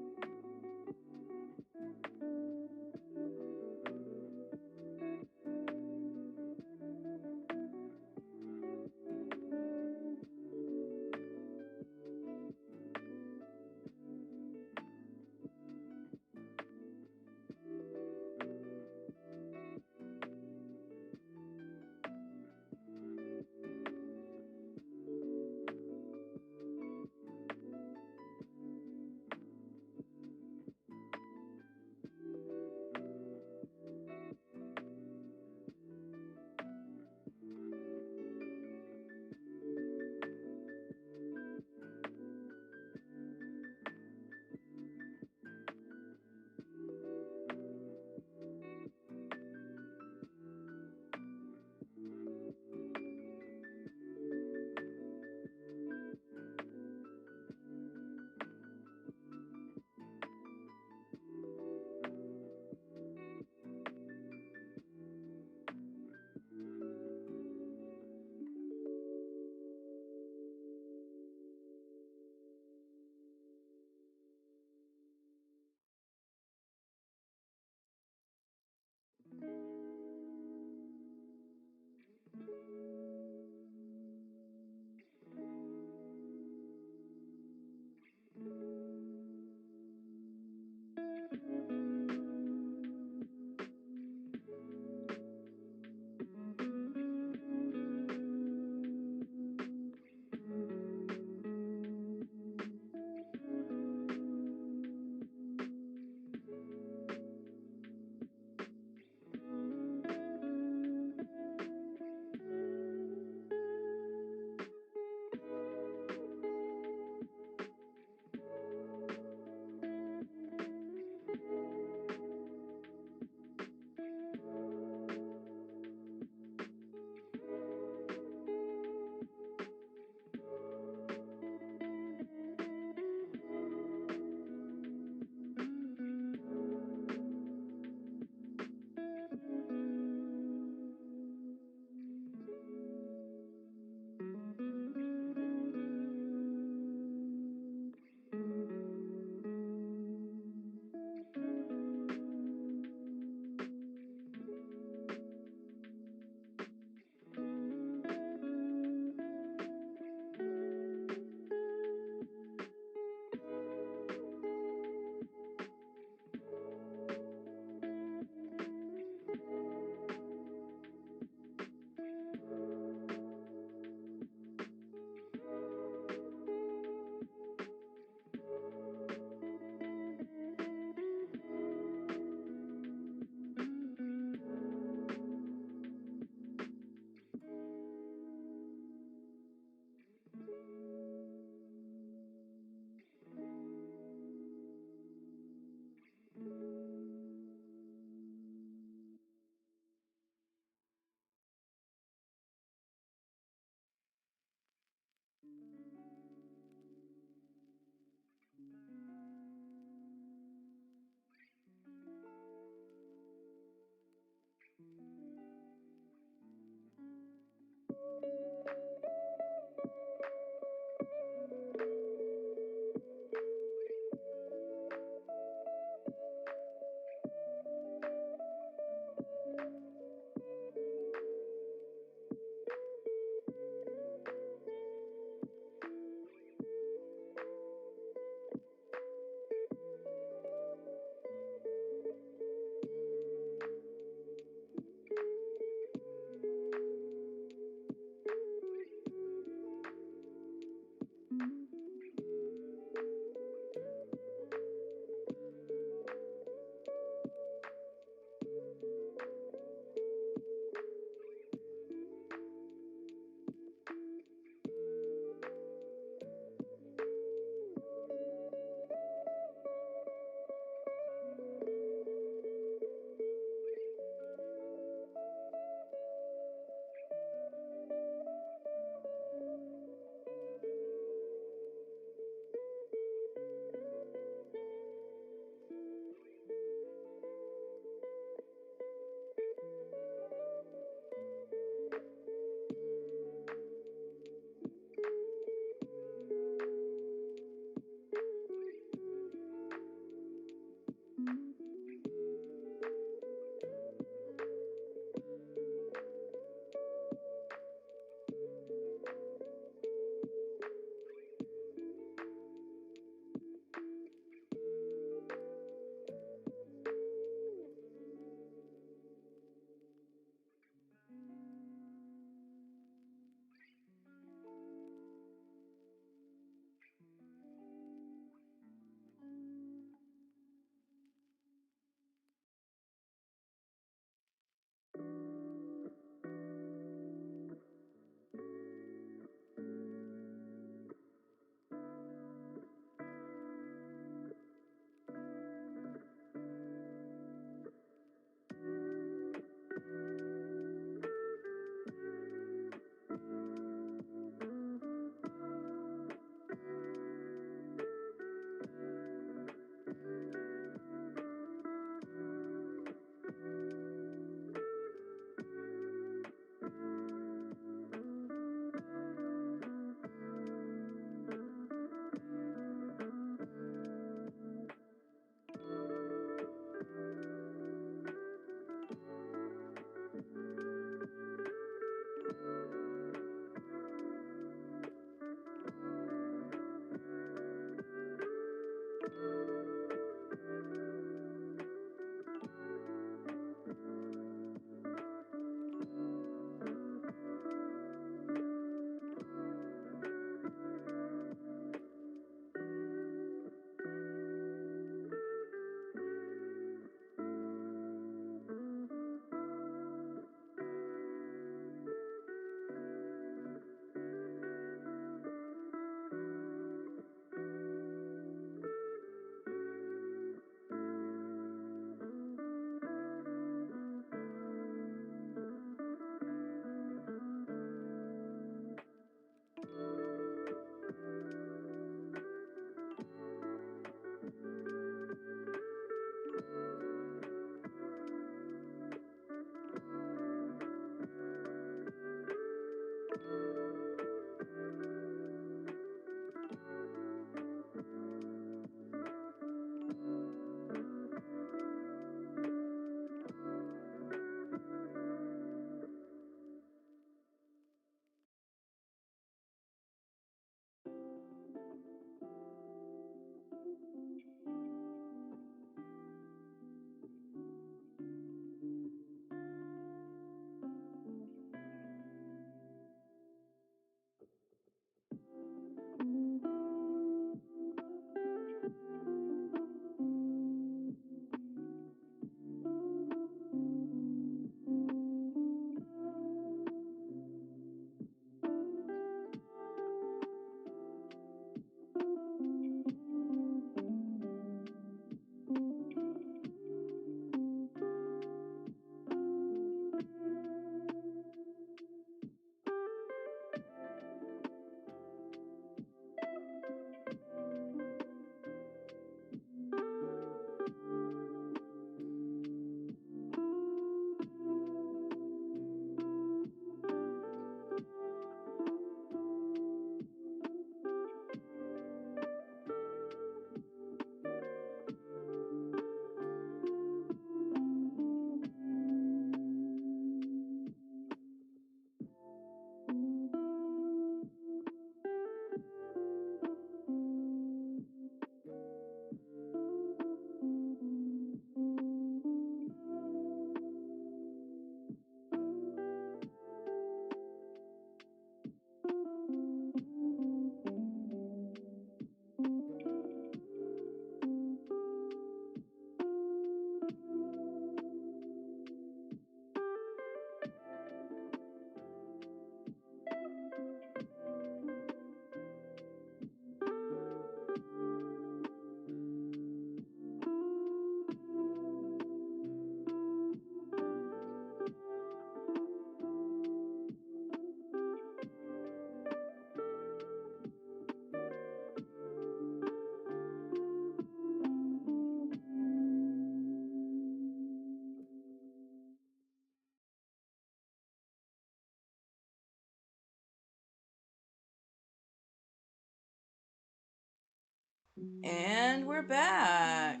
And we're back.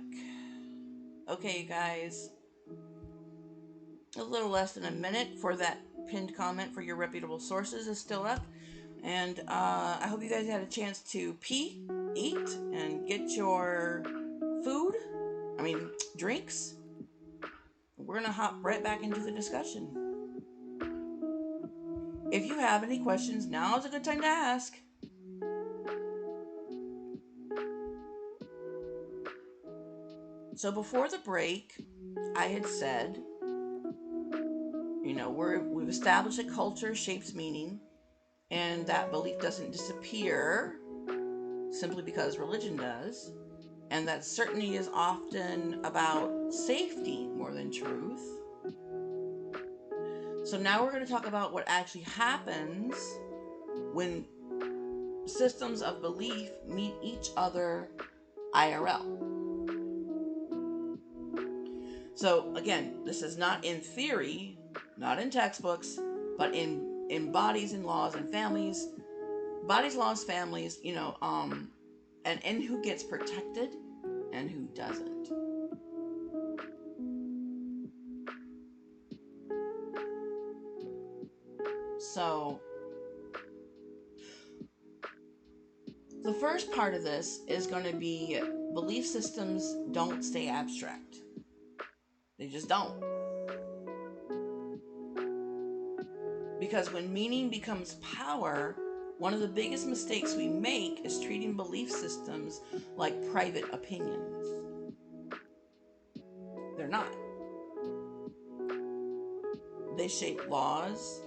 Okay, you guys. A little less than a minute for that pinned comment for your reputable sources is still up. And I hope you guys had a chance to pee, eat, and get your food. Drinks. We're going to hop right back into the discussion. If you have any questions, now is a good time to ask. So before the break, I had said, we've established that culture shapes meaning, and that belief doesn't disappear simply because religion does, and that certainty is often about safety more than truth. So now we're going to talk about what actually happens when systems of belief meet each other IRL. So again, this is not in theory, not in textbooks, but in bodies and laws and families. Bodies, laws, families, and who gets protected and who doesn't. So the first part of this is going to be belief systems don't stay abstract. They just don't. Because when meaning becomes power, one of the biggest mistakes we make is treating belief systems like private opinions. They're not. They shape laws,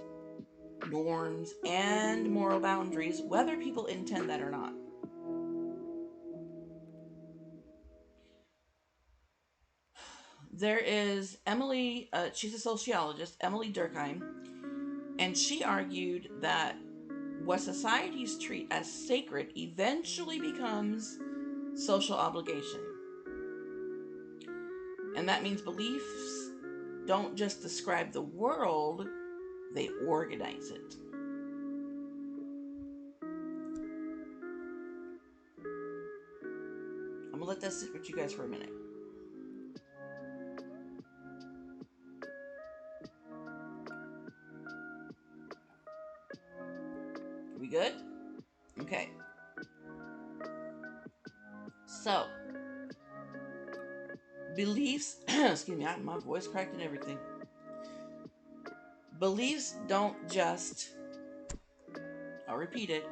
norms, and moral boundaries, whether people intend that or not. There is Emily, she's a sociologist, Emily Durkheim, and she argued that what societies treat as sacred eventually becomes social obligation. And that means beliefs don't just describe the world, they organize it. I'm going to let that sit with you guys for a minute. We good? Okay. So, beliefs, excuse me, my voice cracked and everything. Beliefs don't just, I'll repeat it,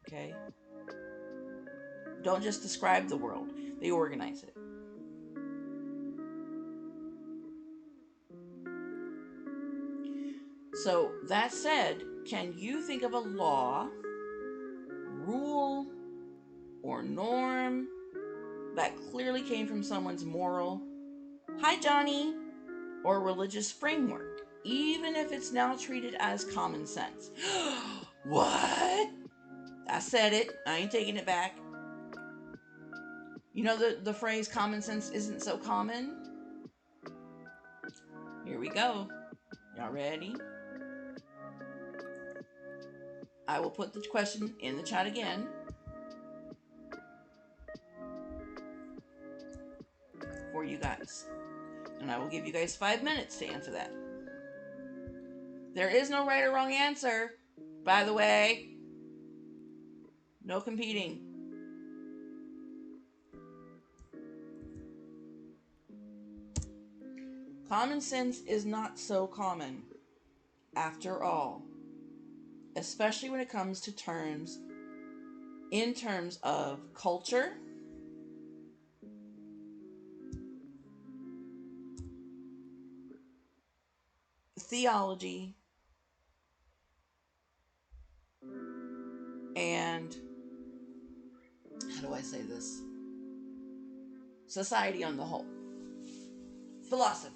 okay? Don't just describe the world, they organize it. So, that said, can you think of a law, rule, or norm that clearly came from someone's moral, hi Johnny, or religious framework, even if it's now treated as common sense? What? I said it. I ain't taking it back. You know the phrase common sense isn't so common? Here we go. Y'all ready? I will put the question in the chat again for you guys. And I will give you guys 5 minutes to answer that. There is no right or wrong answer, by the way. No competing. Common sense is not so common, after all, especially when it comes to terms of culture, theology, and how do I say this? Society on the whole. Philosophy.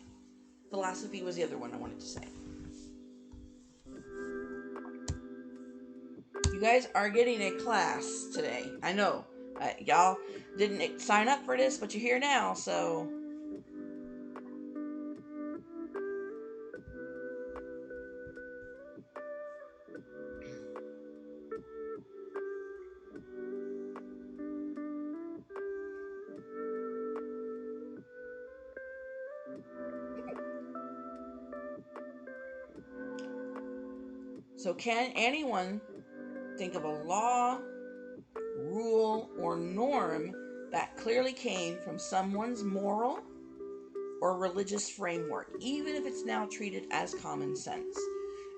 Philosophy was the other one I wanted to say. You guys are getting a class today. I know. Y'all didn't sign up for this, but you're here now, so... So can anyone think of a law, rule, or norm that clearly came from someone's moral or religious framework, even if it's now treated as common sense?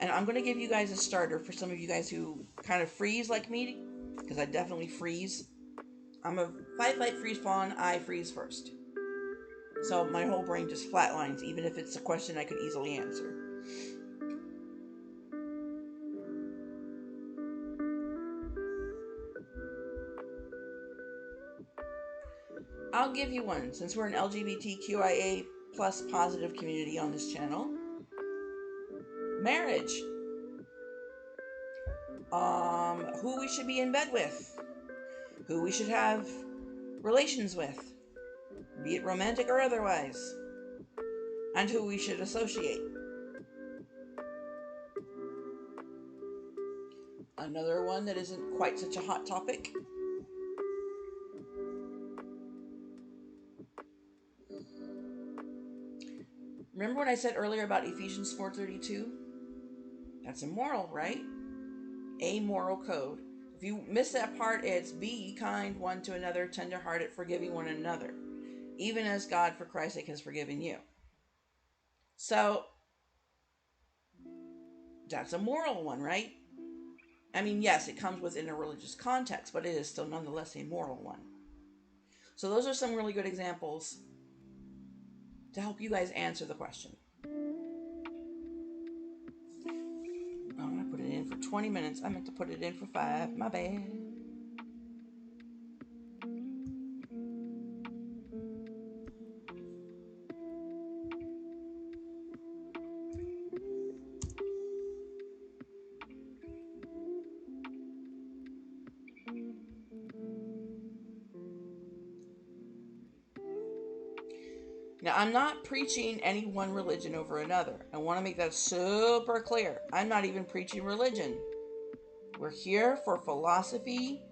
And I'm going to give you guys a starter for some of you guys who kind of freeze like me, because I definitely freeze. I'm a fight, flight, freeze fawn. I freeze first. So my whole brain just flatlines, even if it's a question I could easily answer. I'll give you one, since we're an LGBTQIA plus positive community on this channel. Marriage. Who we should be in bed with. Who we should have relations with, be it romantic or otherwise. And who we should associate. Another one that isn't quite such a hot topic. Remember what I said earlier about Ephesians 4:32? That's immoral, right? A moral code. If you miss that part, it's be kind one to another, tenderhearted, forgiving one another, even as God, for Christ's sake, has forgiven you. So that's a moral one, right? I mean, yes, it comes within a religious context, but it is still nonetheless a moral one. So those are some really good examples to help you guys answer the question. I'm going to put it in for 20 minutes. I meant to put it in for 5. My bad. Now, I'm not preaching any one religion over another. I want to make that super clear. I'm not even preaching religion. We're here for philosophy,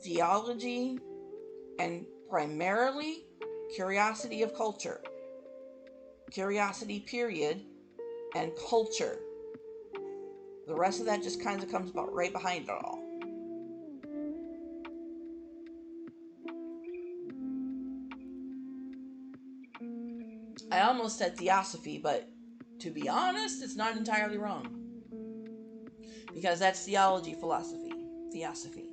theology, and primarily curiosity of culture. Curiosity, period, and culture. The rest of that just kind of comes about right behind it all. I almost said theosophy, but to be honest, it's not entirely wrong. Because that's theology, philosophy, theosophy.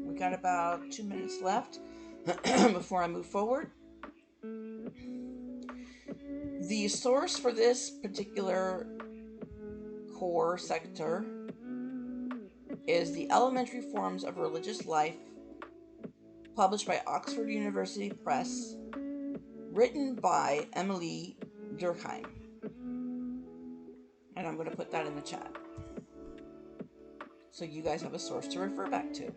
We got about 2 minutes left before I move forward. The source for this particular core sector is The Elementary Forms of Religious Life, published by Oxford University Press, written by Emily Durkheim. And I'm going to put that in the chat, so you guys have a source to refer back to.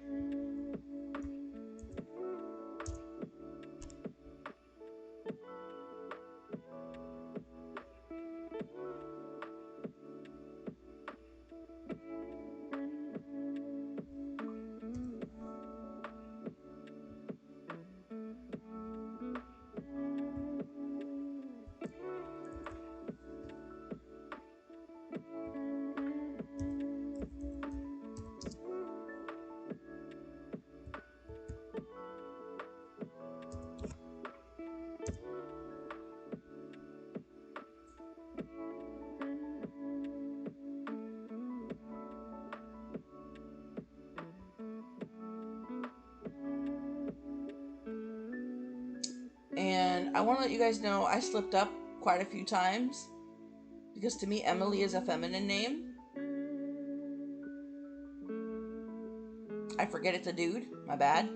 And I want to let you guys know I slipped up quite a few times, because to me Emily is a feminine name. I forget it's a dude. My bad.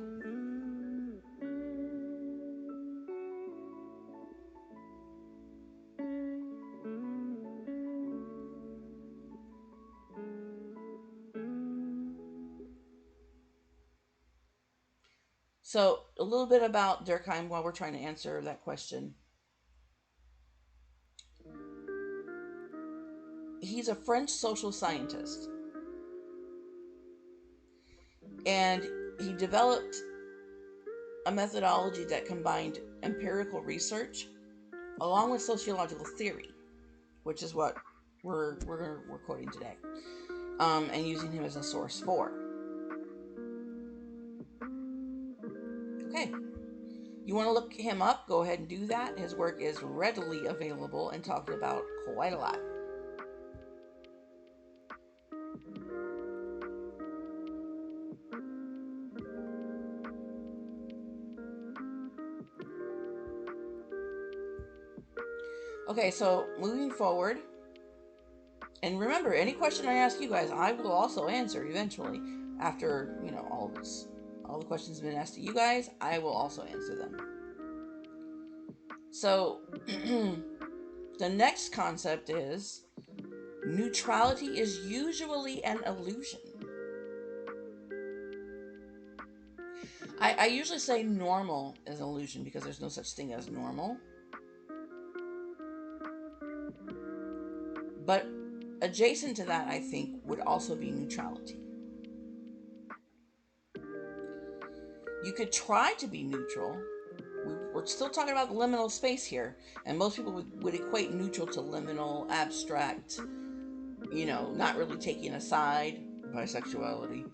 So, a little bit about Durkheim while we're trying to answer that question. He's a French social scientist, and he developed a methodology that combined empirical research along with sociological theory, which is what we're quoting today, and using him as a source for. Okay, you want to look him up? Go ahead and do that. His work is readily available and talked about quite a lot. Okay, so moving forward, and remember, any question I ask you guys, I will also answer eventually. After, all the questions have been asked to you guys, I will also answer them. So, the next concept is neutrality is usually an illusion. I usually say normal is an illusion because there's no such thing as normal. But adjacent to that, I think, would also be neutrality. You could try to be neutral. We're still talking about liminal space here, and most people would equate neutral to liminal, abstract, not really taking a side, bisexuality,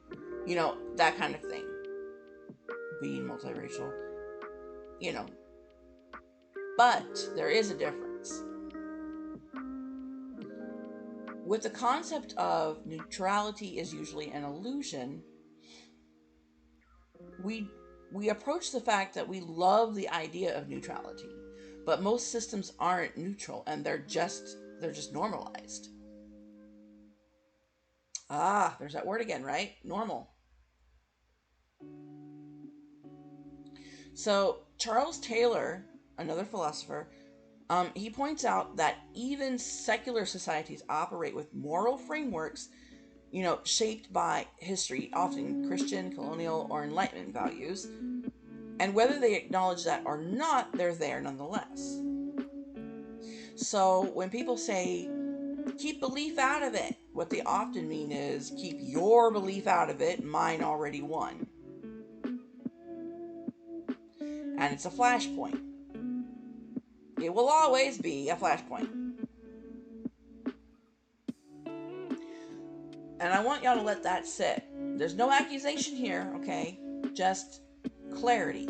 that kind of thing. Being multiracial, But there is a difference. With the concept of neutrality is usually an illusion, we approach the fact that we love the idea of neutrality, but most systems aren't neutral, and they're just normalized. There's that word again, right? Normal. So Charles Taylor, another philosopher, he points out that even secular societies operate with moral frameworks, shaped by history, often Christian, colonial, or Enlightenment values. And whether they acknowledge that or not, they're there nonetheless. So when people say, keep belief out of it, what they often mean is, keep your belief out of it, mine already won. And it's a flashpoint. It will always be a flashpoint. And I want y'all to let that sit. There's no accusation here, okay? Just clarity.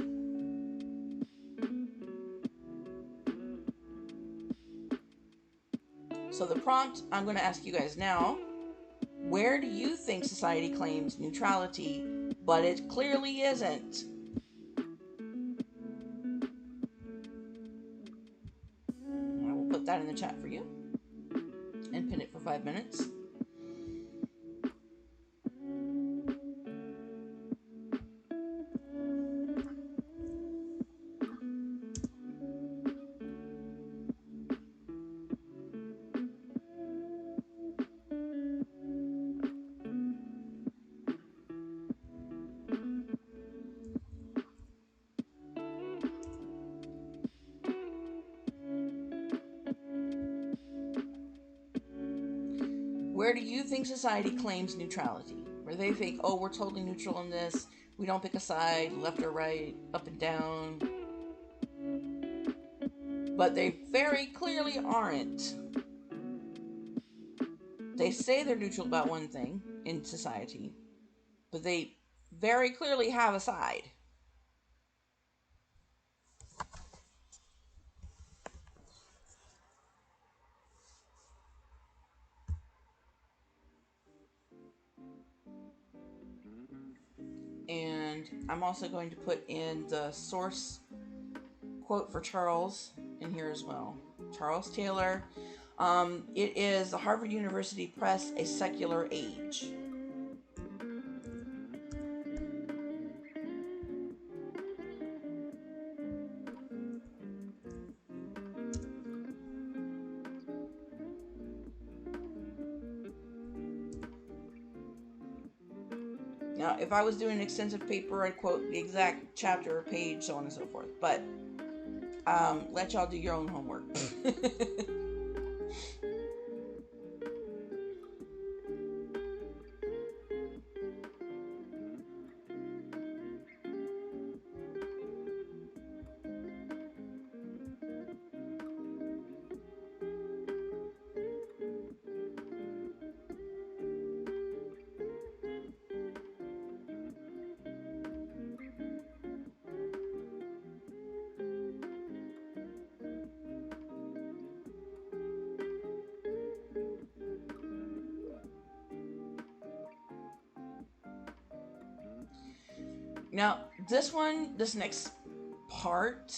So the prompt I'm going to ask you guys now, where do you think society claims neutrality, but it clearly isn't? I will put that in the chat for you and pin it for 5 minutes. Where do you think society claims neutrality? Where they think, oh, we're totally neutral in this. We don't pick a side, left or right, up and down. But they very clearly aren't. They say they're neutral about one thing in society, but they very clearly have a side. And I'm also going to put in the source quote for Charles in here as well. Charles Taylor. It is the Harvard University Press, A Secular Age. Now, if I was doing an extensive paper, I'd quote the exact chapter or page, so on and so forth. But let y'all do your own homework. Now, this next part,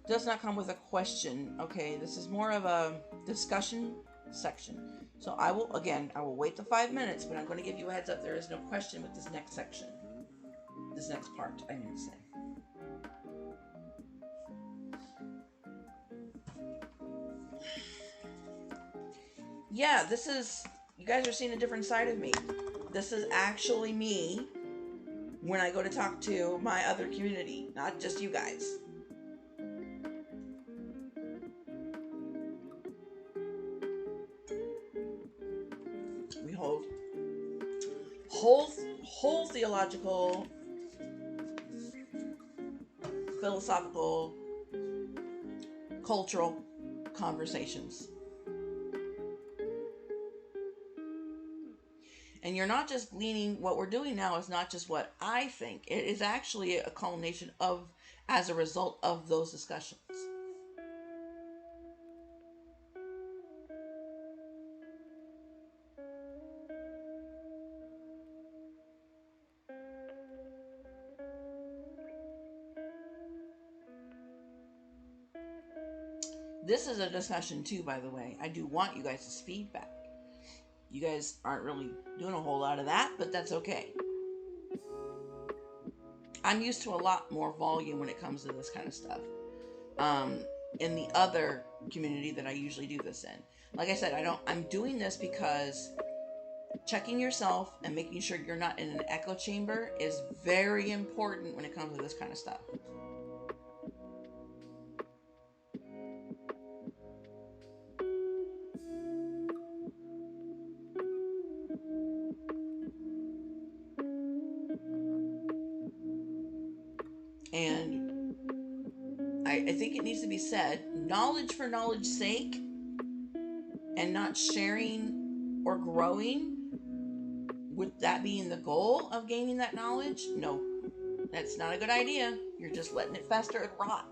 does not come with a question. Okay, this is more of a discussion section. So I will wait the 5 minutes, but I'm going to give you a heads up. There is no question with this next section. This next part, I mean to say. Yeah, you guys are seeing a different side of me. This is actually me when I go to talk to my other community, not just you guys. We hold whole theological, philosophical, cultural conversations. And you're not just gleaning, what we're doing now is not just what I think. It is actually a culmination of, as a result of those discussions. This is a discussion too, by the way. I do want you guys' feedback. You guys aren't really doing a whole lot of that, but that's okay. I'm used to a lot more volume when it comes to this kind of stuff. In the other community that I usually do this in. Like I said, I'm doing this because checking yourself and making sure you're not in an echo chamber is very important when it comes to this kind of stuff. And I think it needs to be said, knowledge for knowledge's sake and not sharing or growing, with that being the goal of gaining that knowledge, no, that's not a good idea. You're just letting it fester and rot.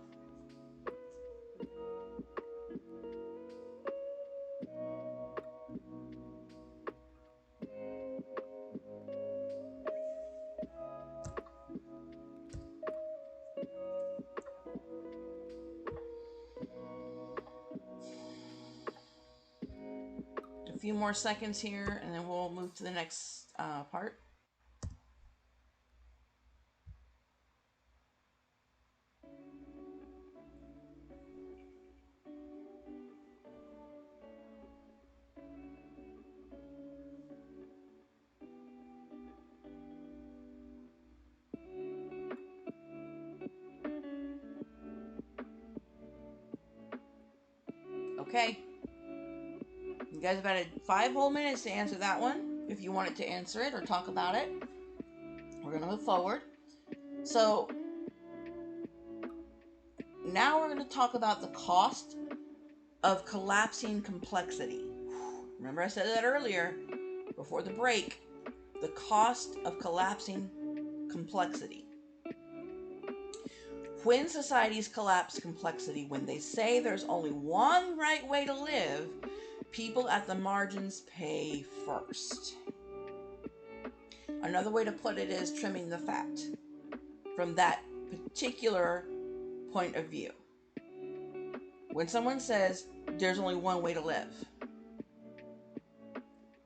A few more seconds here, and then we'll move to the next part. Okay. You guys have had 5 whole minutes to answer that one, if you wanted to answer it or talk about it. We're going to move forward. So, now we're going to talk about the cost of collapsing complexity. Remember I said that earlier, before the break, the cost of collapsing complexity. When societies collapse complexity, when they say there's only one right way to live, people at the margins pay first. Another way to put it is trimming the fat from that particular point of view. When someone says there's only one way to live,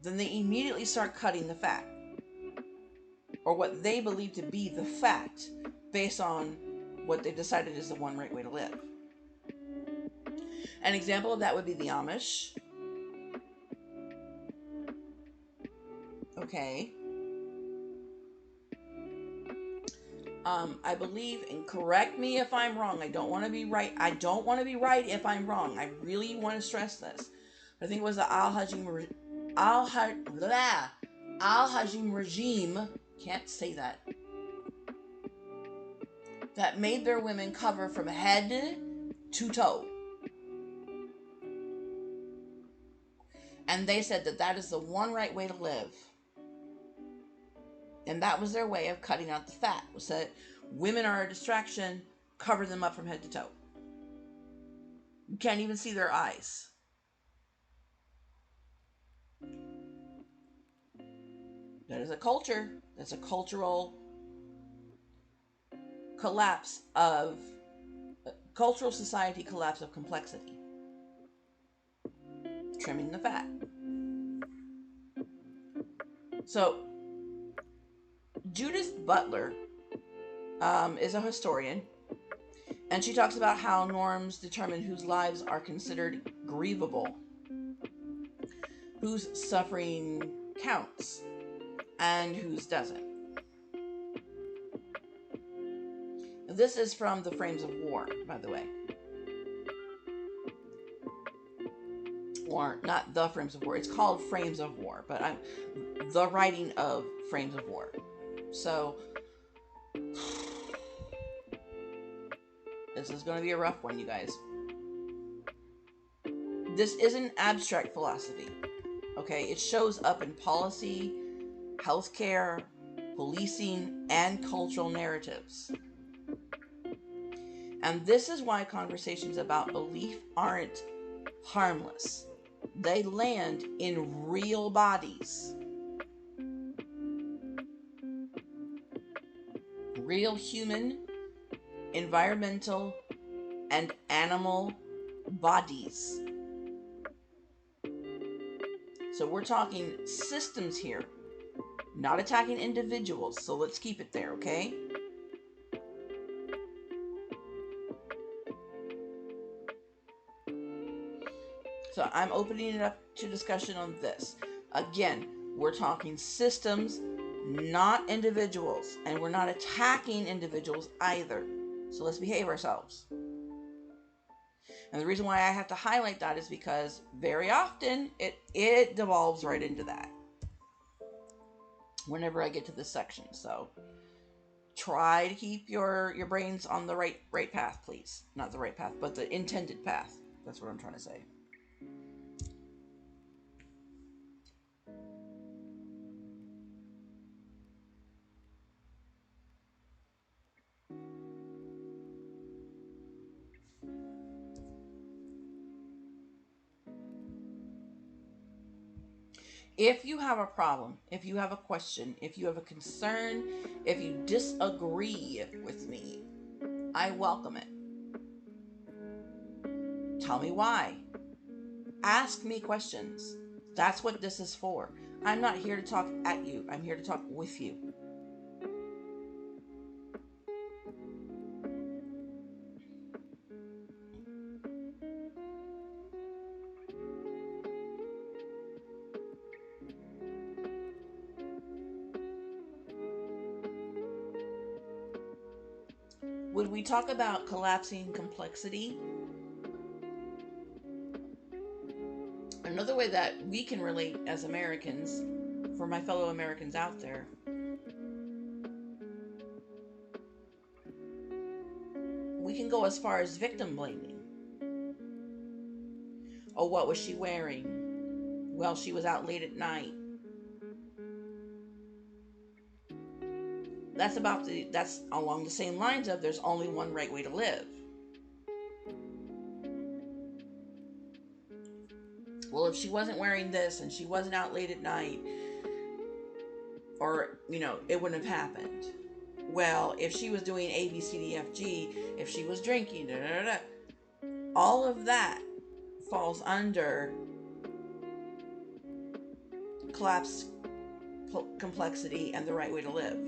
then they immediately start cutting the fat, or what they believe to be the fact, based on what they've decided is the one right way to live. An example of that would be the Amish. Okay. I believe, and correct me if I'm wrong, I don't want to be right if I'm wrong. I really want to stress this. I think it was the Al-Hajim regime, can't say that made their women cover from head to toe. And they said that is the one right way to live. And that was their way of cutting out the fat, was that women are a distraction, cover them up from head to toe. You can't even see their eyes. That is a culture. That's a cultural collapse of Cultural society collapse of complexity. Trimming the fat. So, Judith Butler is a historian, and she talks about how norms determine whose lives are considered grievable, whose suffering counts, and whose doesn't. This is from the Frames of War, by the way. Or not the Frames of War. It's called Frames of War, but I'm the writing of Frames of War. So this is going to be a rough one, you guys. This isn't abstract philosophy. Okay, it shows up in policy, healthcare, policing, and cultural narratives. And this is why conversations about belief aren't harmless. They land in real bodies. Real human, environmental, and animal bodies. So we're talking systems here, not attacking individuals. So let's keep it there, okay? So I'm opening it up to discussion on this. Again, we're talking systems, not individuals. And we're not attacking individuals either. So let's behave ourselves. And the reason why I have to highlight that is because very often it devolves right into that whenever I get to this section. So try to keep your brains on the right path, please. Not the right path, but the intended path. That's what I'm trying to say. If you have a problem, if you have a question, if you have a concern, if you disagree with me, I welcome it. Tell me why. Ask me questions. That's what this is for. I'm not here to talk at you. I'm here to talk with you. When we talk about collapsing complexity, another way that we can relate as Americans, for my fellow Americans out there, we can go as far as victim blaming. Oh, what was she wearing? Well, she was out late at night. That's along the same lines of there's only one right way to live. Well, if she wasn't wearing this and she wasn't out late at night, or, it wouldn't have happened. Well, if she was doing A, B, C, D, F, G, if she was drinking, da, da, da, all of that falls under collapse, complexity, and the right way to live.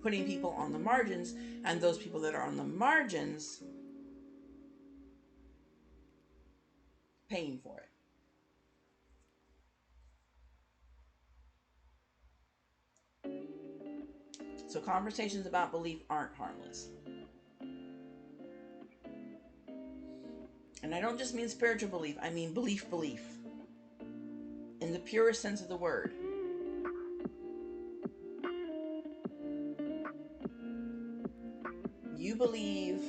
Putting people on the margins, and those people that are on the margins paying for it. So conversations about belief aren't harmless. And I don't just mean spiritual belief, I mean belief. In the purest sense of the word. You believe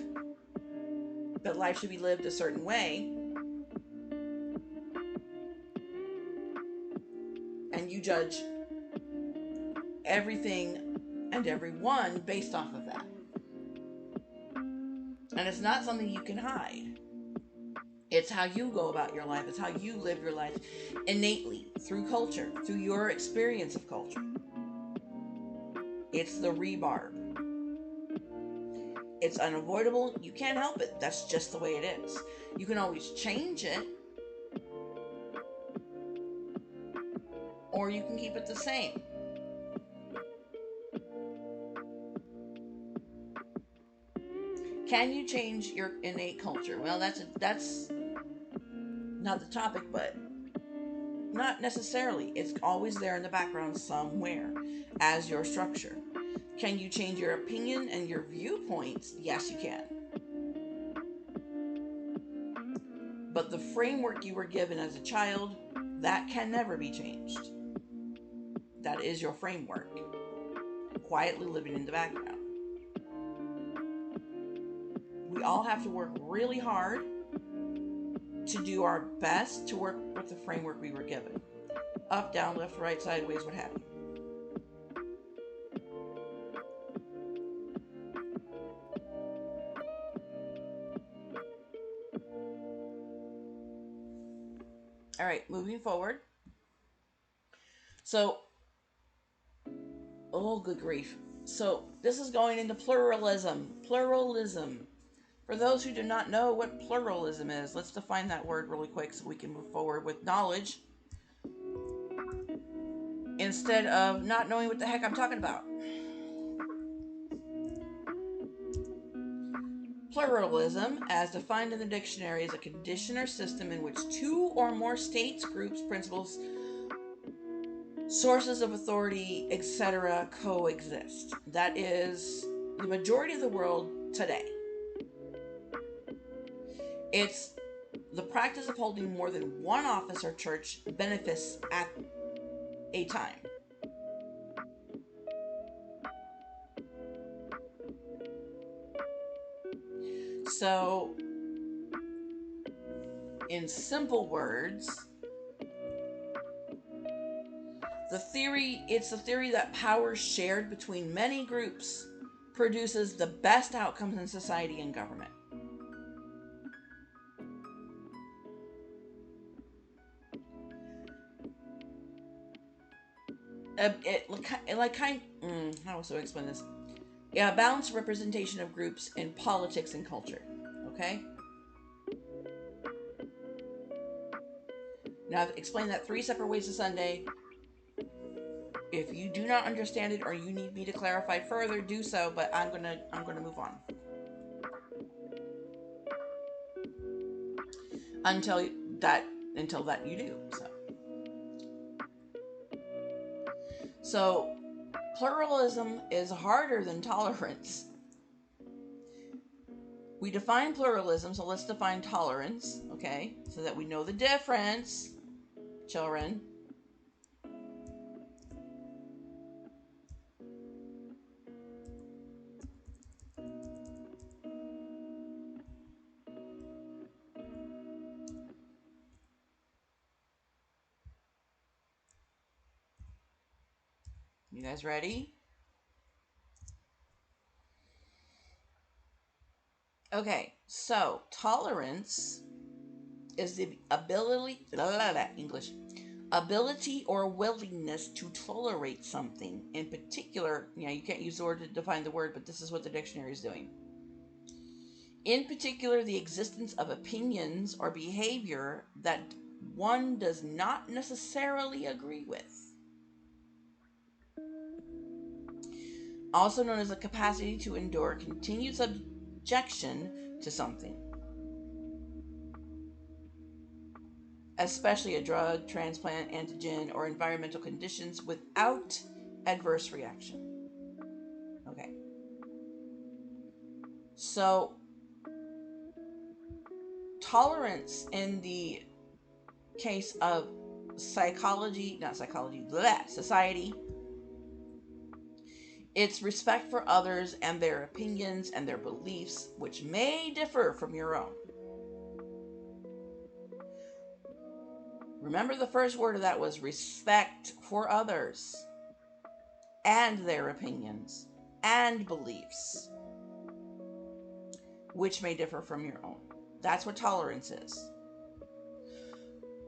that life should be lived a certain way, and you judge everything and everyone based off of that. And it's not something you can hide. It's how you go about your life. It's how you live your life innately, through culture, through your experience of culture. It's the rebarb. It's unavoidable. You can't help it. That's just the way it is. You can always change it, or you can keep it the same. Can you change your innate culture? Well, that's not the topic, but not necessarily. It's always there in the background somewhere as your structure. Can you change your opinion and your viewpoints? Yes, you can. But the framework you were given as a child, that can never be changed. That is your framework, quietly living in the background. We all have to work really hard to do our best to work with the framework we were given. Up, down, left, right, sideways, what have you. All right, moving forward. So, oh, good grief. So, this is going into pluralism. Pluralism. For those who do not know what pluralism is, let's define that word really quick so we can move forward with knowledge instead of not knowing what the heck I'm talking about. Pluralism, as defined in the dictionary, is a condition or system in which two or more states, groups, principles, sources of authority, etc., coexist. That is the majority of the world today. It's the practice of holding more than one office or church benefice at a time. So, in simple words, it's the theory that power shared between many groups produces the best outcomes in society and government. How else do I explain this? Yeah, balanced representation of groups in politics and culture. Okay? Now, I've explained that 3 separate ways to Sunday. If you do not understand it or you need me to clarify further, do so, but I'm gonna move on. Until that you do. So pluralism is harder than tolerance. We define pluralism, so let's define tolerance, okay? So that we know the difference, children. You guys ready? Okay, so tolerance is the ability or willingness to tolerate something. In particular, you can't use the word to define the word, but this is what the dictionary is doing. In particular, the existence of opinions or behavior that one does not necessarily agree with. Also known as the capacity to endure continued subjection to something, especially a drug, transplant, antigen, or environmental conditions without adverse reaction. Okay. So, tolerance in the case of society, it's respect for others and their opinions and their beliefs, which may differ from your own. Remember, the first word of that was respect for others and their opinions and beliefs, which may differ from your own. That's what tolerance is.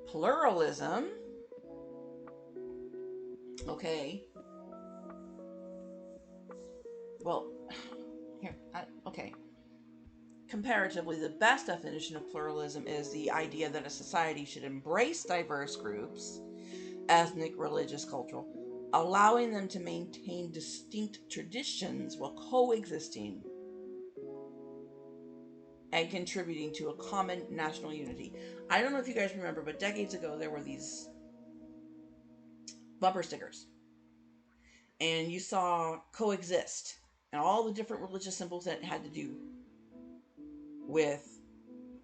Pluralism, okay. Well, here, okay. comparatively, the best definition of pluralism is the idea that a society should embrace diverse groups, ethnic, religious, cultural, allowing them to maintain distinct traditions while coexisting and contributing to a common national unity. I don't know if you guys remember, but decades ago there were these bumper stickers, and you saw coexist and all the different religious symbols that had to do with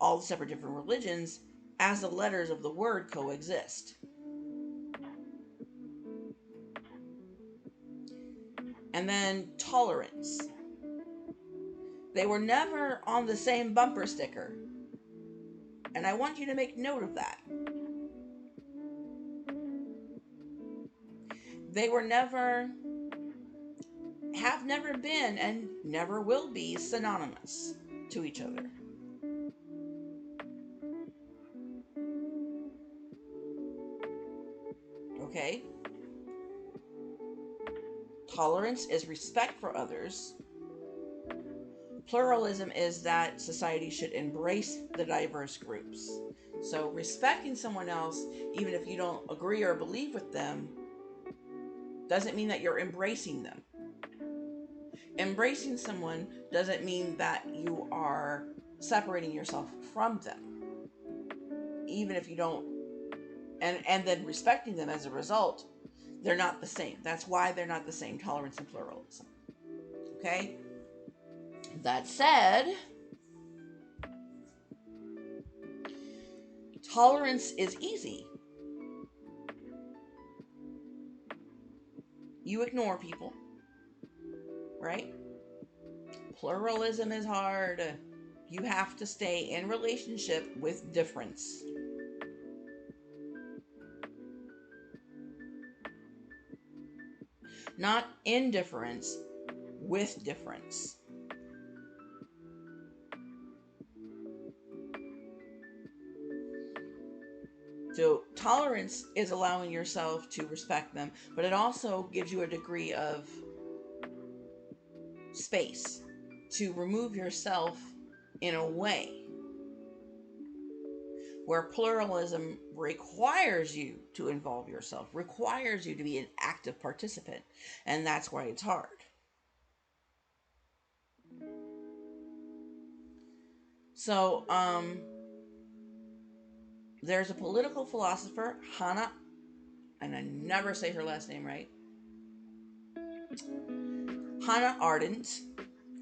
all the separate different religions as the letters of the word coexist. And then tolerance. They were never on the same bumper sticker. And I want you to make note of that. They were never, have never been, and never will be synonymous to each other. Okay? Tolerance is respect for others. Pluralism is that society should embrace the diverse groups. So respecting someone else, even if you don't agree or believe with them, doesn't mean that you're embracing them. Embracing someone doesn't mean that you are separating yourself from them, even if you don't, and then respecting them as a result. They're not the same. That's why they're not the same, tolerance and pluralism. Okay? That said, tolerance is easy. You ignore people, right? Pluralism is hard. You have to stay in relationship with difference. Not indifference, with difference. So tolerance is allowing yourself to respect them, but it also gives you a degree of space to remove yourself in a way where pluralism requires you to involve yourself, requires you to be an active participant, and that's why it's hard. So, there's a political philosopher, Hannah, and I never say her last name right. Hannah Arendt.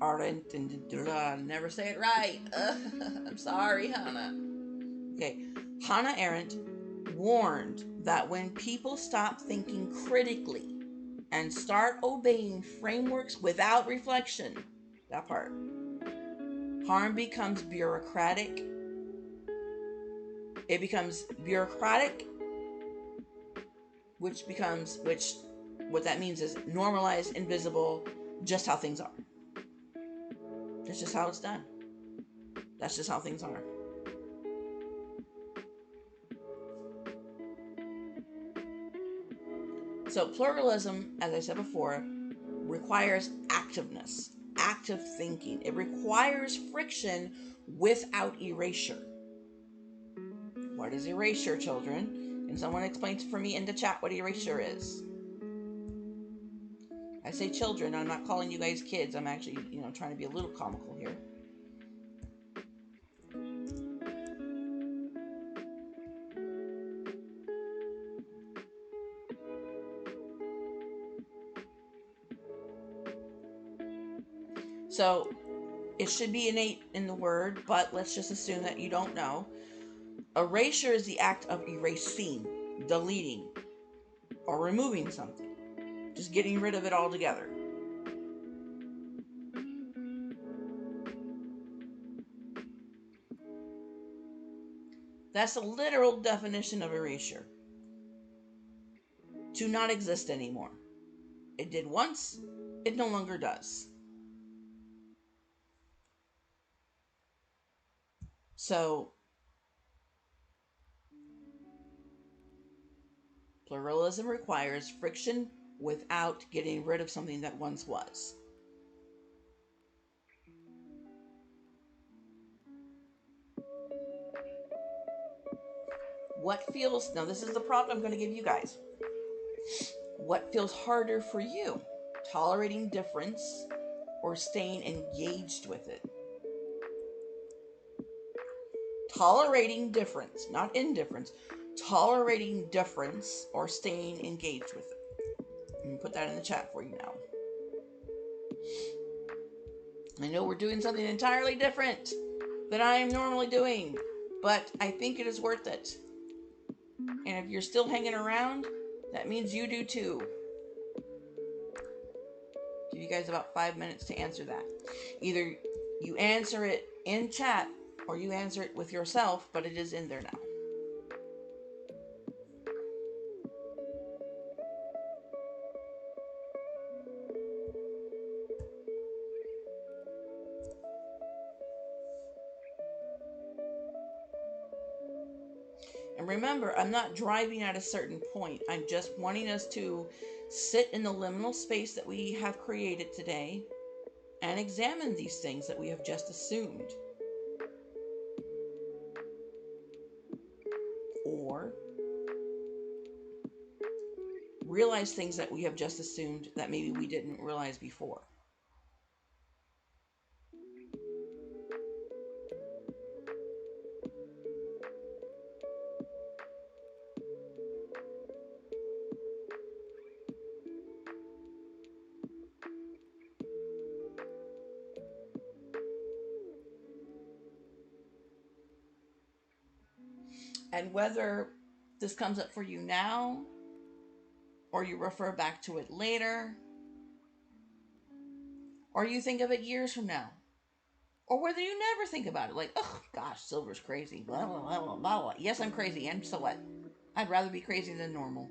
Arendt, and never say it right. I'm sorry, Hannah. Okay, Hannah Arendt warned that when people stop thinking critically and start obeying frameworks without reflection, that part, harm becomes bureaucratic. It becomes bureaucratic, which what that means is normalized, invisible, just how things are. That's just how it's done. That's just how things are. So pluralism, as I said before, requires activeness, active thinking. It requires friction without erasure. What is erasure, children? Can someone explain for me in the chat what erasure is? I say children, I'm not calling you guys kids. I'm actually, trying to be a little comical here. So, it should be innate in the word, but let's just assume that you don't know. Erasure is the act of erasing, deleting, or removing something. Just getting rid of it altogether. That's the literal definition of erasure. To not exist anymore. It did once, it no longer does. So, pluralism requires friction without getting rid of something that once was. What feels, now this is the prompt I'm going to give you guys. What feels harder for you? Tolerating difference or staying engaged with it? Tolerating difference, not indifference. Tolerating difference or staying engaged with it. I'm going to put that in the chat for you now. I know we're doing something entirely different than I am normally doing, but I think it is worth it. And if you're still hanging around, that means you do too. Give you guys about 5 minutes to answer that. Either you answer it in chat or you answer it with yourself, but it is in there now. And remember, I'm not driving at a certain point. I'm just wanting us to sit in the liminal space that we have created today and examine these things that we have just assumed. Or realize things that we have just assumed that maybe we didn't realize before. And whether this comes up for you now or you refer back to it later, or you think of it years from now, or whether you never think about it, like, oh gosh, Silver's crazy, blah, blah, blah, blah, blah. Yes, I'm crazy, and so what? I'd rather be crazy than normal.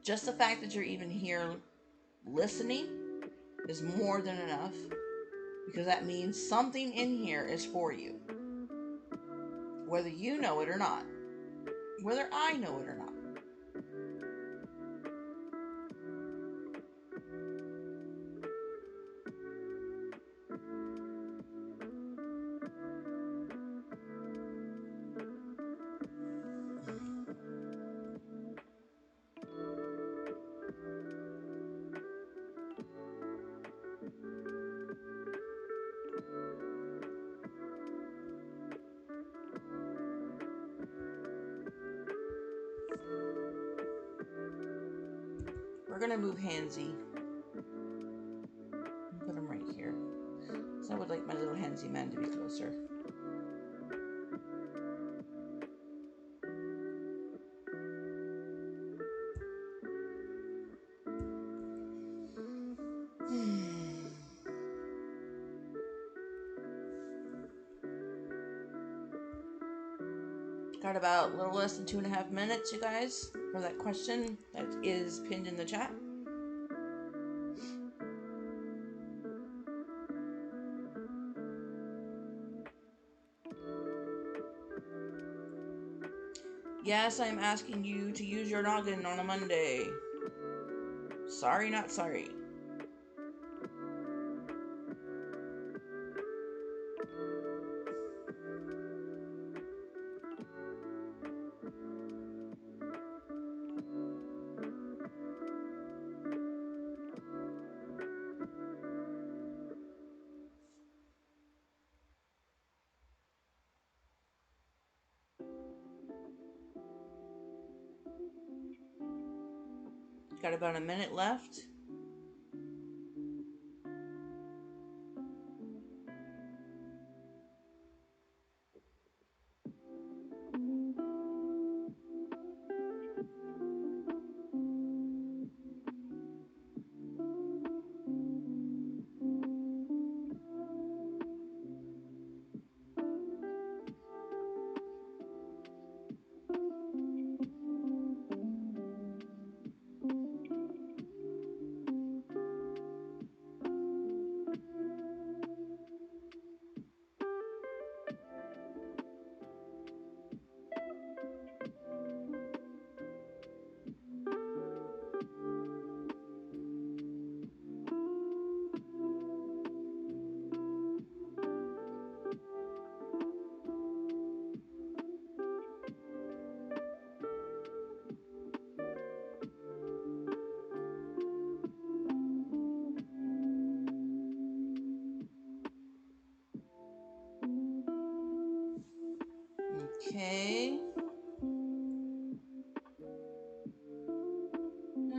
Just the fact that you're even here listening is more than enough, because that means something in here is for you. Whether you know it or not. Whether I know it or not. We're going to move handsy. Put him right here. So I would like my little handsy man to be closer. Got about a little less than 2.5 minutes, you guys, for that question that is pinned in the chat. Yes, I'm asking you to use your noggin on a Monday. Sorry, not sorry. Got about a minute left. Okay.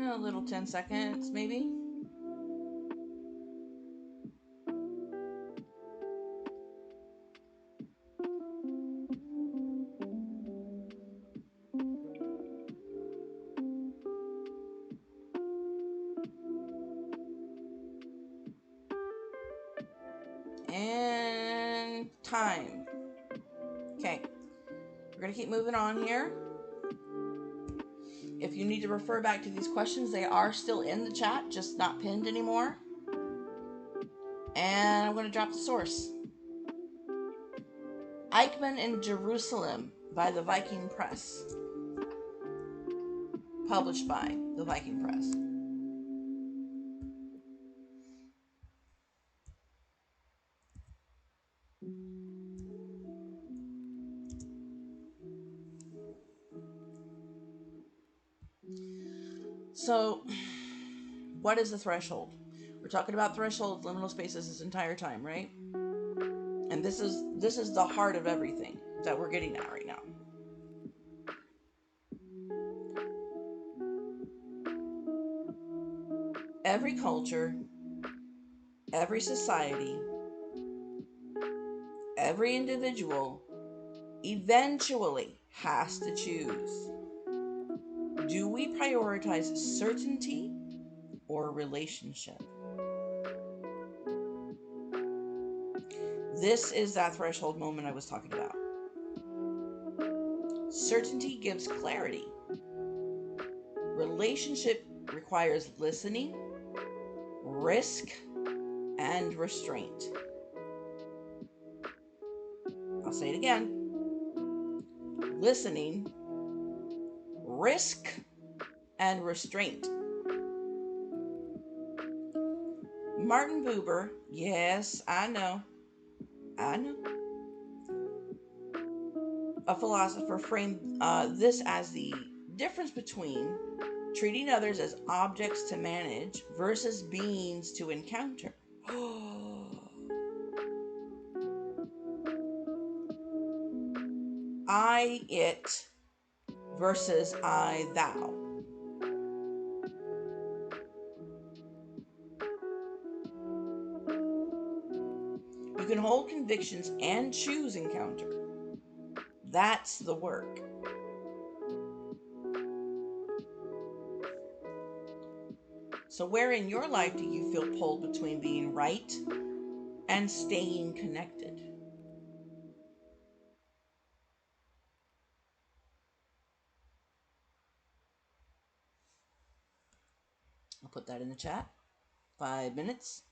A little 10 seconds, maybe. And time. Okay. We're going to keep moving on here. If you need to refer back to these questions, they are still in the chat, just not pinned anymore. And I'm going to drop the source. Eichmann in Jerusalem by the Viking Press. Published by the Viking Press. So, what is the threshold? We're talking about thresholds, liminal spaces this entire time, right? And this is the heart of everything that we're getting at right now. Every culture, every society, every individual eventually has to choose. Do we prioritize certainty or relationship? This is that threshold moment I was talking about. Certainty gives clarity. Relationship requires listening, risk, and restraint. I'll say it again. Listening, risk, and restraint. Martin Buber, yes, I know, a philosopher framed this as the difference between treating others as objects to manage versus beings to encounter. I, it versus I, thou. You can hold convictions and choose encounter. That's the work. So where in your life do you feel pulled between being right and staying connected? I'll put that in the chat. 5 minutes.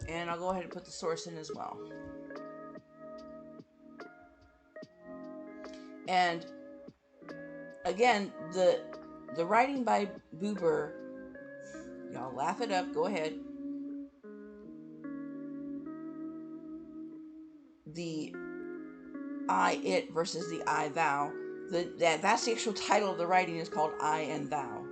And I'll go ahead and put the source in as well. And again, the writing by Buber, y'all laugh it up, go ahead. The I, it versus the I, thou. That's the actual title of the writing, is called I and Thou.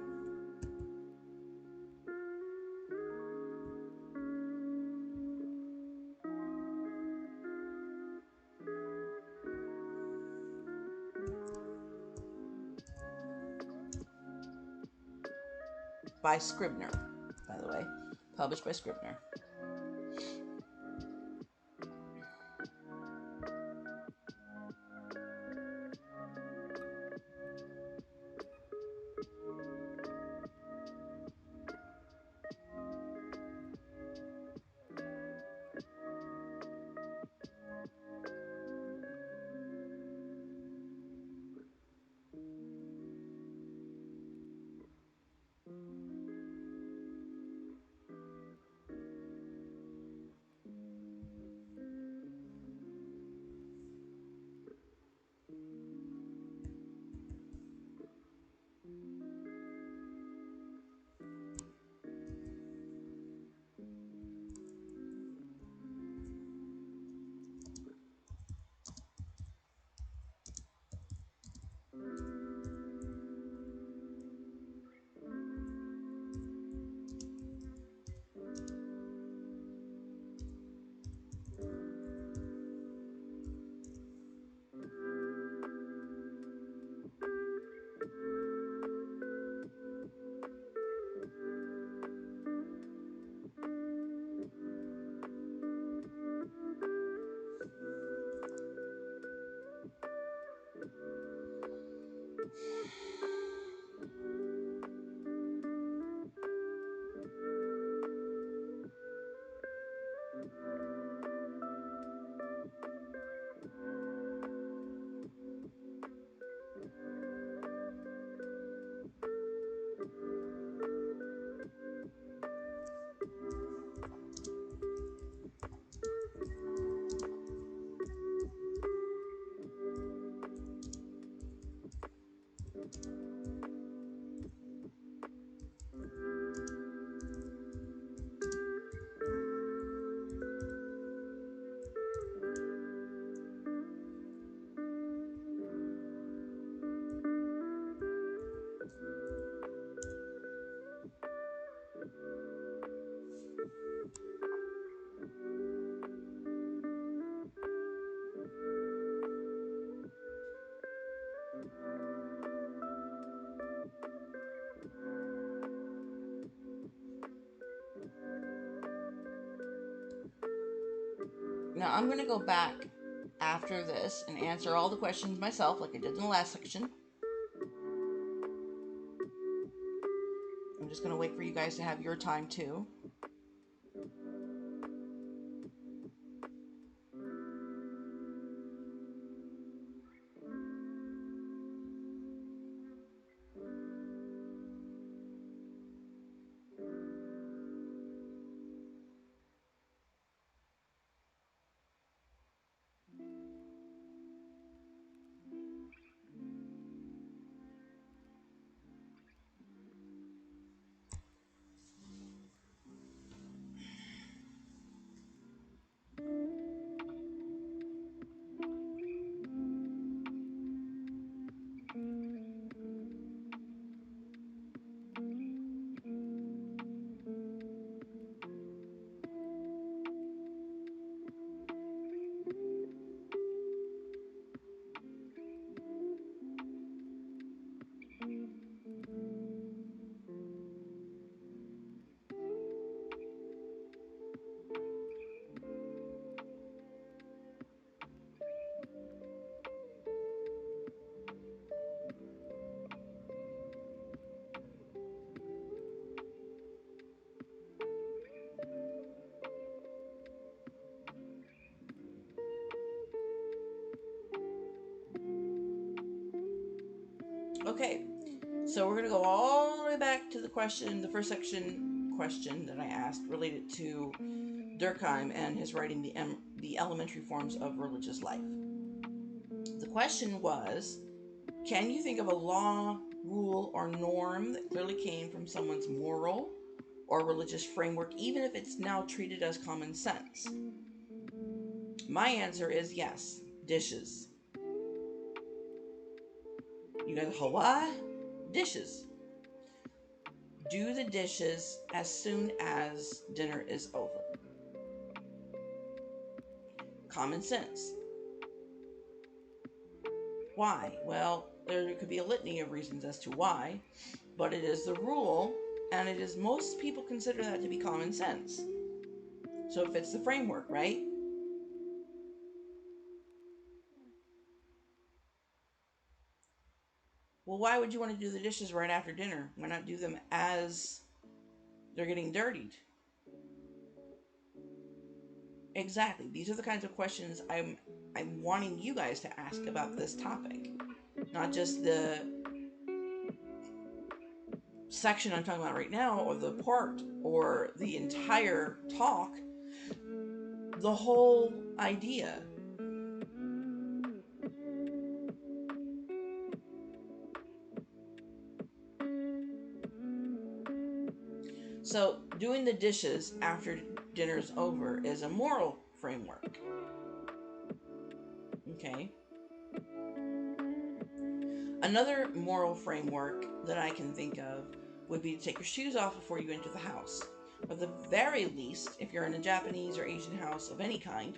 By Scribner, by the way. Published by Scribner. Now I'm going to go back after this and answer all the questions myself like I did in the last section. I'm just going to wait for you guys to have your time too. Okay, so we're going to go all the way back to the question, the first section question that I asked related to Durkheim and his writing the elementary forms of religious life. The question was, can you think of a law, rule, or norm that clearly came from someone's moral or religious framework, even if it's now treated as common sense? My answer is yes, dishes. You guys, Hawaii? Dishes. Do the dishes as soon as dinner is over. Common sense. Why? Well, there could be a litany of reasons as to why, but it is the rule, and it is most people consider that to be common sense. So it fits the framework, right? Well, why would you want to do the dishes right after dinner? Why not do them as they're getting dirtied? Exactly. These are the kinds of questions I'm wanting you guys to ask about this topic. Not just the section I'm talking about right now, or the part, or the entire talk. The whole idea. So, doing the dishes after dinner's over is a moral framework. Okay? Another moral framework that I can think of would be to take your shoes off before you enter the house. At the very least, if you're in a Japanese or Asian house of any kind,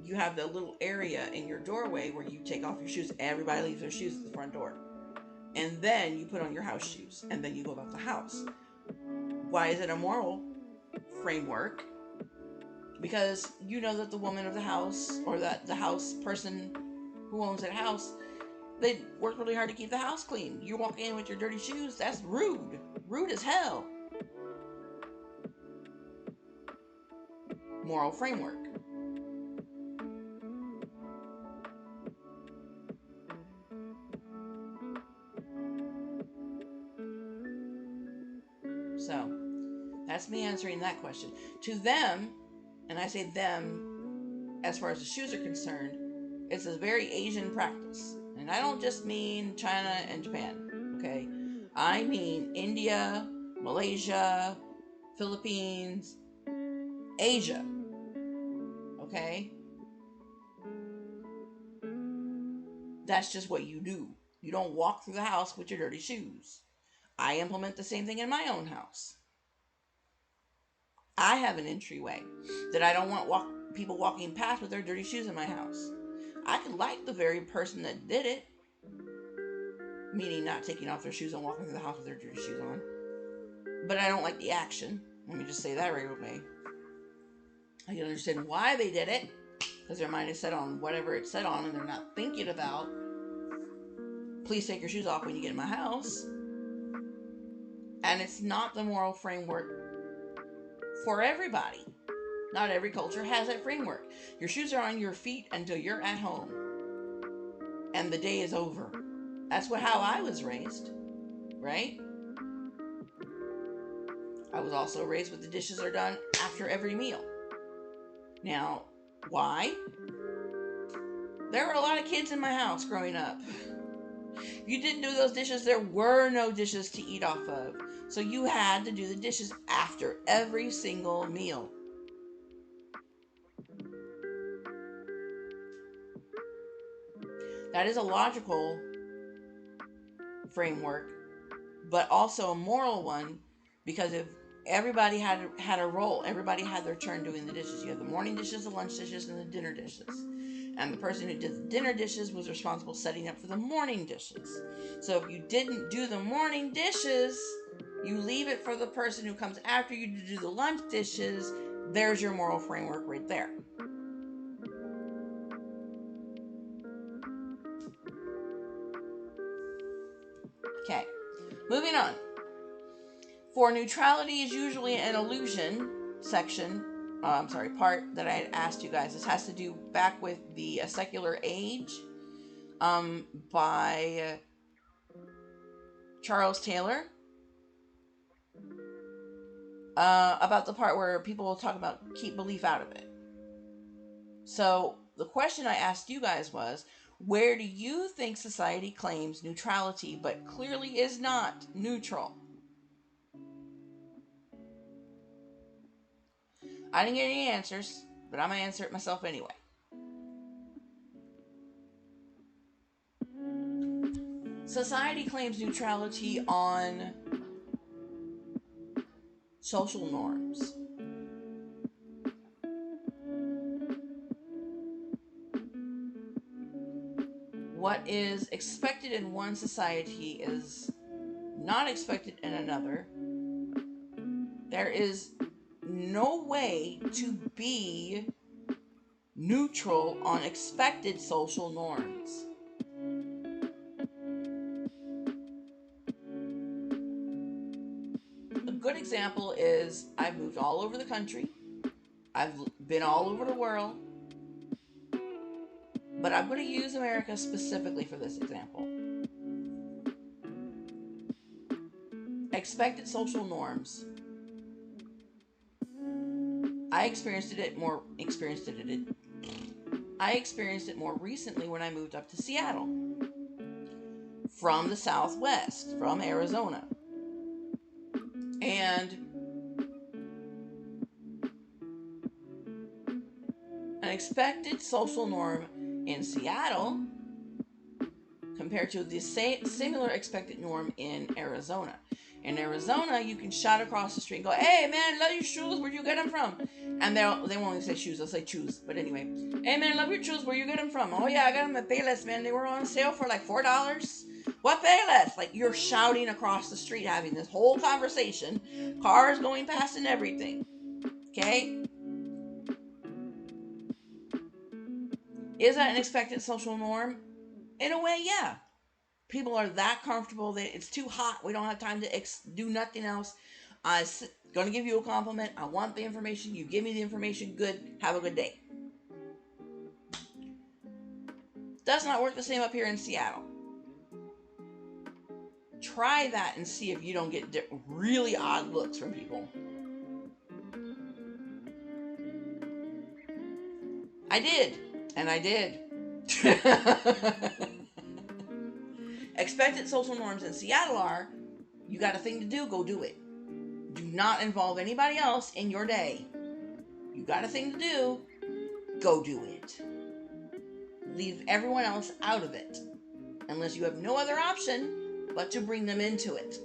you have the little area in your doorway where you take off your shoes. Everybody leaves their shoes at the front door. And then you put on your house shoes. And then you go about the house. Why is it a moral framework? Because you know that the woman of the house, or that the house person who owns that house, they work really hard to keep the house clean. You walk in with your dirty shoes, that's rude. Rude as hell. Moral framework. So, that's me answering that question. To them, and I say them as far as the shoes are concerned, it's a very Asian practice. And I don't just mean China and Japan, okay? I mean India, Malaysia, Philippines, Asia, okay? That's just what you do. You don't walk through the house with your dirty shoes. I implement the same thing in my own house. I have an entryway that I don't want people walking past with their dirty shoes in my house. I could like the very person that did it, meaning not taking off their shoes and walking through the house with their dirty shoes on, but I don't like the action. Let me just say that right away. I can understand why they did it, because their mind is set on whatever it's set on, and they're not thinking about, please take your shoes off when you get in my house. And it's not the moral framework for everybody. Not every culture has that framework. Your shoes are on your feet until you're at home and the day is over. That's how I was raised, right? I was also raised with the dishes are done after every meal. Now, why? There were a lot of kids in my house growing up. If you didn't do those dishes, there were no dishes to eat off of. So you had to do the dishes after every single meal. That is a logical framework, but also a moral one, because if everybody had a role, everybody had their turn doing the dishes. You had the morning dishes, the lunch dishes, and the dinner dishes. And the person who did the dinner dishes was responsible setting up for the morning dishes. So if you didn't do the morning dishes, you leave it for the person who comes after you to do the lunch dishes. There's your moral framework right there. Okay, moving on. For neutrality is usually an illusion part that I had asked you guys. This has to do back with the Secular Age by Charles Taylor. About the part where people will talk about keep belief out of it. So the question I asked you guys was, where do you think society claims neutrality but clearly is not neutral? I didn't get any answers, but I'm going to answer it myself anyway. Society claims neutrality on social norms. What is expected in one society is not expected in another. There is no way to be neutral on expected social norms. A good example is I've moved all over the country. I've been all over the world. But I'm going to use America specifically for this example. Expected social norms. I experienced it more recently when I moved up to Seattle from the Southwest, from Arizona. And an expected social norm in Seattle compared to the similar expected norm in Arizona. In Arizona, you can shout across the street and go, "Hey man, love your shoes, where'd you get them from?" And they won't even say shoes, they'll say choose. But anyway, "Hey man, love your shoes, where you get them from?" "Oh yeah, I got them at Payless, man, they were on sale for like $4. "What Payless?" Like, you're shouting across the street, having this whole conversation, cars going past and everything. Okay? Is that an expected social norm? In a way, yeah. People are that comfortable that it's too hot. We don't have time to do nothing else. I'm going to give you a compliment. I want the information. You give me the information. Good. Have a good day. Does not work the same up here in Seattle. Try that and see if you don't get really odd looks from people. I did. And I did. Expected social norms in Seattle are, you got a thing to do, go do it. Do not involve anybody else in your day. You got a thing to do, go do it. Leave everyone else out of it, unless you have no other option but to bring them into it.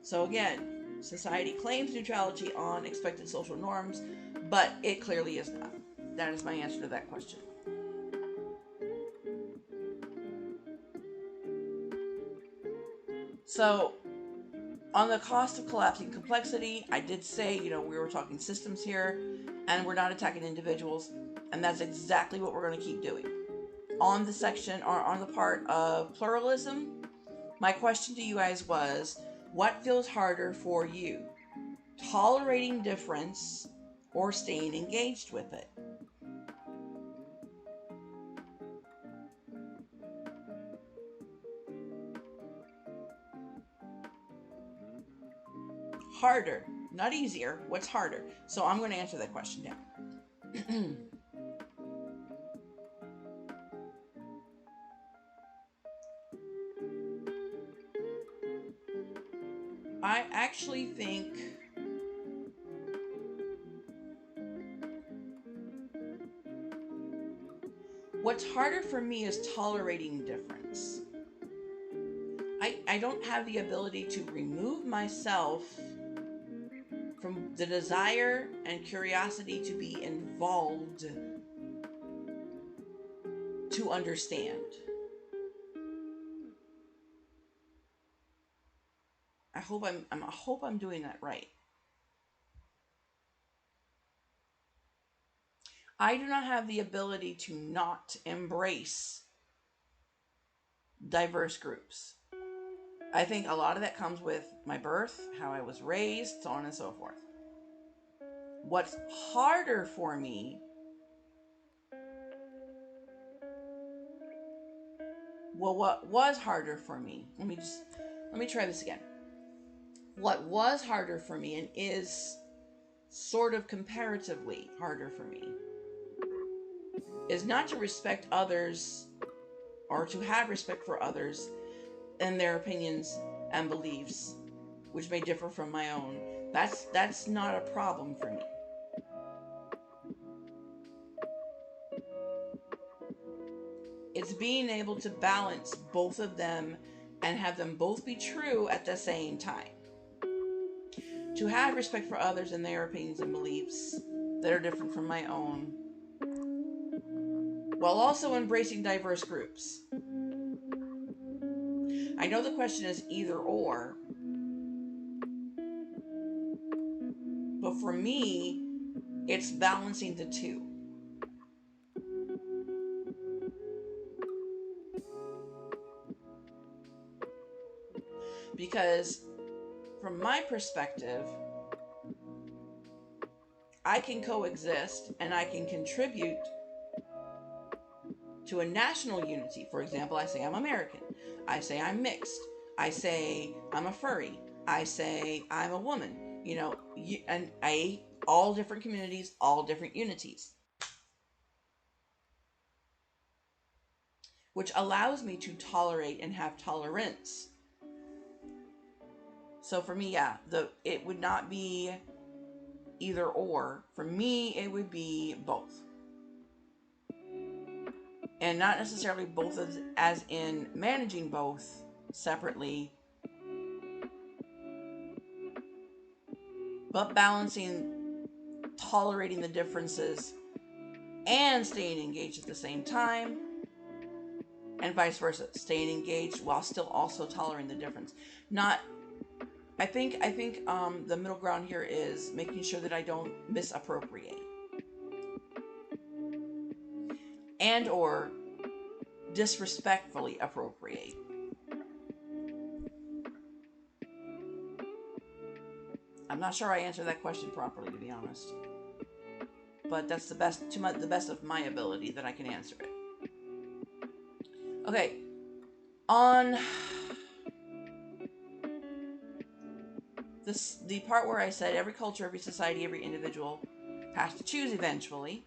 So again, society claims neutrality on expected social norms, but it clearly is not. That is my answer to that question. So, On the cost of collapsing complexity, I did say, we were talking systems here, and we're not attacking individuals, and that's exactly what we're going to keep doing. On the section, or on the part of pluralism, my question to you guys was, what feels harder for you? Tolerating difference or staying engaged with it? Harder, not easier. What's harder? So I'm going to answer that question now. I actually think what's harder for me is tolerating difference. I don't have the ability to remove myself from the desire and curiosity to be involved to understand. I hope I'm doing that right. I do not have the ability to not embrace diverse groups. I think a lot of that comes with my birth, how I was raised, so on and so forth. What's harder for me, what was harder for me, let me try this again. What was harder for me, and is sort of comparatively harder for me, is not to respect others or to have respect for others and their opinions and beliefs, which may differ from my own. That's not a problem for me. It's being able to balance both of them and have them both be true at the same time. To have respect for others and their opinions and beliefs that are different from my own, while also embracing diverse groups. I know the question is either or, but for me, it's balancing the two. Because from my perspective, I can coexist and I can contribute to a national unity. For example, I say I'm American. I say I'm mixed. I say I'm a furry. I say I'm a woman. And all different communities, all different unities, which allows me to tolerate and have tolerance. So for me, yeah, it would not be either or. For me, it would be both. And not necessarily both as in managing both separately, but balancing, tolerating the differences, and staying engaged at the same time, and vice versa, staying engaged while still also tolerating the difference. I think the middle ground here is making sure that I don't misappropriate and or disrespectfully appropriate. I'm not sure I answered that question properly, to be honest, but that's the best of my ability that I can answer it. Okay, on the part where I said every culture, every society, every individual has to choose eventually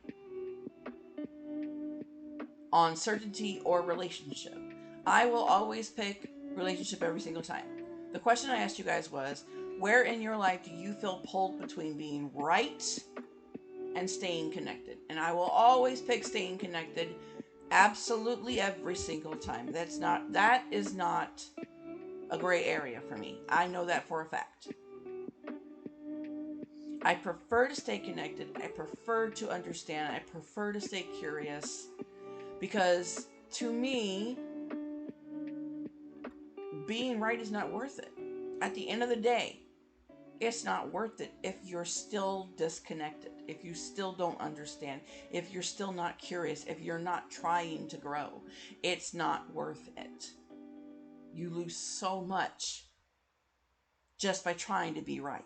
on certainty or relationship. I will always pick relationship every single time. The question I asked you guys was, where in your life do you feel pulled between being right and staying connected? And I will always pick staying connected absolutely every single time. That is not a gray area for me. I know that for a fact. I prefer to stay connected. I prefer to understand. I prefer to stay curious, because to me, being right is not worth it. at the end of the day, it's not worth it if you're still disconnected, if you still don't understand, if you're still not curious, if you're not trying to grow. It's not worth it. You lose so much just by trying to be right.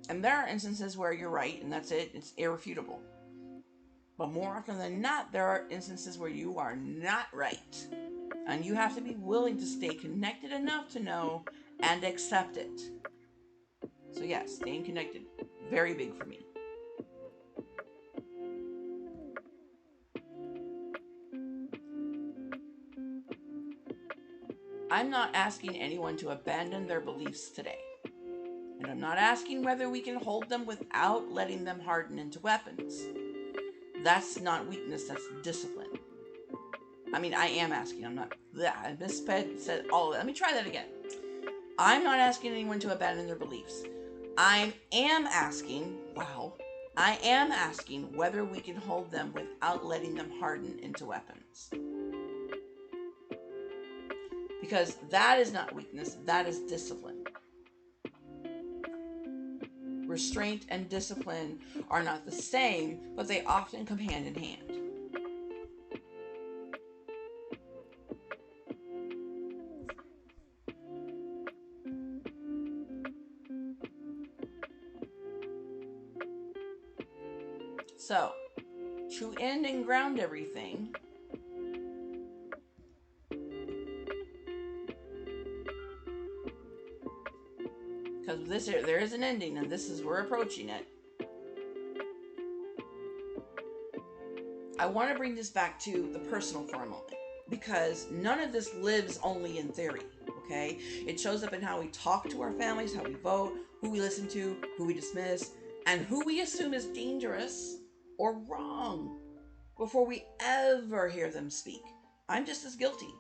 And there are instances where you're right, and that's it, it's irrefutable. But more often than not, there are instances where you are not right. And you have to be willing to stay connected enough to know and accept it. So yes, staying connected, very big for me. I'm not asking anyone to abandon their beliefs today. And I'm not asking whether we can hold them without letting them harden into weapons. That's not weakness, that's discipline. I mean, I am asking, I'm not, Miss Ped said all of that. Let me try that again. I'm not asking anyone to abandon their beliefs. I am asking whether we can hold them without letting them harden into weapons. Because that is not weakness, that is discipline. Restraint and discipline are not the same, but they often come hand in hand. So, to end and ground everything, because there is an ending, and we're approaching it. I want to bring this back to the personal for a moment, because none of this lives only in theory, okay? It shows up in how we talk to our families, how we vote, who we listen to, who we dismiss, and who we assume is dangerous or wrong before we ever hear them speak. I'm just as guilty.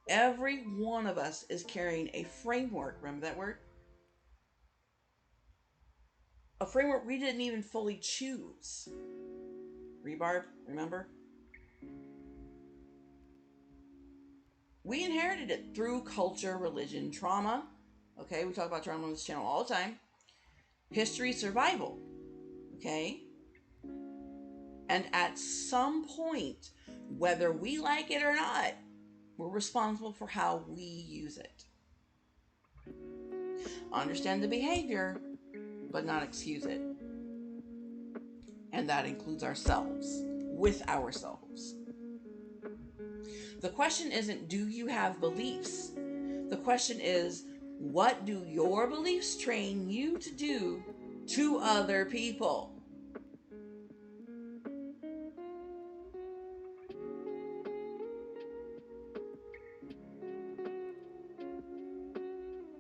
Every one of us is carrying a framework. Remember that word? A framework we didn't even fully choose. Rebarb, remember? We inherited it through culture, religion, trauma. Okay, we talk about trauma on this channel all the time. History, survival. Okay? And at some point, whether we like it or not, we're responsible for how we use it. Understand the behavior, but not excuse it. And that includes ourselves, with ourselves. The question isn't, do you have beliefs? The question is, what do your beliefs train you to do to other people?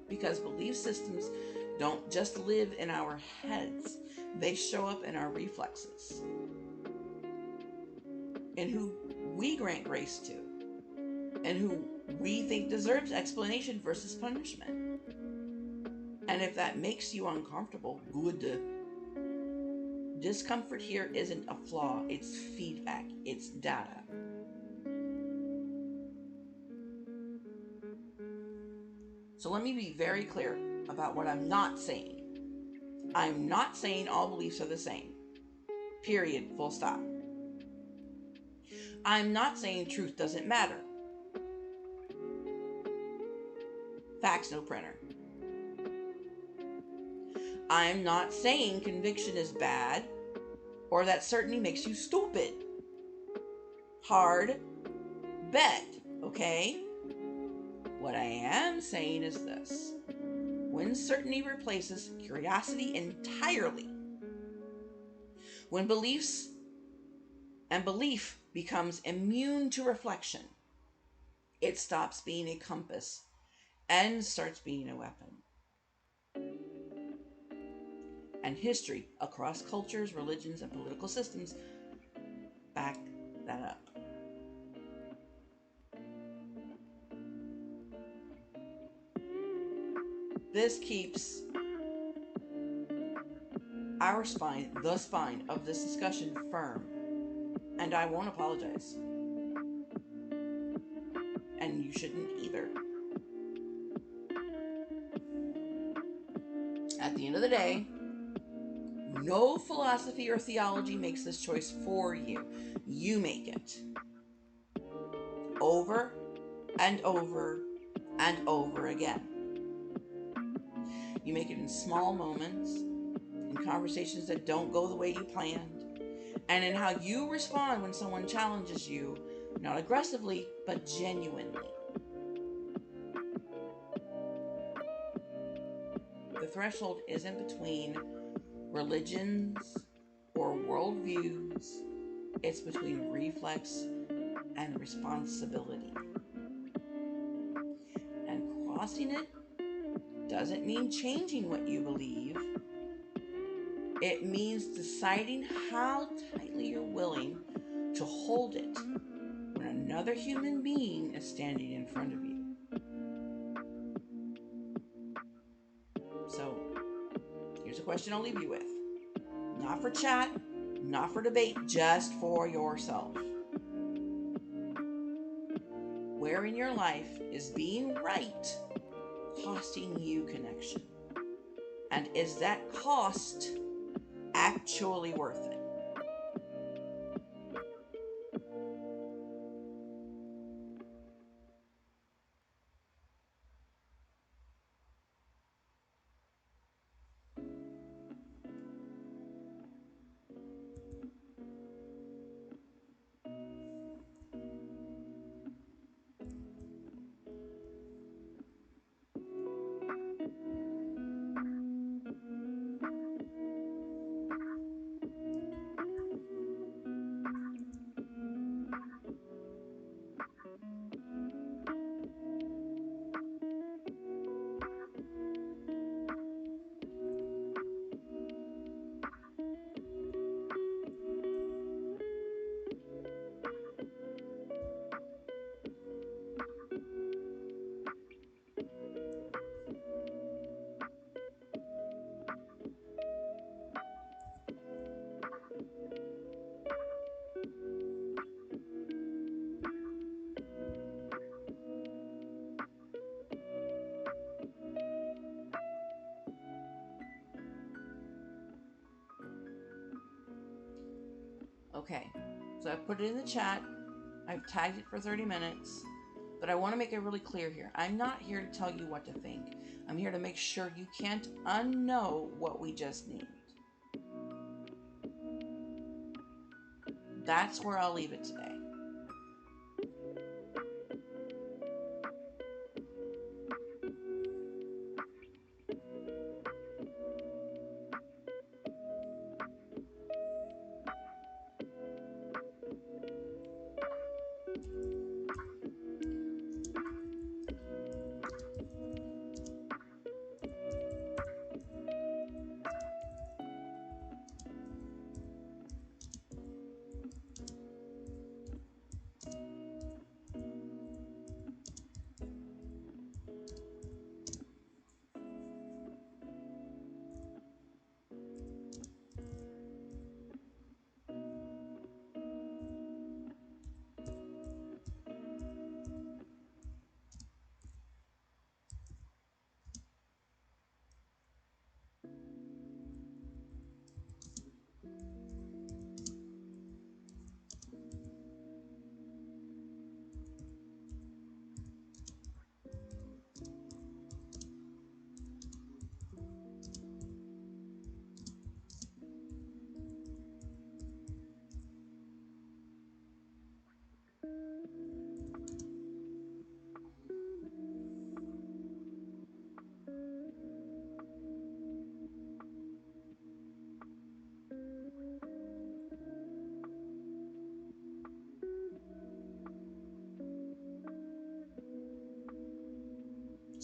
Because belief systems don't just live in our heads, they show up in our reflexes, in who we grant grace to, and who we think deserves explanation versus punishment. And if that makes you uncomfortable, good. Discomfort here isn't a flaw, it's feedback, it's data. So let me be very clear about what I'm not saying. I'm not saying all beliefs are the same. Period. Full stop. I'm not saying truth doesn't matter. Facts, no printer. I'm not saying conviction is bad or that certainty makes you stupid. Hard bet, okay? What I am saying is this. When certainty replaces curiosity entirely, when belief becomes immune to reflection, it stops being a compass and starts being a weapon. And history across cultures, religions, and political systems back that up. This keeps our spine, the spine of this discussion, firm. And I won't apologize. And you shouldn't either. At the end of the day, no philosophy or theology makes this choice for you. You make it. Over and over and over again. You make it in small moments, in conversations that don't go the way you planned, and in how you respond when someone challenges you, not aggressively, but genuinely. The threshold isn't between religions or worldviews, it's between reflex and responsibility. And crossing it doesn't mean changing what you believe. It means deciding how tightly you're willing to hold it when another human being is standing in front of you. So, here's a question I'll leave you with. Not for chat, not for debate, just for yourself. Where in your life is being right costing you connection? And is that cost actually worth it? Okay, so I've put it in the chat. I've tagged it for 30 minutes. But I want to make it really clear here. I'm not here to tell you what to think. I'm here to make sure you can't unknow what we just named. That's where I'll leave it today.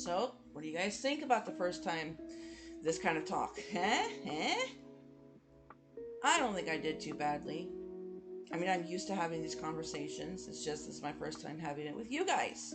So, what do you guys think about the first time this kind of talk? I don't think I did too badly. I mean, I'm used to having these conversations. It's just this is my first time having it with you guys.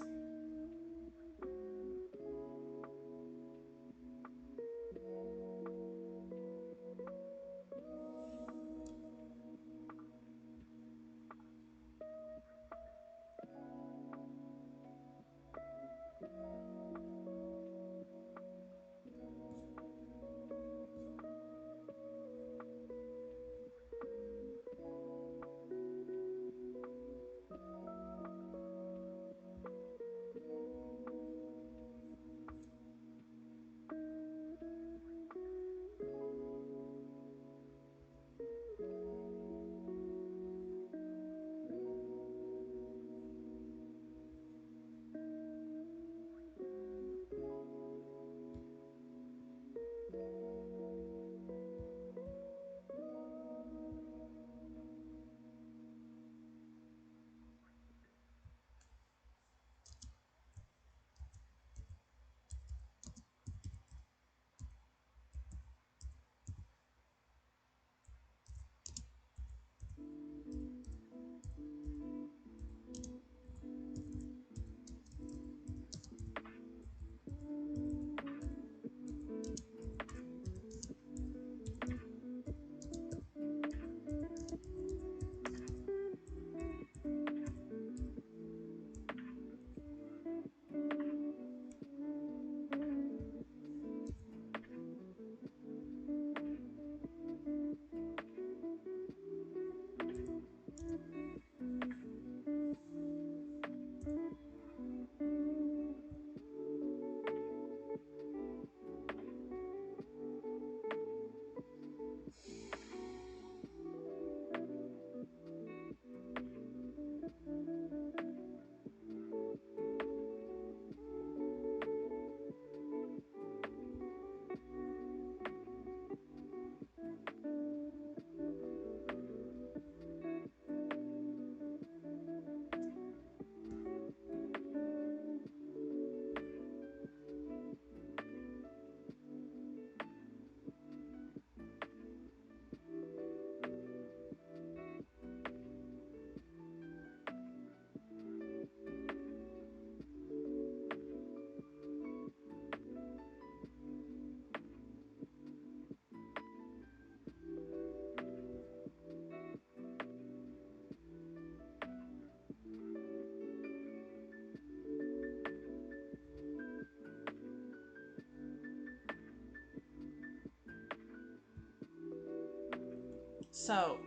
So,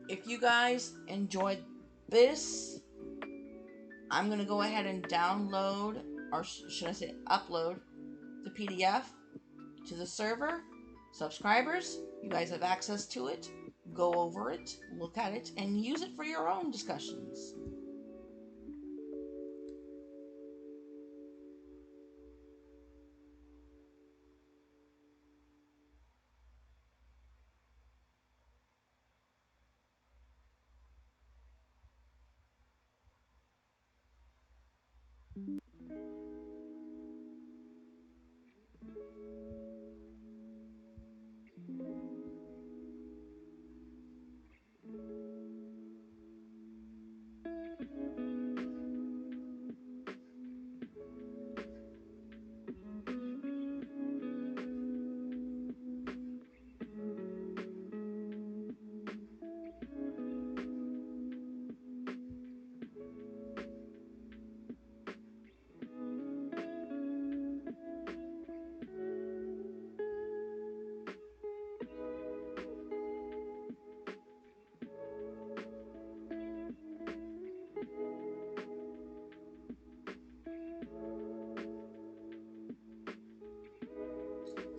if you guys enjoyed this, I'm going to go ahead and download, or should I say upload, the PDF to the server. Subscribers, you guys have access to it. Go over it, look at it, and use it for your own discussions.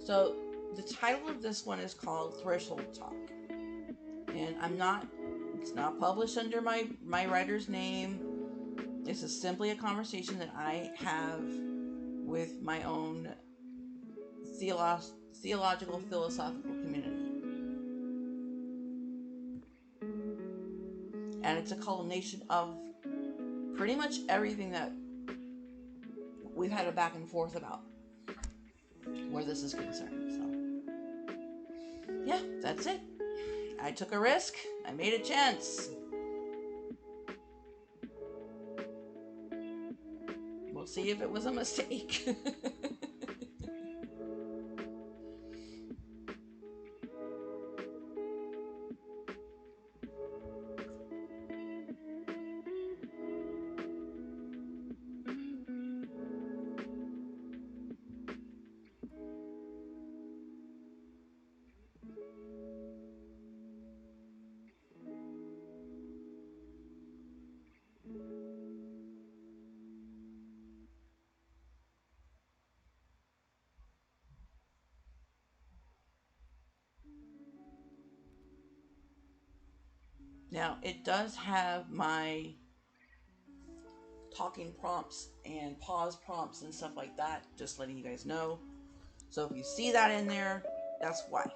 So, the title of this one is called Threshold Talk. And it's not published under my writer's name. This is simply a conversation that I have with my own theological, philosophical community. And it's a culmination of pretty much everything that we've had a back and forth about where this is concerned. So, yeah, that's it. I took a risk. I made a chance. We'll see if it was a mistake. Now, it does have my talking prompts and pause prompts and stuff like that, just letting you guys know. So if you see that in there, that's why.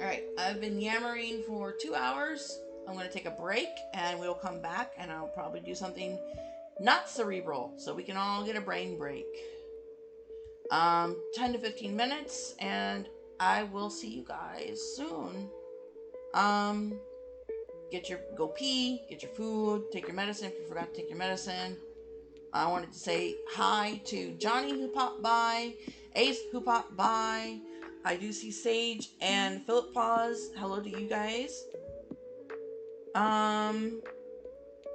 All right, I've been yammering for 2 hours. I'm going to take a break and we'll come back and I'll probably do something not cerebral so we can all get a brain break. 10 to 15 minutes and I will see you guys soon. Um, go pee, get your food, take your medicine if you forgot to take your medicine. I wanted to say hi to Johnny who popped by, Ace who popped by. I do see Sage and Philip Pause. Hello to you guys.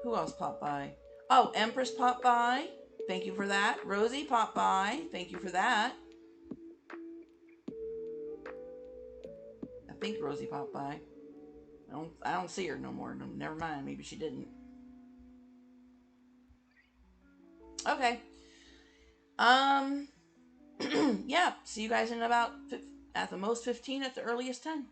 Who else popped by? Oh, Empress popped by. Thank you for that. Rosie popped by. Thank you for that. I think Rosie popped by. I don't see her no more. No, never mind. Maybe she didn't. Okay. Um. Yeah. See you guys in about at the most 15, at the earliest 10.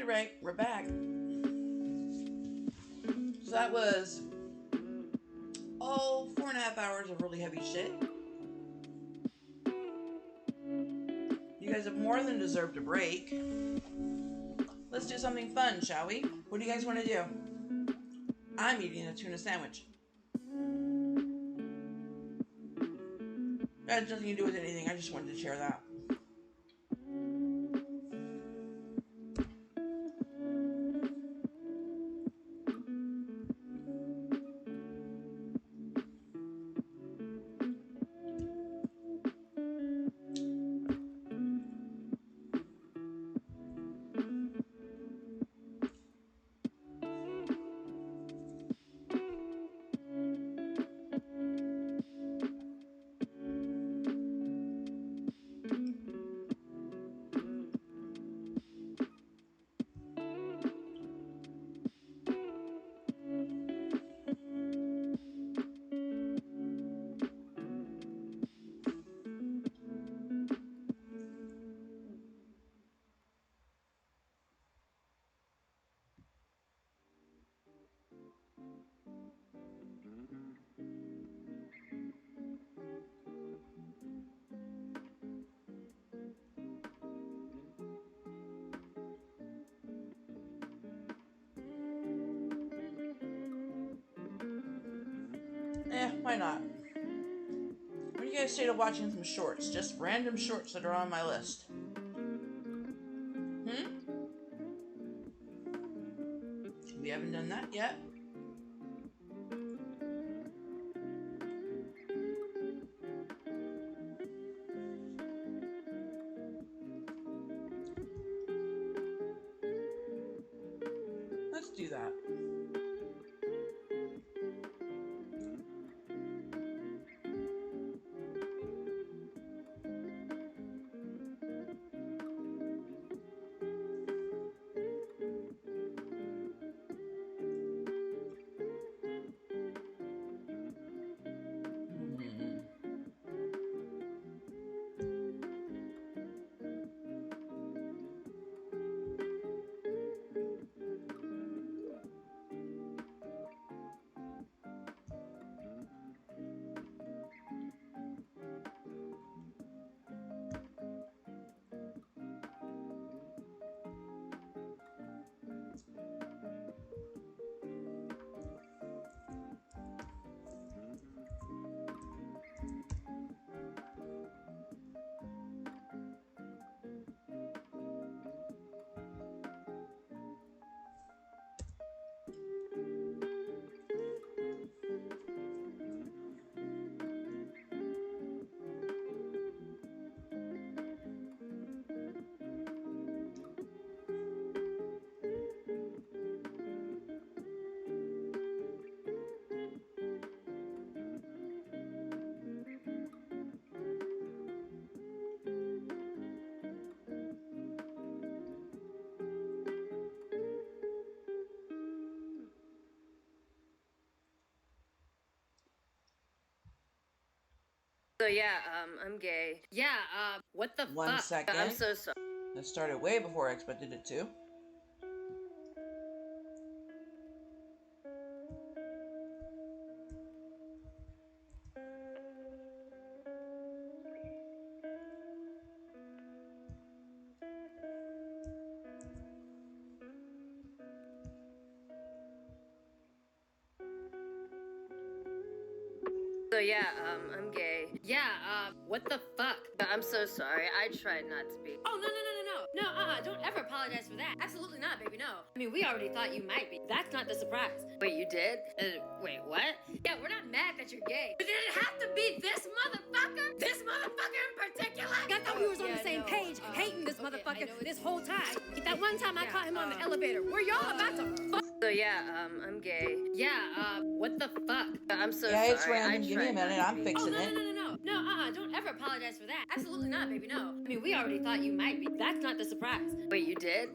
Right. We're back. So that was 4.5 hours of really heavy shit. You guys have more than deserved a break. Let's do something fun, shall we? What do you guys want to do? I'm eating a tuna sandwich. That has nothing to do with anything. I just wanted to share that. Why not? What do you guys say to watching some shorts? Just random shorts that are on my list. We haven't done that yet. Let's do that. I'm gay. Yeah, what the One fuck? second. I'm so sorry. That started way before I expected it to. I'm gay. Yeah, what the fuck? I'm so sorry. I tried not to be. Oh, no, don't ever apologize for that. Absolutely not, baby, no. I mean, we already thought you might be. That's not the surprise. Wait, you did? Wait, what? Yeah, we're not mad that you're gay. But did it have to be this motherfucker? This motherfucker in particular? I thought we was on the same page, hating this motherfucker this whole time. That one time I caught him on the elevator. Were y'all about to fuck? I'm gay. Yeah, what the fuck? I'm so sorry. Yeah, it's random. Give me a minute. I'm fixing it. No, don't ever apologize for that. Absolutely not, baby, no. I mean, we already thought you might be. That's not the surprise. Wait, you did?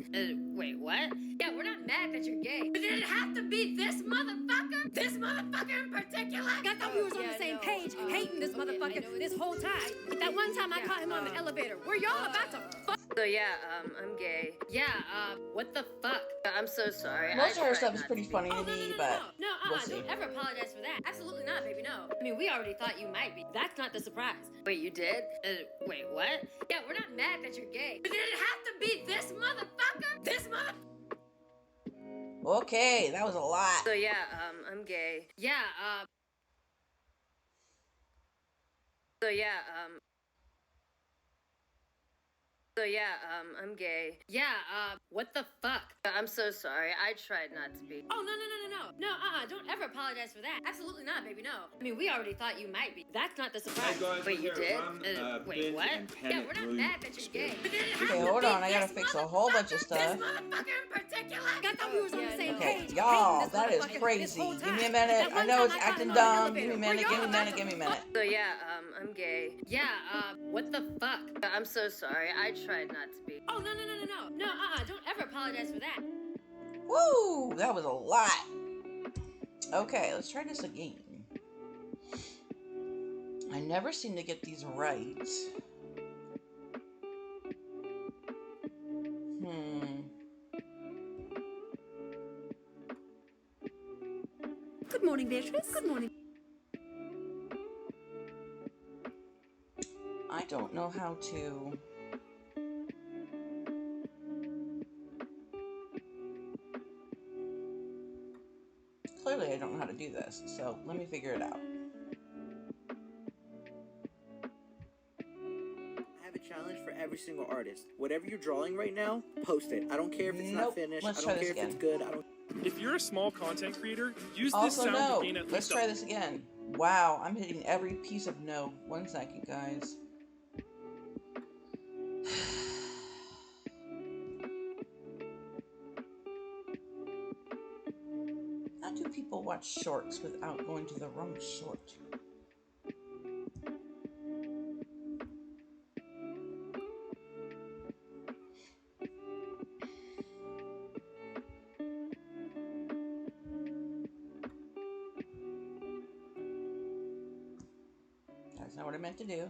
Wait, what? Yeah, we're not mad that you're gay. But did it have to be this motherfucker? This motherfucker in particular? I thought we was on the same page, hating this motherfucker this whole time. That one time I caught him on the elevator. Were y'all about to fuck? I'm gay. Yeah, what the fuck? I'm so sorry. Most of her stuff is pretty funny to me, but we'll see. Don't ever apologize for that. Absolutely not, baby, no. I mean, we already thought you might be. That's not the surprise. Wait, you did? Wait, what? Yeah, we're not mad that you're gay. But did it have to be this motherfucker? This motherfucker? Okay, that was a lot. I'm gay. Yeah, I'm gay. Yeah, what the fuck? I'm so sorry. I tried not to be. Oh, no, don't ever apologize for that. Absolutely not, baby, no. I mean, we already thought you might be. That's not the surprise. Hey guys, wait, you did? Wait, what? Yeah, we're not mad that you're gay. Okay, hold on. I gotta fix a whole bunch of stuff. This motherfucker in particular? I thought we was on the same Okay, page. y'all, that is crazy. Give me a minute. I know it's acting dumb. Give me a minute. Give me a minute. Give me a minute. I'm gay. Yeah, what the fuck? I'm so sorry. I tried not to be. Oh, no, don't ever apologize for that. Woo, that was a lot. Okay, let's try this again. I never seem to get these right. Good morning, Beatrice. Good morning. I don't know how to... Clearly, I don't know how to do this, so let me figure it out. I have a challenge for every single artist. Whatever you're drawing right now, post it. I don't care if it's not finished. Let's I try don't this care if again. it's good. I don't. If you're a small content creator, use this Also, sound no. to gain at Let's least try this again. Wow, I'm hitting every piece of no. 1 second, guys. How do people watch shorts without going to the wrong short? That's not what I meant to do.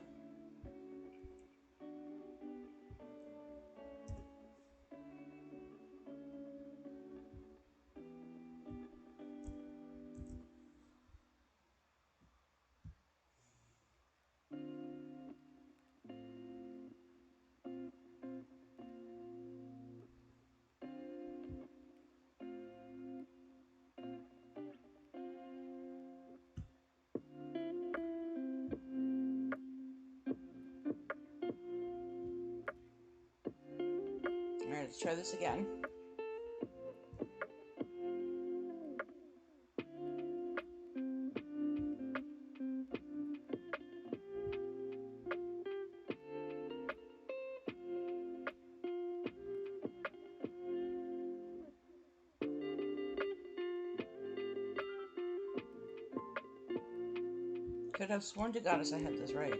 Alright, let's try this again. Could have sworn to goddess I had this right.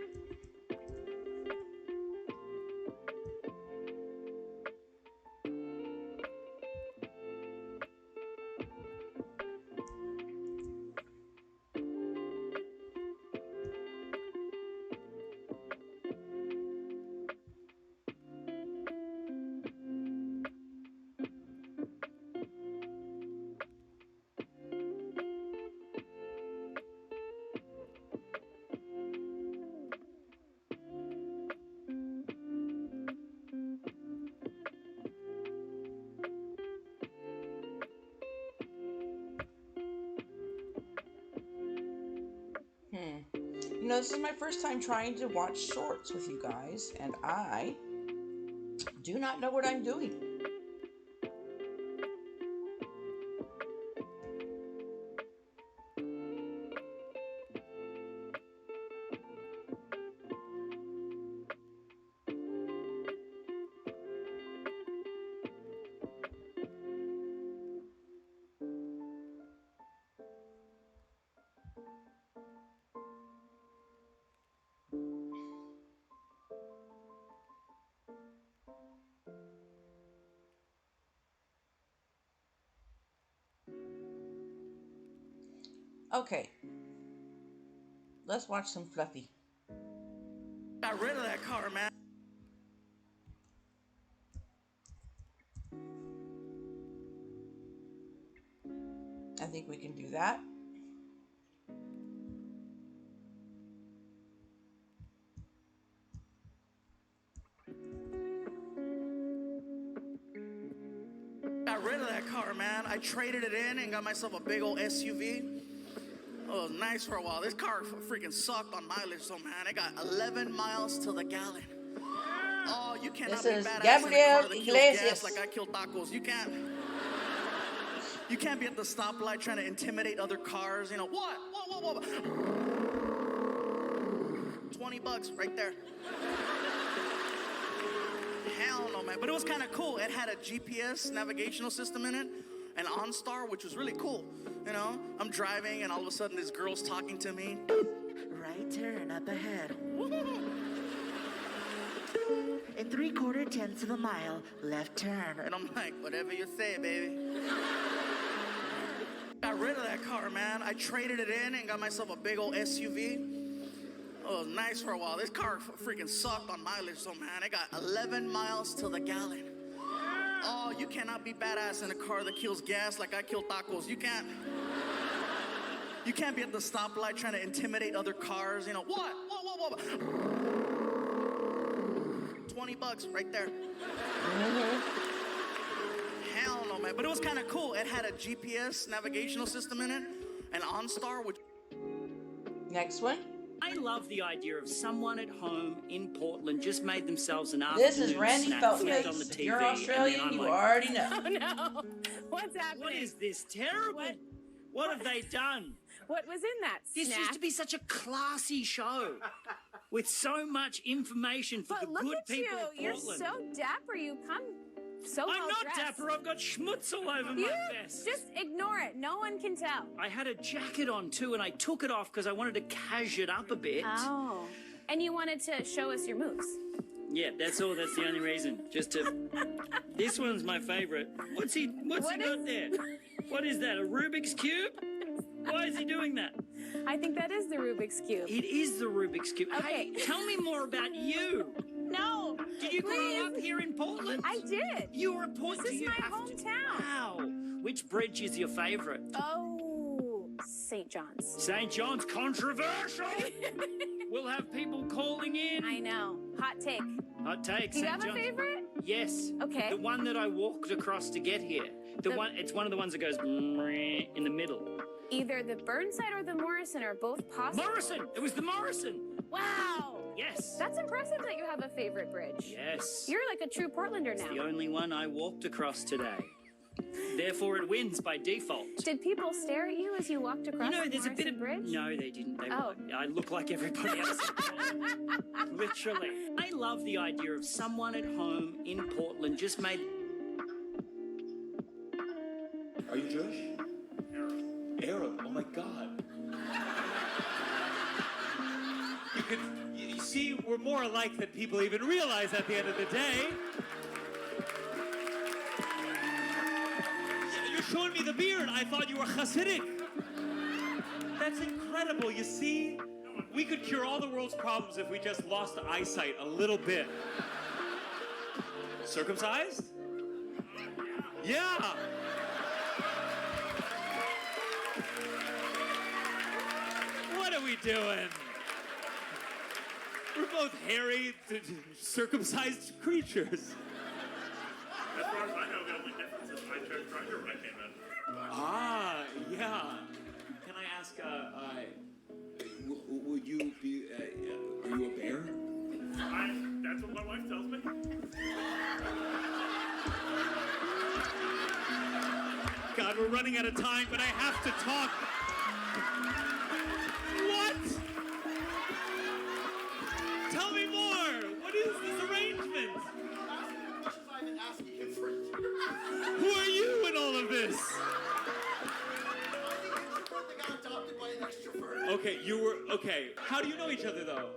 know, this is my first time trying to watch shorts with you guys, and I do not know what I'm doing. Okay, let's watch some Fluffy. Got rid of that car, man. I think we can do that. Got rid of that car, man. I traded it in and got myself a big old SUV. Oh, it was nice for a while. This car freaking sucked on mileage, so man, it got 11 miles to the gallon. Oh, you cannot This is be badass Gabriel in a car that kills Iglesias. gas like I kill tacos. You can't be at the stoplight trying to intimidate other cars. You know what? Whoa. $20 right there. Hell no, man. But it was kind of cool. It had a GPS navigational system in it, and OnStar, which was really cool. You know, I'm driving, and all of a sudden, this girl's talking to me. Right turn up ahead. In 3/4 tenths of a mile, left turn. And I'm like, whatever you say, baby. Got rid of that car, man. I traded it in and got myself a big old SUV. Oh, it was nice for a while. This car freaking sucked on mileage, so man, it got 11 miles to the gallon. Oh, you cannot be badass in a car that kills gas like I kill tacos. You can't be at the stoplight trying to intimidate other cars. You know what? Whoa. $20 right there. Hell no, man. But it was kind of cool. It had a GPS navigational system in it, and OnStar, which... Next one. I love the idea of someone at home in Portland just made themselves an afternoon This is Randy snack, flipped on the Feltface. TV, You're and then Australian, I'm you like, already know. Oh no! What's happening? What is this? Terrible. What have they done? What was in that This snack? used to be such a classy show with so much information for But the look good at people you. of You're Portland. so dapper. You come so I'm well not dressed. dapper. I've got schmutz all over You my vest. just ignore it. No one can tell. I had a jacket on too, and I took it off because I wanted to cash it up a bit. Oh. And you wanted to show us your moves. Yeah, that's all. That's the only reason. Just to. This one's my favorite. What's he What got there? What is that? A Rubik's cube? Why is he doing that? I think that is the Rubik's Cube. It is the Rubik's cube. Okay. Hey, tell me more about you. No. Did you please. grow up here in Portland? I did. You were a Portland. This is my hometown. Wow. Which bridge is your favorite? Oh, St. John's. St. John's. Controversial. We'll have people calling in. I know. Hot take. Hot take. Do you St. have a John's. favorite? Yes. Okay. The one that I walked across to get here. It's one of the ones that goes in the middle. Either the Burnside or the Morrison are both possible. Morrison! It was the Morrison! Wow. Yes. That's impressive that you have a favorite bridge. Yes. You're like a true Portlander It's now. the only one I walked across today. Therefore, it wins by default. Did people stare at you as you walked across the There's a bit of bridge? No, they didn't. Oh. I look like everybody else. Literally. I love the idea of someone at home in Portland just made. Are you Jewish? Arab. Oh my God. You see, we're more alike than people even realize at the end of the day. You're showing me the beard. I thought you were Hasidic. That's incredible. You see, we could cure all the world's problems if we just lost the eyesight a little bit. Circumcised? Yeah. What are we doing? We're both hairy, circumcised creatures. As far as I know, the only difference is my church driver when I came in. Ah, yeah. Can I ask, Would you be? Are you a bear? That's what my wife tells me. God, we're running out of time, but I have to talk. What? Tell me more. What is this arrangement? Who are you in all of this? Okay, okay. How do you know each other though?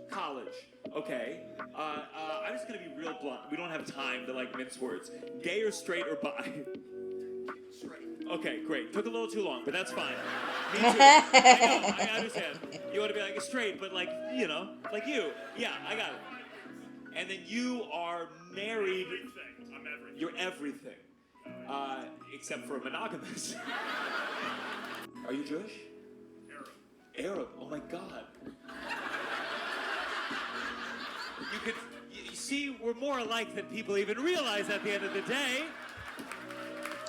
College. Okay. I'm just gonna be real blunt. We don't have time to like mince words. Gay or straight or bi? Straight. Okay, great. Took a little too long, but that's fine. Me too. I understand. You want to be like straight, but like, you know, like you. Yeah, I got it. And then you are married. Everything. I'm everything. You're everything. Except for monogamous. Are you Jewish? Arab. Oh my God. You see, we're more alike than people even realize at the end of the day.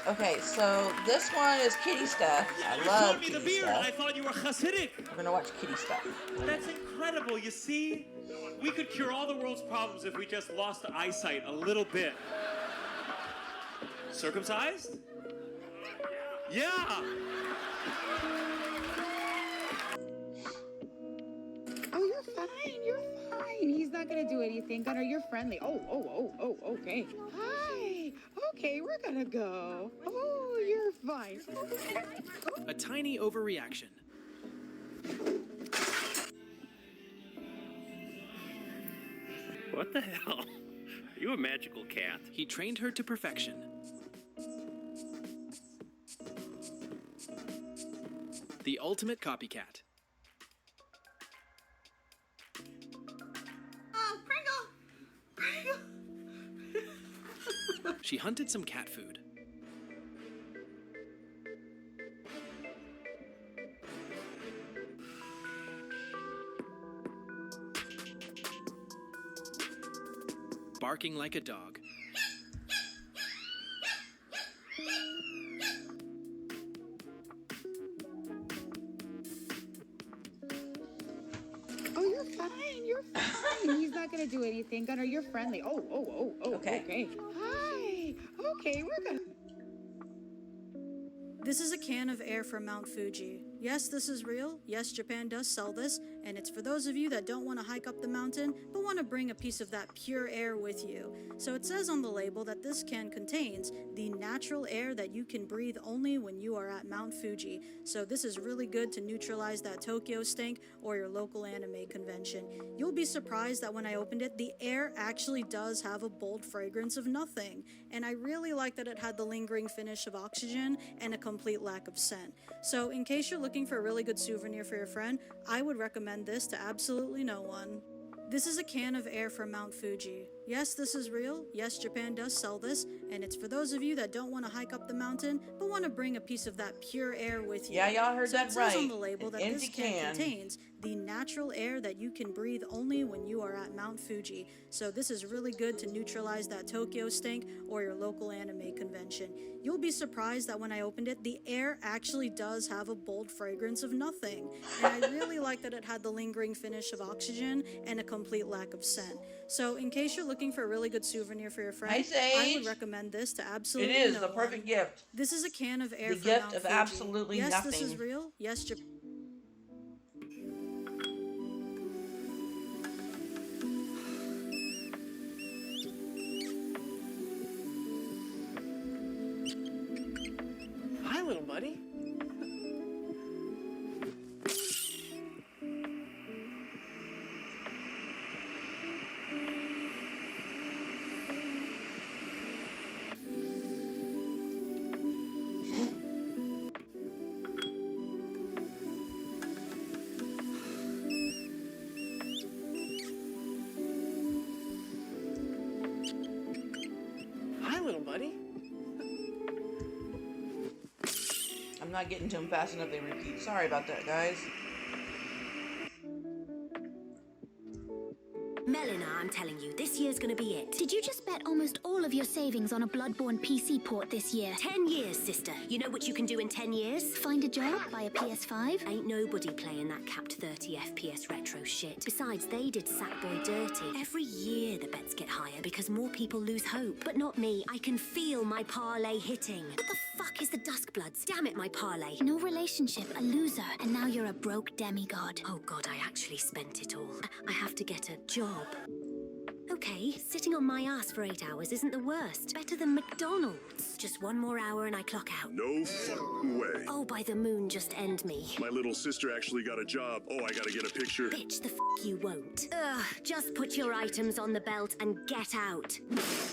Okay, so this one is kitty stuff. I You love showed me the kitty beard. stuff. I thought you were Hasidic. We're gonna watch kitty stuff. That's incredible. You see, we could cure all the world's problems if we just lost eyesight a little bit. Circumcised? Yeah. Oh, you're fine. You're fine. He's not gonna do anything. Gunnar, you're friendly. Oh, okay. Hi. Okay, we're gonna go. Oh, you're fine. A tiny overreaction. What the hell? Are you a magical cat? He trained her to perfection. The ultimate copycat. Oh, Pringle. She hunted some cat food. Barking like a dog. Oh, you're fine. You're fine. He's not gonna do anything. Gunnar, you're friendly. Oh, okay. Hi. Okay, we're gonna. This is a can of air from Mount Fuji. Yes, this is real. Yes, Japan does sell this, and it's for those of you that don't want to hike up the mountain, but want to bring a piece of that pure air with you. So it says on the label that this can contains the natural air that you can breathe only when you are at Mount Fuji. So this is really good to neutralize that Tokyo stink or your local anime convention. You'll be surprised that when I opened it, the air actually does have a bold fragrance of nothing. And I really like that it had the lingering finish of oxygen and a complete lack of scent. So in case you're looking for a really good souvenir for your friend, I would recommend this to absolutely no one. This is a can of air from Mount Fuji. Yes, this is real. Yes, Japan does sell this, and it's for those of you that don't want to hike up the mountain, but want to bring a piece of that pure air with you. Yeah, y'all heard that It right. says on the label that An this empty can can contains the natural air that you can breathe only when you are at Mount Fuji. So this is really good to neutralize that Tokyo stink or your local anime convention. You'll be surprised that when I opened it, the air actually does have a bold fragrance of nothing. And I really like that it had the lingering finish of oxygen and a complete lack of scent. So in case you're looking for a really good souvenir for your friend, Hi, I Sage. would recommend this to absolutely It is no the perfect one. gift. This is a can of air The from gift Mount of Fuji. absolutely yes, nothing. This is real. Yes, Japan. Hi, little buddy. Hi, little buddy. I'm not getting to them fast enough, they repeat. Sorry about that, guys. Melina, I'm telling you, this year's gonna be it. Did you just bet almost all of your savings on a Bloodborne PC port this year? 10 years, sister. You know what you can do in 10 years? Find a job? Buy a PS5? Ain't nobody playing that capped 30 FPS retro shit. Besides, they did Sackboy dirty. Every year the bets get higher because more people lose hope. But not me. I can feel my parlay hitting. What the fuck is the Duskbloods? Damn it, my parlay. No relationship, a loser, and now you're a broke demigod. Oh god, I actually spent it all. I have to get a job. Okay, sitting on my ass for 8 hours isn't the worst. Better than McDonald's. Just one more hour and I clock out. No fucking way. Oh, by the moon, just end me. My little sister actually got a job. Oh, I gotta get a picture. Bitch, the you won't. Ugh, just put your items on the belt and get out.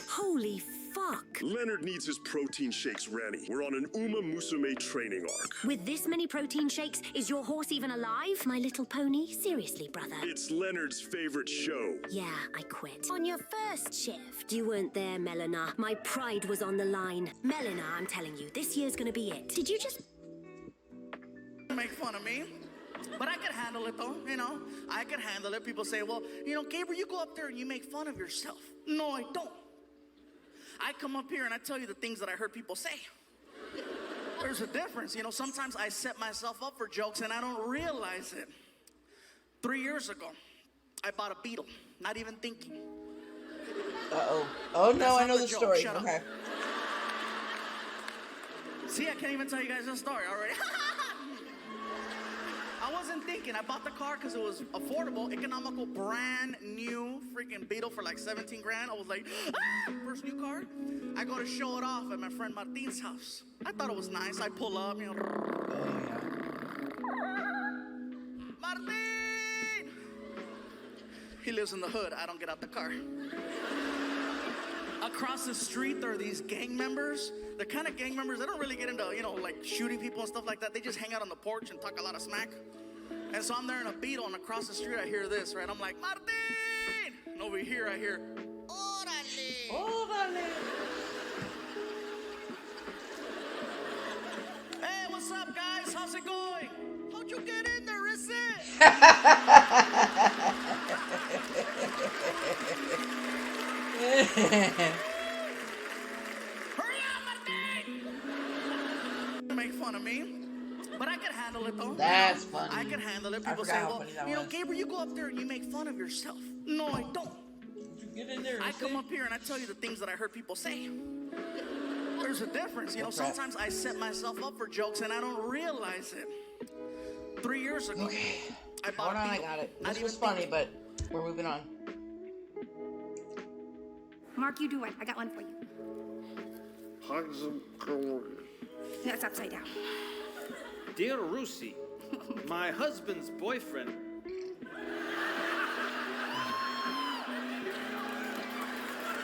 Holy fuck. Leonard needs his protein shakes, Ranny. We're on an Uma Musume training arc. With this many protein shakes, is your horse even alive? My Little Pony? Seriously, brother. It's Leonard's favorite show. Yeah, I quit. On your first shift. You weren't there, Melina. My pride was on the line. Melina, I'm telling you, this year's gonna be it. Did you just... Make fun of me? But I could handle it though, you know. I could handle it. People say, well, you know, Gabriel, you go up there and you make fun of yourself. No, I don't. I come up here and I tell you the things that I heard people say. There's a difference, you know. Sometimes I set myself up for jokes and I don't realize it. 3 years ago, I bought a Beetle, not even thinking. Uh-oh. Oh no, I know the joke. story. Shut up. Okay. See, I can't even tell you guys the story already. I wasn't thinking. I bought the car because it was affordable, economical, brand new freaking Beetle for like 17 grand. I was like, ah! First new car. I go to show it off at my friend Martin's house. I thought it was nice. I pull up, you know. Martin! He lives in the hood. I don't get out the car. Across the street, there are these gang members. The kind of gang members, they don't really get into, you know, like shooting people and stuff like that. They just hang out on the porch and talk a lot of smack. And so I'm there in a Beetle, and across the street, I hear this, right? I'm like, Martin! And over here, I hear, Órale! Órale! Hey, what's up, guys? How's it going? How'd you get in there, is it? Hurry up, Martin! Make fun of me. But I could handle it though. That's funny. I could handle it. People say, well, you know, Gabriel, you go up there and you make fun of yourself. No, I don't. Get in there. I come up here and I tell you the things that I heard people say. There's a difference, you know. Sometimes I set myself up for jokes and I don't realize it. 3 years ago, I bought Hold on, I got it. This was funny, but we're moving on. Mark, you do one. I got one for you. That's upside down. Dear Rusi, my husband's boyfriend.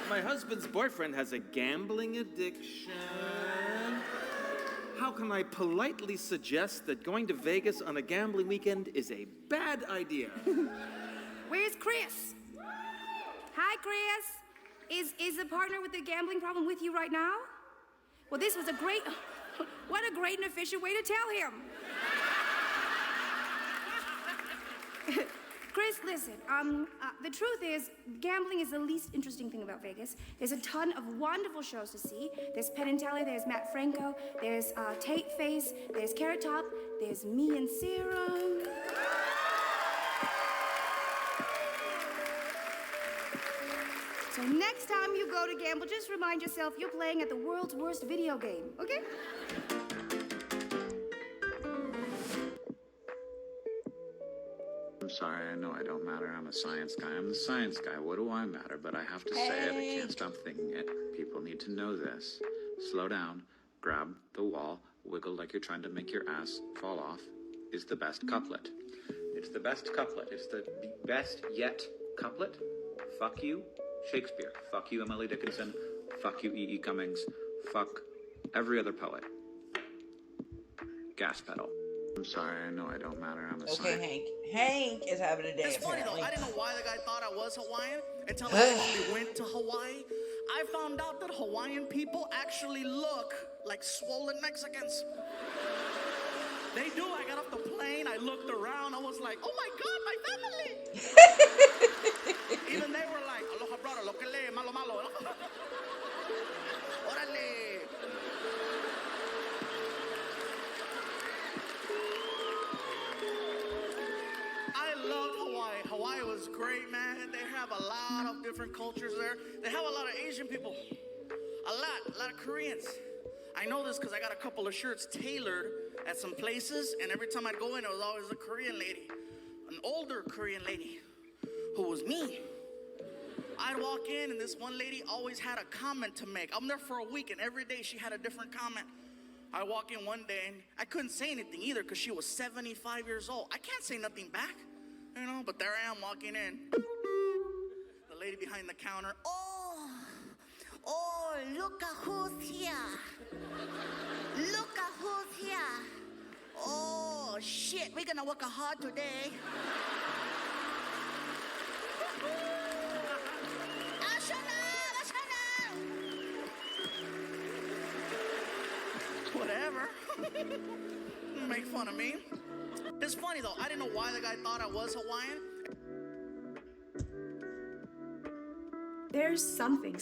My husband's boyfriend has a gambling addiction. How can I politely suggest that going to Vegas on a gambling weekend is a bad idea? Where's Chris? Hi, Chris. Is the partner with the gambling problem with you right now? Well, this was a great... What a great and efficient way to tell him. Chris, listen, the truth is, gambling is the least interesting thing about Vegas. There's a ton of wonderful shows to see. There's Penn and Teller, there's Matt Franco, there's Tate Face, there's Carrot Top, there's Me and Serum. So next time you go to gamble, just remind yourself you're playing at the world's worst video game, okay? I'm sorry, I know I don't matter. I'm a science guy. I'm the science guy. What do I matter? But I have to say it. I can't stop thinking it. People need to know this. Slow down, grab the wall, wiggle like you're trying to make your ass fall off, is the best couplet. It's the best couplet. It's the best yet couplet. Fuck you, Shakespeare. Fuck you, Emily Dickinson. Fuck you, E.E. Cummings. Fuck every other poet. Gas pedal. I'm sorry, I know I don't matter. I'm a science. Hank. Hank is having a day, It's funny apparently. though, I didn't know why the guy thought I was Hawaiian until I actually went to Hawaii. I found out that Hawaiian people actually look like swollen Mexicans. They do. I got off the plane, I looked around, I was like, oh my God, my family! Even man. They have a lot of different cultures there. They have a lot of Asian people. A lot of Koreans. I know this because I got a couple of shirts tailored at some places, and every time I'd go in, it was always a Korean lady, an older Korean lady, who was me. I'd walk in, and this one lady always had a comment to make. I'm there for a week, and every day she had a different comment. I walk in one day, and I couldn't say anything either because she was 75 years old. I can't say nothing back, you know, but there I am walking in. The lady behind the counter, Oh, look at who's here. Look at who's here. Oh, shit, we're gonna work hard today. whatever. Make fun of me. It's funny though, I didn't know why the guy thought I was Hawaiian. There's something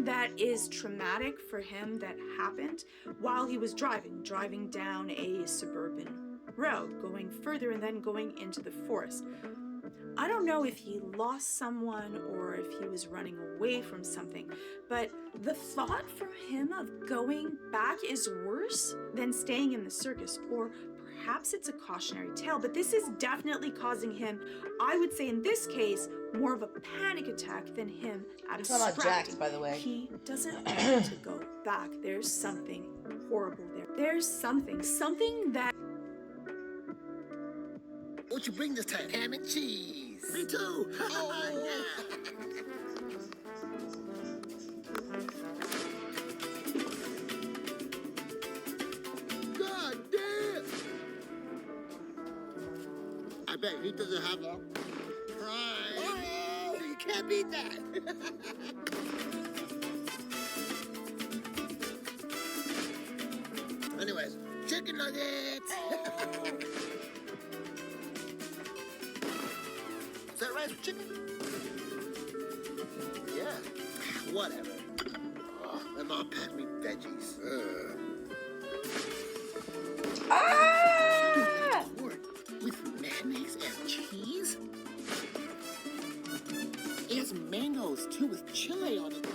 that is traumatic for him that happened while he was driving down a suburban road, going further and then going into the forest. I don't know if he lost someone or if he was running away from something, but the thought for him of going back is worse than staying in the circus, or perhaps it's a cautionary tale, but this is definitely causing him, I would say in this case, more of a panic attack than him It's not about Jax, by the way. He doesn't want to go back. There's something horrible there. There's something that... What'd you bring this time? Ham and cheese. Me too. Oh. God damn. I bet he doesn't have a prime. Oh, you can't beat that. Anyways, chicken nuggets. Is that rice with chicken? Yeah. Whatever. Oh, my mom packed me veggies. Ah! With mayonnaise and cheese? It has mangoes too with chili on it.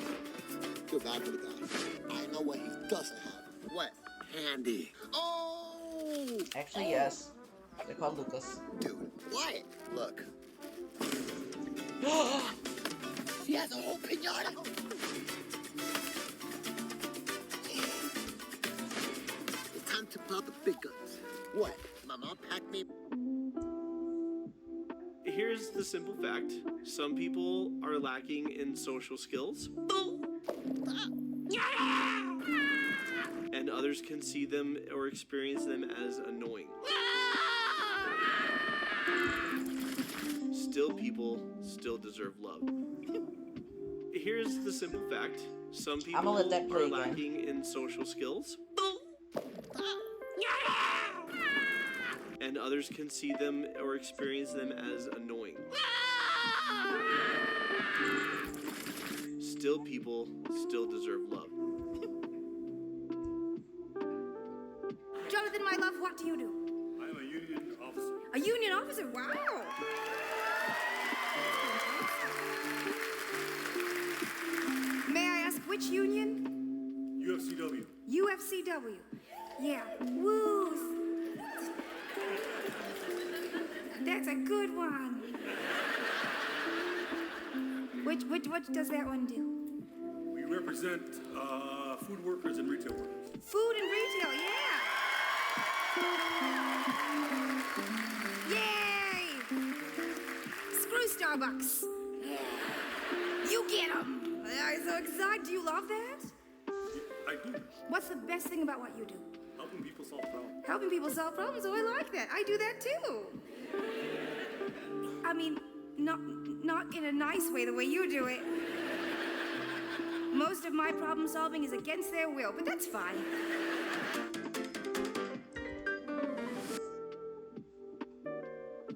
Feel bad for the guy. I know what he doesn't have. What? Handy. Oh! Actually, yes. They're called Lucas. Dude, Wyatt, look. He has a whole pinata. It's time to pop the big guns. What? My mom packed me. Here's the simple fact. Some people are lacking in social skills. And others can see them or experience them as annoying. Still, people still deserve love. Here's the simple fact. Some people are lacking in social skills. And others can see them or experience them as annoying. Still, people still deserve love. Jonathan, my love, what do you do? I'm a union officer. A union officer? Wow. May I ask which union? UFCW. UFCW. Yeah. Woo. That's a good one. What does that one do? We represent food workers and retail workers. Food and retail, yeah. Yay! Screw Starbucks. You get them. I'm so excited. Do you love that? I do. What's the best thing about what you do? Helping people solve problems. Helping people solve problems. Oh, I like that. I do that too. I mean, not in a nice way, the way you do it. Most of my problem solving is against their will, but that's fine.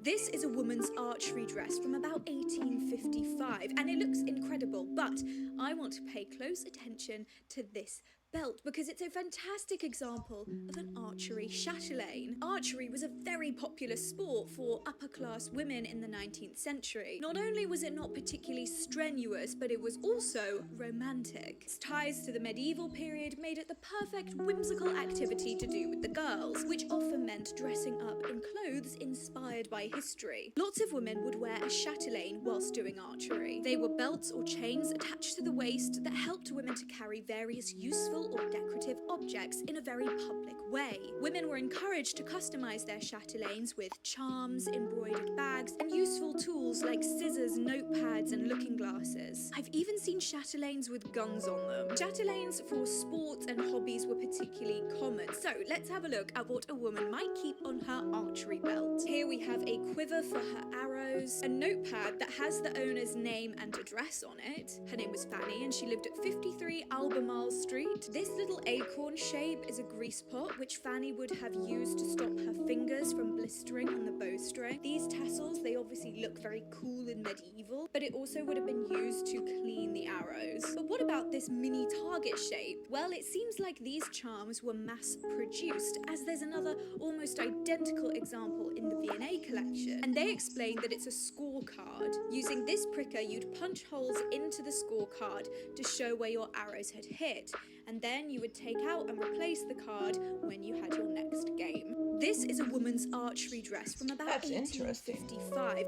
This is a woman's archery dress from about 1855, and it looks incredible, but I want to pay close attention to this belt because it's a fantastic example of an archery chatelaine. Archery was a very popular sport for upper-class women in the 19th century. Not only was it not particularly strenuous, but it was also romantic. Its ties to the medieval period made it the perfect whimsical activity to do with the girls, which often meant dressing up in clothes inspired by history. Lots of women would wear a chatelaine whilst doing archery. They were belts or chains attached to the waist that helped women to carry various useful or decorative objects in a very public way. Women were encouraged to customize their chatelaines with charms, embroidered bags, and useful tools like scissors, notepads, and looking glasses. I've even seen chatelaines with guns on them. Chatelaines for sports and hobbies were particularly common. So let's have a look at what a woman might keep on her archery belt. Here we have a quiver for her arrows, a notepad that has the owner's name and address on it. Her name was Fanny and she lived at 53 Albemarle Street. This little acorn shape is a grease pot which Fanny would have used to stop her fingers from blistering on the bowstring. These tassels, they obviously look very cool and medieval, but it also would have been used to clean the arrows. But what about this mini target shape? Well, it seems like these charms were mass produced, as there's another almost identical example in the V&A collection, and they explain that it's a scorecard. Using this pricker, you'd punch holes into the scorecard to show where your arrows had hit, and then you would take out and replace the card when you had your next game. This is a woman's archery dress from about 1855.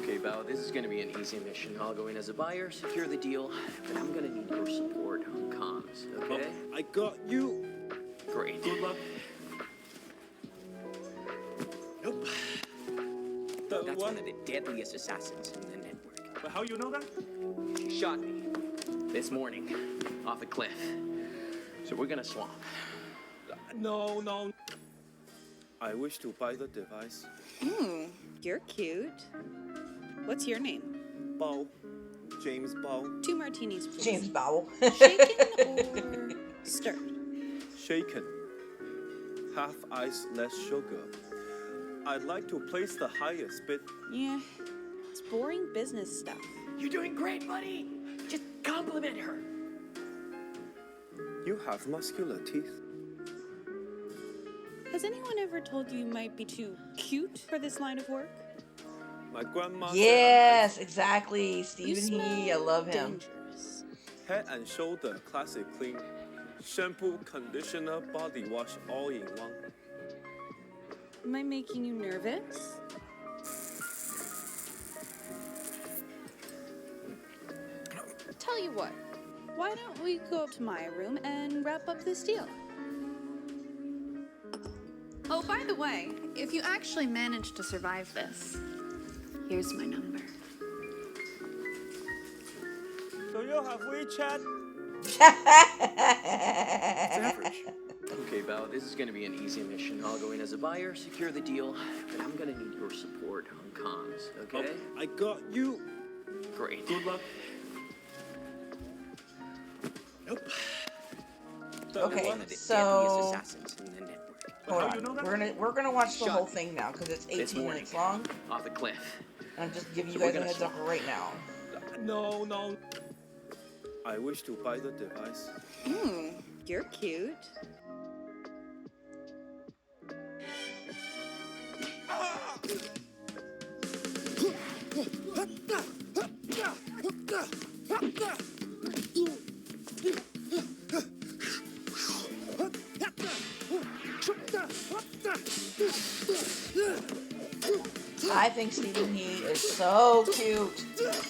Okay, Val, this is gonna be an easy mission. I'll go in as a buyer, secure the deal, but I'm gonna need your support on comms, okay? I got you. Great. Good luck. Nope. That's one of the deadliest assassins in the network. But how you know that? She shot me this morning off a cliff. So we're gonna swap. No. I wish to buy the device. You're cute. What's your name? Bao. James Bao. 2 martinis, please. James Bowell. Shaken or stirred? Shaken. Half ice, less sugar. I'd like to place the highest bid. Yeah, it's boring business stuff. You're doing great, buddy. Just compliment her. You have muscular teeth. Has anyone ever told you might be too cute for this line of work? My grandma Yes, exactly. Stephen He, I love him. Dangerous. Head and Shoulder Classic Clean. Shampoo, conditioner, body wash, all in one. Am I making you nervous? Tell you what, why don't we go up to my room and wrap up this deal? Oh, by the way, if you actually manage to survive this, here's my number. Do you have WeChat? Okay, Val, this is gonna be an easy mission. I'll go in as a buyer, secure the deal, but I'm gonna need your support on comms, okay? I got you. Great. Good luck. Nope. Okay, One of the so deadliest assassins in the network. hold on. We're gonna watch the whole thing now because it's 18 minutes long. Off a cliff. I'm just giving you So we're guys a gonna heads up right now. No. I wish to buy the device. You're cute. I think Stephen He is so cute,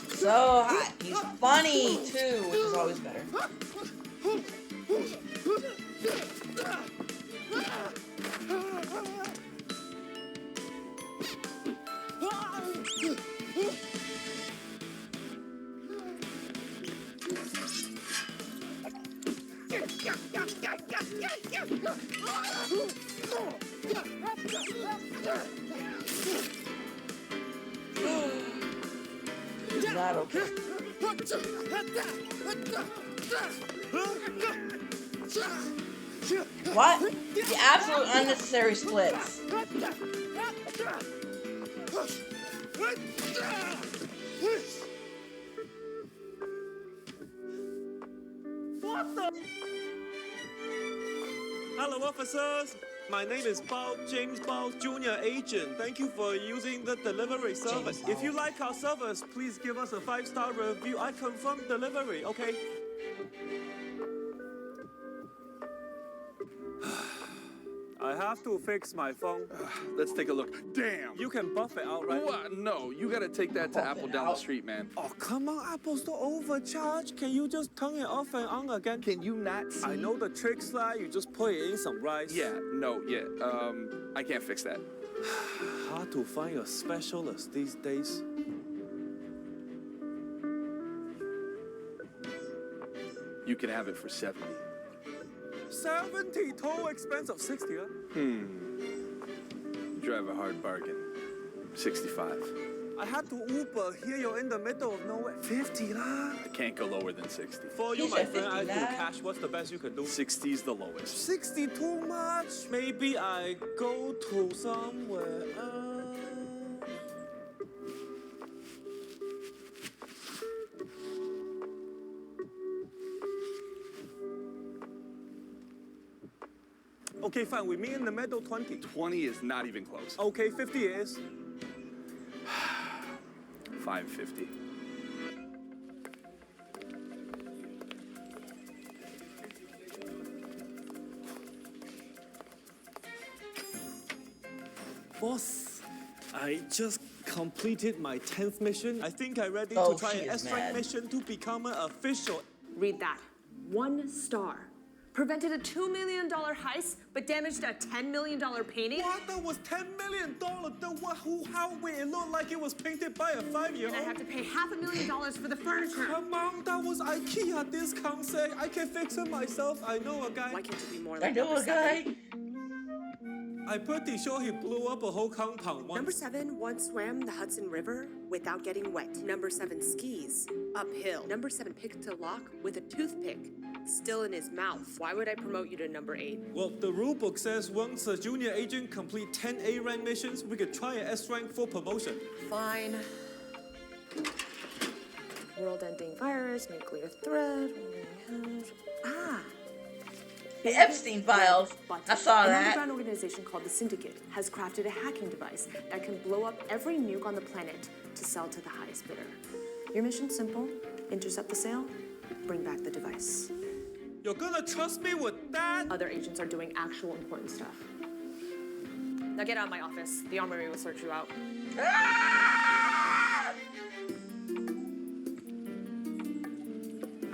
so hot. He's funny too, which is always better. Not okay. What? The absolute unnecessary splits. Hello, officers. My name is James Bao, Junior Agent. Thank you for using the delivery service. If you like our service, please give us a 5-star review. I confirm delivery, okay? I have to fix my phone. Let's take a look. Damn! You can buff it out, right? What? No, you gotta take that to Apple down the street, man. Oh, come on, Apple's don't overcharge. Can you just turn it off and on again? Can you not see? I know the tricks, like you just put it in some rice. Yeah, I can't fix that. Hard to find a specialist these days. You can have it for 70. 70, too expensive. 60, huh? You drive a hard bargain. 65. I had to Uber. Here you're in the middle of nowhere. 50 lah. I can't go lower than 60. For you, my friend, I do cash. What's the best you can do? 60's the lowest. 60 too much. Maybe I go to somewhere else. Okay, fine. We meet in the middle, 20. 20 is not even close. Okay, 50 is. 550. Boss, I just completed my 10th mission. I think I'm ready to try an S-rank mission to become an official. Read that. 1 star. Prevented a $2 million heist, but damaged a $10 million painting? What? That was $10 million. How weird. It looked like it was painted by a 5-year-old. And I have to pay $500,000 for the furniture. Come on, that was IKEA discount set. I can fix it myself. I know a guy. Why can't you be more I like know a guy. I'm pretty sure he blew up a whole compound once. Number 7 once swam the Hudson River without getting wet. Number 7 skis uphill. Number 7 picked a lock with a toothpick still in his mouth. Why would I promote you to number 8? Well, the rule book says once a junior agent complete 10 A-rank missions, we could try an S-rank for promotion. Fine. World-ending virus, nuclear threat. The Epstein files. I saw An that. underground organization called the Syndicate has crafted a hacking device that can blow up every nuke on the planet to sell to the highest bidder. Your mission's simple. Intercept the sale, bring back the device. You're gonna trust me with that? Other agents are doing actual important stuff. Now get out of my office. The armory will sort you out.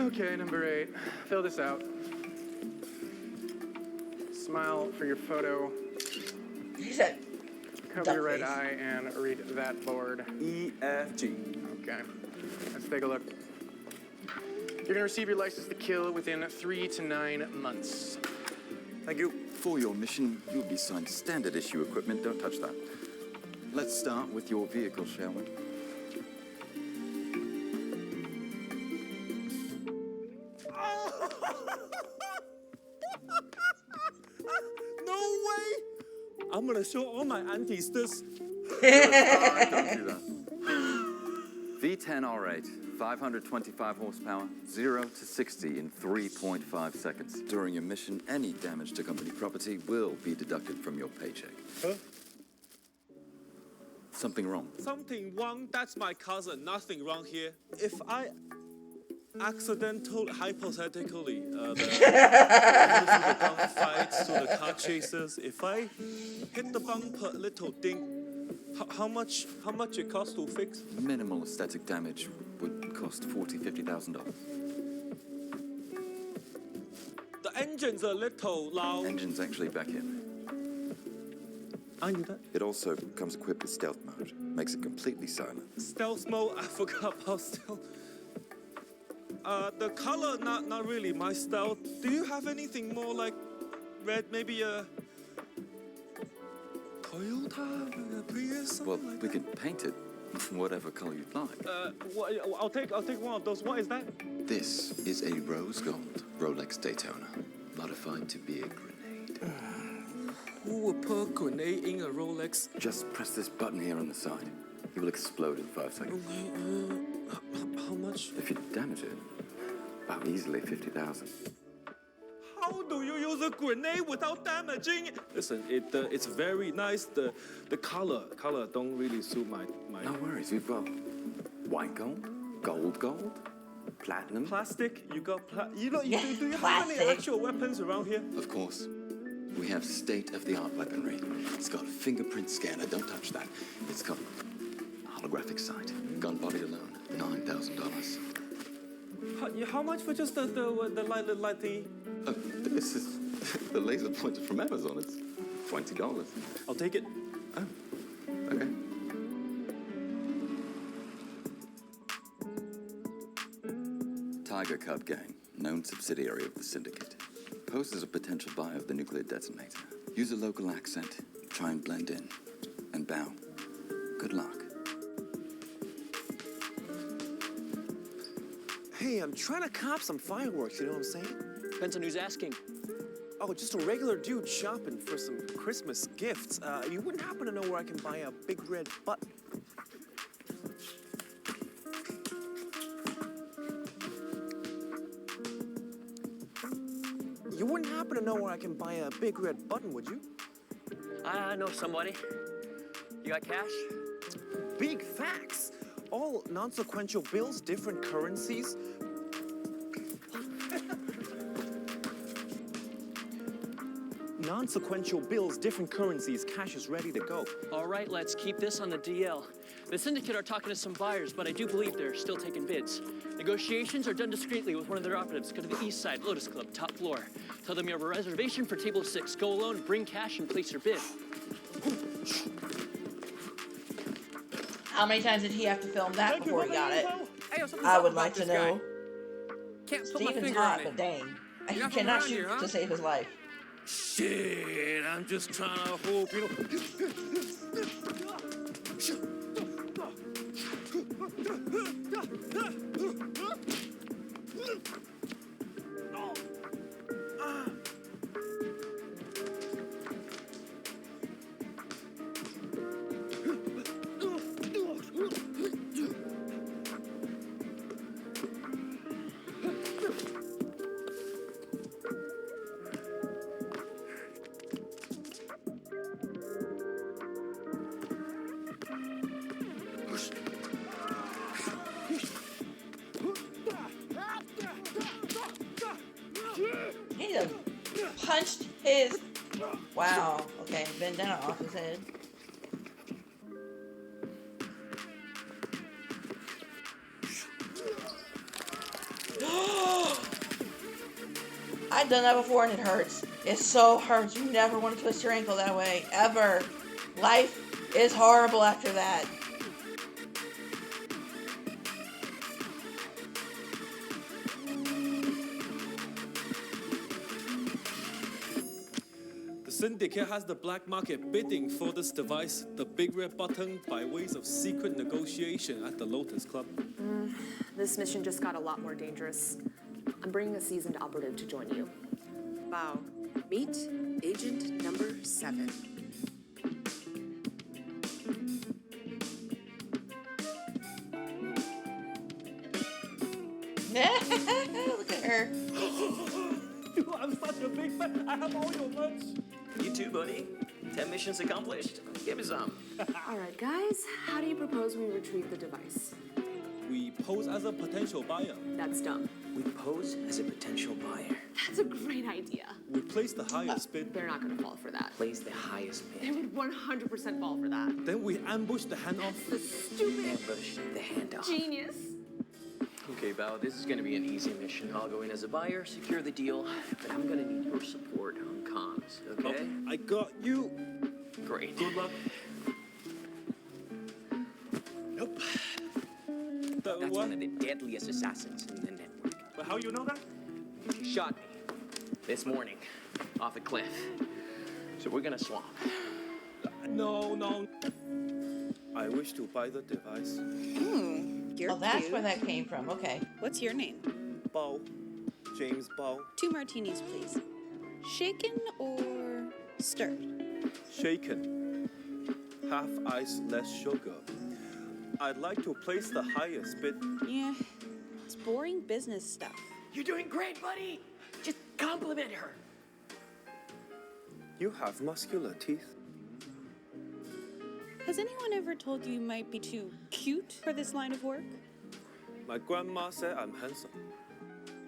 Okay, number 8. Fill this out. Smile for your photo. He said, cover your right eye and read that board. EFG. Okay. Let's take a look. You're gonna receive your license to kill within 3 to 9 months. Thank you. For your mission, you'll be signed standard issue equipment. Don't touch that. Let's start with your vehicle, shall we? No way! I'm gonna show all my aunties this. Don't do that. V10 R8, 525 horsepower, 0 to 60 in 3.5 seconds. During your mission, any damage to company property will be deducted from your paycheck. Huh? Something wrong? Something wrong? That's my cousin. Nothing wrong here. If I hypothetically, the gunfights to the car chases, if I hit the bumper, little ding, how much it costs to fix? Minimal aesthetic damage would cost $40,000-$50,000. The engine's a little loud. Engine's actually back in. I knew that. It also comes equipped with stealth mode. Makes it completely silent. Stealth mode? I forgot about stealth. The color, not really my style. Do you have anything more like red? Maybe a Toyota, a Prius? Well, we can paint it whatever color you'd like. I'll take one of those. What is that? This is a rose gold Rolex Daytona, modified to be a grenade. Who would put a grenade in a Rolex? Just press this button here on the side. It will explode in 5 seconds. How much? If you damage it, easily 50,000. How do you use a grenade without damaging? Listen, it's very nice. The color don't really suit my. No worries, we've got white gold, gold, platinum. Plastic. You got do you have any Plastic. actual weapons around here? Of course. We have state-of-the-art weaponry. It's got a fingerprint scanner, don't touch that. It's got holographic sight. Gun body alone, $9,000. How much for just the light? This is the laser pointer from Amazon. It's $20. I'll take it. Oh, okay. Tiger Cub Gang, known subsidiary of the Syndicate. Pose as a potential buyer of the nuclear detonator. Use a local accent, try and blend in, and bow. Good luck. Hey, I'm trying to cop some fireworks, you know what I'm saying? Depends on who's asking. Oh, just a regular dude shopping for some Christmas gifts. You wouldn't happen to know where I can buy a big red button? You wouldn't happen to know where I can buy a big red button, would you? I know somebody. You got cash? Big facts. All non-sequential bills, different currencies. Non-sequential bills, different currencies, cash is ready to go. All right, let's keep this on the DL. The Syndicate are talking to some buyers, but I do believe they're still taking bids. Negotiations are done discreetly with one of their operatives. Go to the east side, Lotus Club, top floor. Tell them you have a reservation for table 6. Go alone, bring cash, and place your bid. How many times did he have to film that Thank you, before he got it? Hey, something's I up would about like to this know. guy. Can't put my Steven's finger hot, on but it. dang. He You're not from cannot around shoot here, huh? to save his life. Shit, I'm just trying to hope, you know. He done punched his. Wow. Okay, bend down off his head. I've done that before and it hurts. It so hurts. You never want to twist your ankle that way, ever. Life is horrible after that. The Syndicate has the black market bidding for this device, the big red button, by ways of secret negotiation at the Lotus Club. This mission just got a lot more dangerous. I'm bringing a seasoned operative to join you. Wow. Meet Agent Number 7. Look at her. I'm such a big fan. I have all your merch. You too, buddy. 10 missions accomplished. Give me some. All right, guys, how do you propose we retrieve the device? We pose as a potential buyer. That's dumb. We pose as a potential buyer. That's a great idea. We place the highest bid. They're not going to fall for that. Place the highest They bid. would 100% fall for that. Then we ambush the handoff. Stupid. Ambush the handoff. Genius. Okay, Val, this is gonna be an easy mission. I'll go in as a buyer, secure the deal, but I'm gonna need your support on comms, okay? I got you. Great. Good luck. Nope. That's one of the deadliest assassins in the network. But how you know that? She shot me this morning off a cliff. So we're gonna swap. No. I wish to buy the device. You're Oh, that's cute. where that came from. Okay. What's your name? Bao. James Bao. 2 martinis, please. Shaken or stirred? Shaken. Half ice, less sugar. I'd like to place the highest bid. Yeah, it's boring business stuff. You're doing great, buddy. Just Compliment her. You have muscular teeth. Has anyone ever told you might be too cute for this line of work? My grandma said I'm handsome.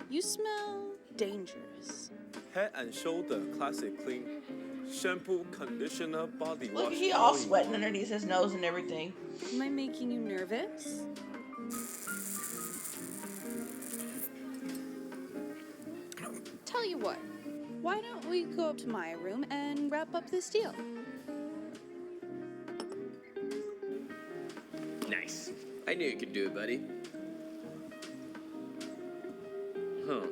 You smell dangerous. Head and shoulder, classic clean. Shampoo, conditioner, body wash. Look, he all sweating underneath his nose and everything. Am I making you nervous? Tell you what, why don't we go up to my room and wrap up this deal? Nice. I knew you could do it, buddy. Huh.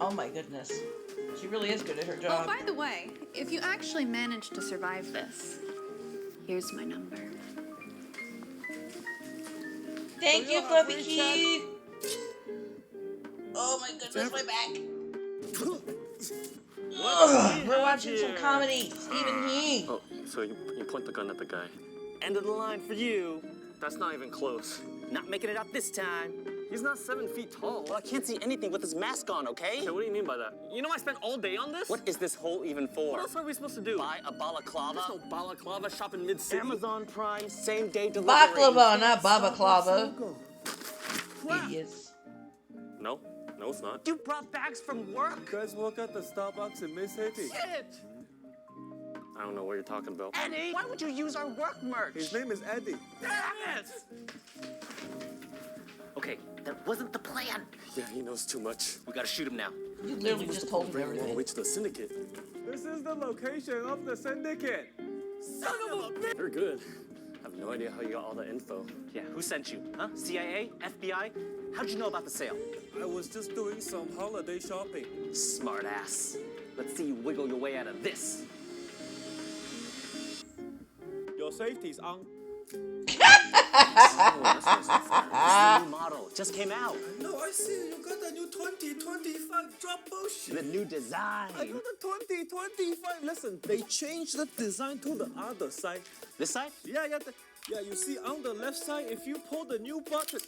Oh my goodness. She really is good at her Oh, job. by the way, if you actually manage to survive this, here's my number. Thank you, Fluffy Key. Oh my goodness, my back. Ugh, we're watching some comedy. Stephen He. Oh, so you point the gun at the guy. End of the line for you. That's not even close. Not making it up this time. He's not 7 feet tall. Well, I can't see anything with his mask on, okay? Okay, what do you mean by that? You know I spent all day on this? What is this hole even for? What else are we supposed to do? Buy a balaclava? There's no balaclava shop in mid-city. Amazon Prime, same day delivery. Baklava, not babaklava. Idiots. No, it's not. You brought bags from work? You guys work at the Starbucks in mid-city. Shit! I don't know what you're talking about. Eddie, why would you use our work merch? His name is Eddie. Damn it! Okay, that wasn't the plan. Yeah, he knows too much. We gotta shoot him now. You literally just told him Bring him all the everything. way to the syndicate. This is the location of the syndicate. Son of a bitch! You're good. I have no idea how you got all that info. Yeah, who sent you? Huh? CIA? FBI? How'd you know about the sale? I was just doing some holiday shopping. Smart ass. Let's see you wiggle your way out of this. Your safety's on. That's the new model. Just came out. No, I see. You got the new 2025 drop bullshit. The new design. I got the 2025. Listen, they changed the design to the other side. This side? Yeah. Yeah, you see on the left side, if you pull the new button.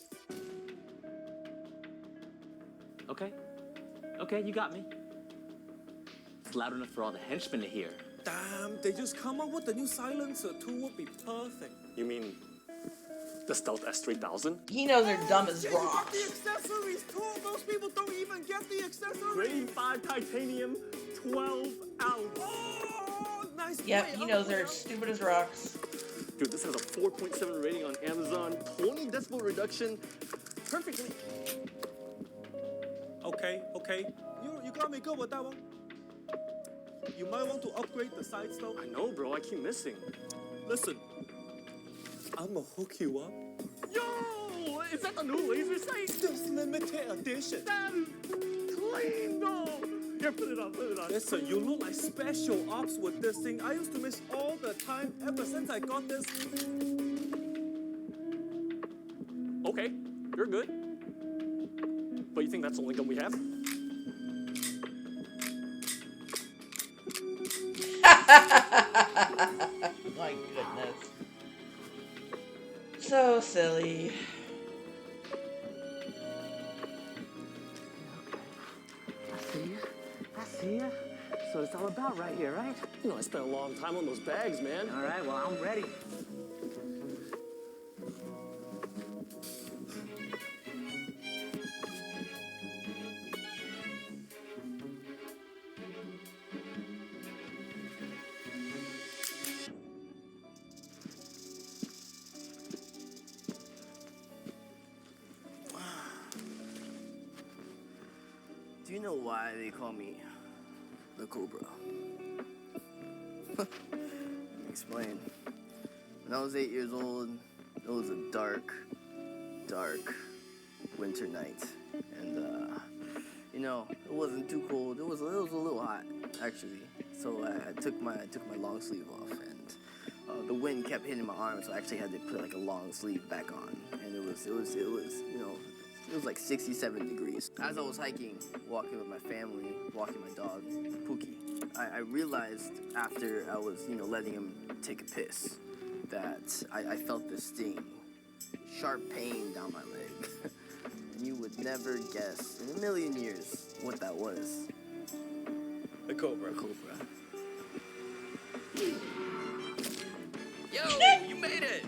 Okay, you got me. It's loud enough for all the henchmen to hear. Damn, they just come up with the new silencer too. Would be perfect. You mean the Stealth S3000? He knows they're dumb as You got rocks. the accessories too. Those people don't even get the accessories. Grade 5 titanium, 12 ounce. Oh, nice. Yep, play. he knows they're stupid as rocks. Dude, this has a 4.7 rating on Amazon, 20 decibel reduction, perfectly. Okay. You got me good with that one. You might want to upgrade the sights though. I know, bro. I keep missing. Listen, I'ma hook you up. Yo! Is that the new laser sight? This limited edition. That is clean, though! Here, put it on. Listen, you look like special ops with this thing. I used to miss all the time ever since I got this. Okay, you're good. But you think that's the only gun we have? My goodness. So silly. I see ya. So it's all about right here, right? You know, I spent a long time on those bags, man. All right, well, I'm ready. Do you know why they call me the Cobra? Let me explain. When I was 8 years old, it was a dark winter night. And, you know, it wasn't too cold. It was a little hot, actually. So I took my long sleeve off, and the wind kept hitting my arm, so I actually had to put like a long sleeve back on. And it was you know, it was like 67 degrees. As I was hiking, walking with my family, walking my dog, Pookie, I realized after I was, you know, letting him take a piss that I felt this sting, sharp pain down my leg. You would never guess in a million years what that was. A cobra. A cobra. Yo, you made it!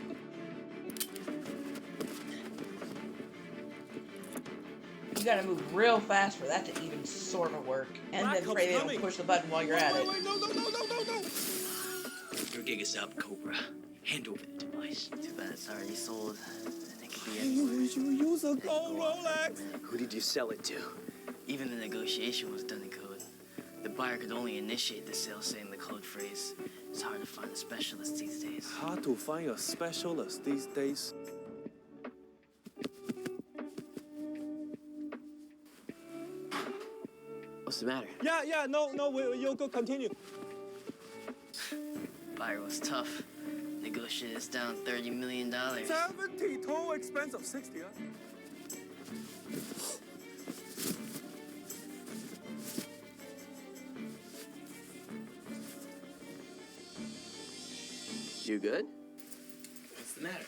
You gotta move real fast for that to even sort of work. And then pray they don't push the button while you're at it. No. Your gig is up, Cobra. Hand over the device. Too bad it's already sold. And it could be You anywhere. use a gold Rolex. Who did you sell it to? Even the negotiation was done in code. The buyer could only initiate the sale saying the code phrase. It's hard to find a specialist these days. Hard to find a specialist these days. What's the matter? Yeah, no, you'll go continue. Buyer was tough. Negotiated us down $30 million. 70, total expense of 60, huh? You good? What's the matter?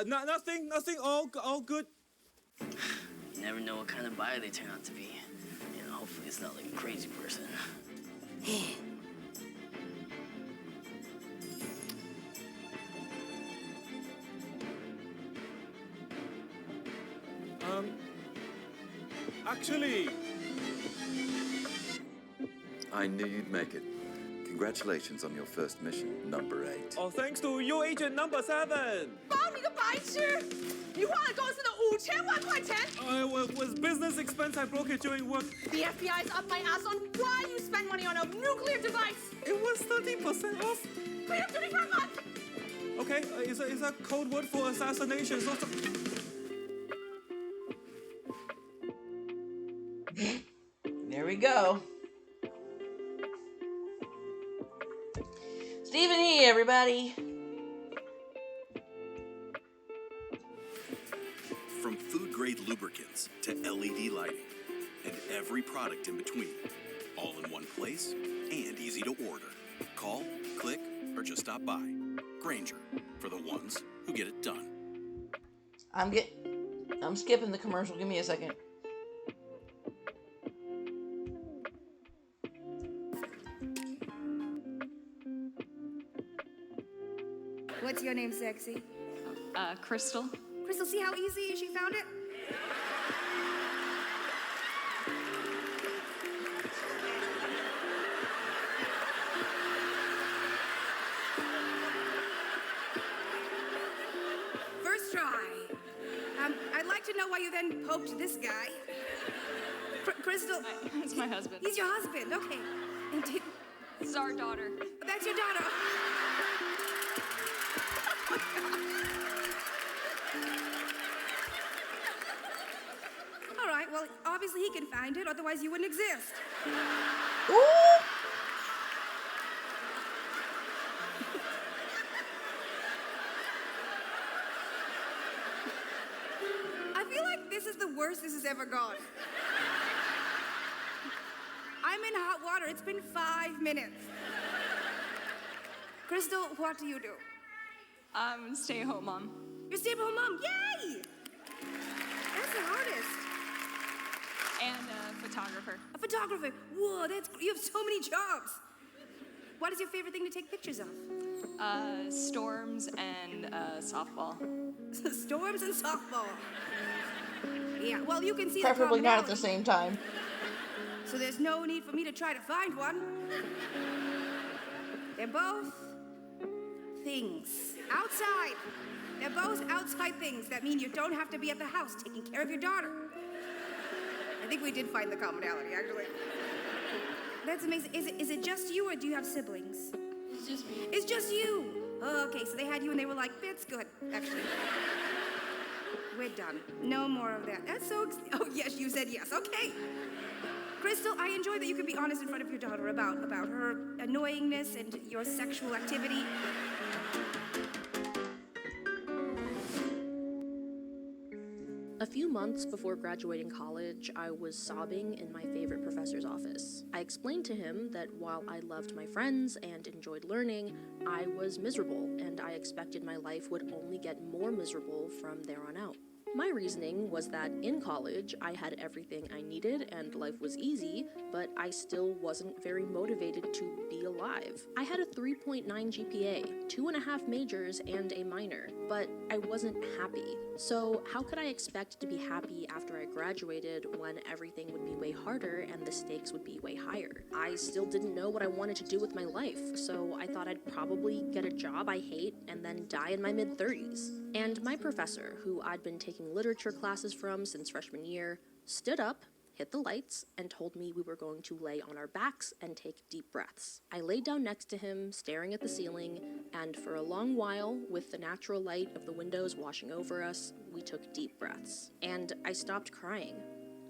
Nothing, all good. You never know what kind of buyer they turn out to be. You know, hopefully it's not like a crazy person. Actually, I knew you'd make it. Congratulations on your first mission, number 8. oh, thanks to you, agent number 7. 包你个白痴！你花了公司的5000万块钱。With business expense, I broke it during work. The FBI is up my ass on why you spend money on a nuclear device. It was 30% off. Clear up to me for a month. Okay, is a code word for assassination. So There we go. Stephen He, everybody. From food-grade lubricants to LED lighting, and every product in between, all in one place and easy to order. Call, click, or just stop by. Granger, for the ones who get it done. I'm skipping the commercial. Give me a second. What's your name, sexy? Crystal. Crystal, see how easy she found it? First try. I'd like to know why you then poked this guy. Crystal. It's my husband. He's your husband, okay. And This is our daughter. that's your daughter. All right, well, obviously he can find it, otherwise you wouldn't exist. Ooh! I feel like this is the worst this has ever gone. I'm in hot water. It's been 5 minutes. Crystal, what do you do? I'm stay-at-home mom. You're stay-at-home mom. Yay! That's the hardest. And a photographer. A photographer. Whoa, you have so many jobs. What is your favorite thing to take pictures of? Storms and softball. Storms and softball. Yeah, well, you can see Preferably the not at the same time. So there's no need for me to try to find one. They're both things. Outside. They're both outside things. That mean you don't have to be at the house taking care of your daughter. I think we did find the commonality, actually. That's amazing. Is it just you, or do you have siblings? It's just me. It's just you. Oh, okay, so they had you and they were like, that's good, actually. We're done. No more of that. That's so oh, yes, you said yes. Okay. Crystal, I enjoy that you can be honest in front of your daughter about her annoyingness and your sexual activity. A few months before graduating college, I was sobbing in my favorite professor's office. I explained to him that while I loved my friends and enjoyed learning, I was miserable, and I expected my life would only get more miserable from there on out. My reasoning was that in college, I had everything I needed and life was easy, but I still wasn't very motivated to be alive. I had a 3.9 GPA, 2.5 majors, and a minor, but I wasn't happy. So how could I expect to be happy after I graduated when everything would be way harder and the stakes would be way higher? I still didn't know what I wanted to do with my life, so I thought I'd probably get a job I hate and then die in my mid-30s. And my professor, who I'd been taking literature classes from since freshman year, stood up, hit the lights, and told me we were going to lay on our backs and take deep breaths. I laid down next to him, staring at the ceiling, and for a long while, with the natural light of the windows washing over us, we took deep breaths. And I stopped crying.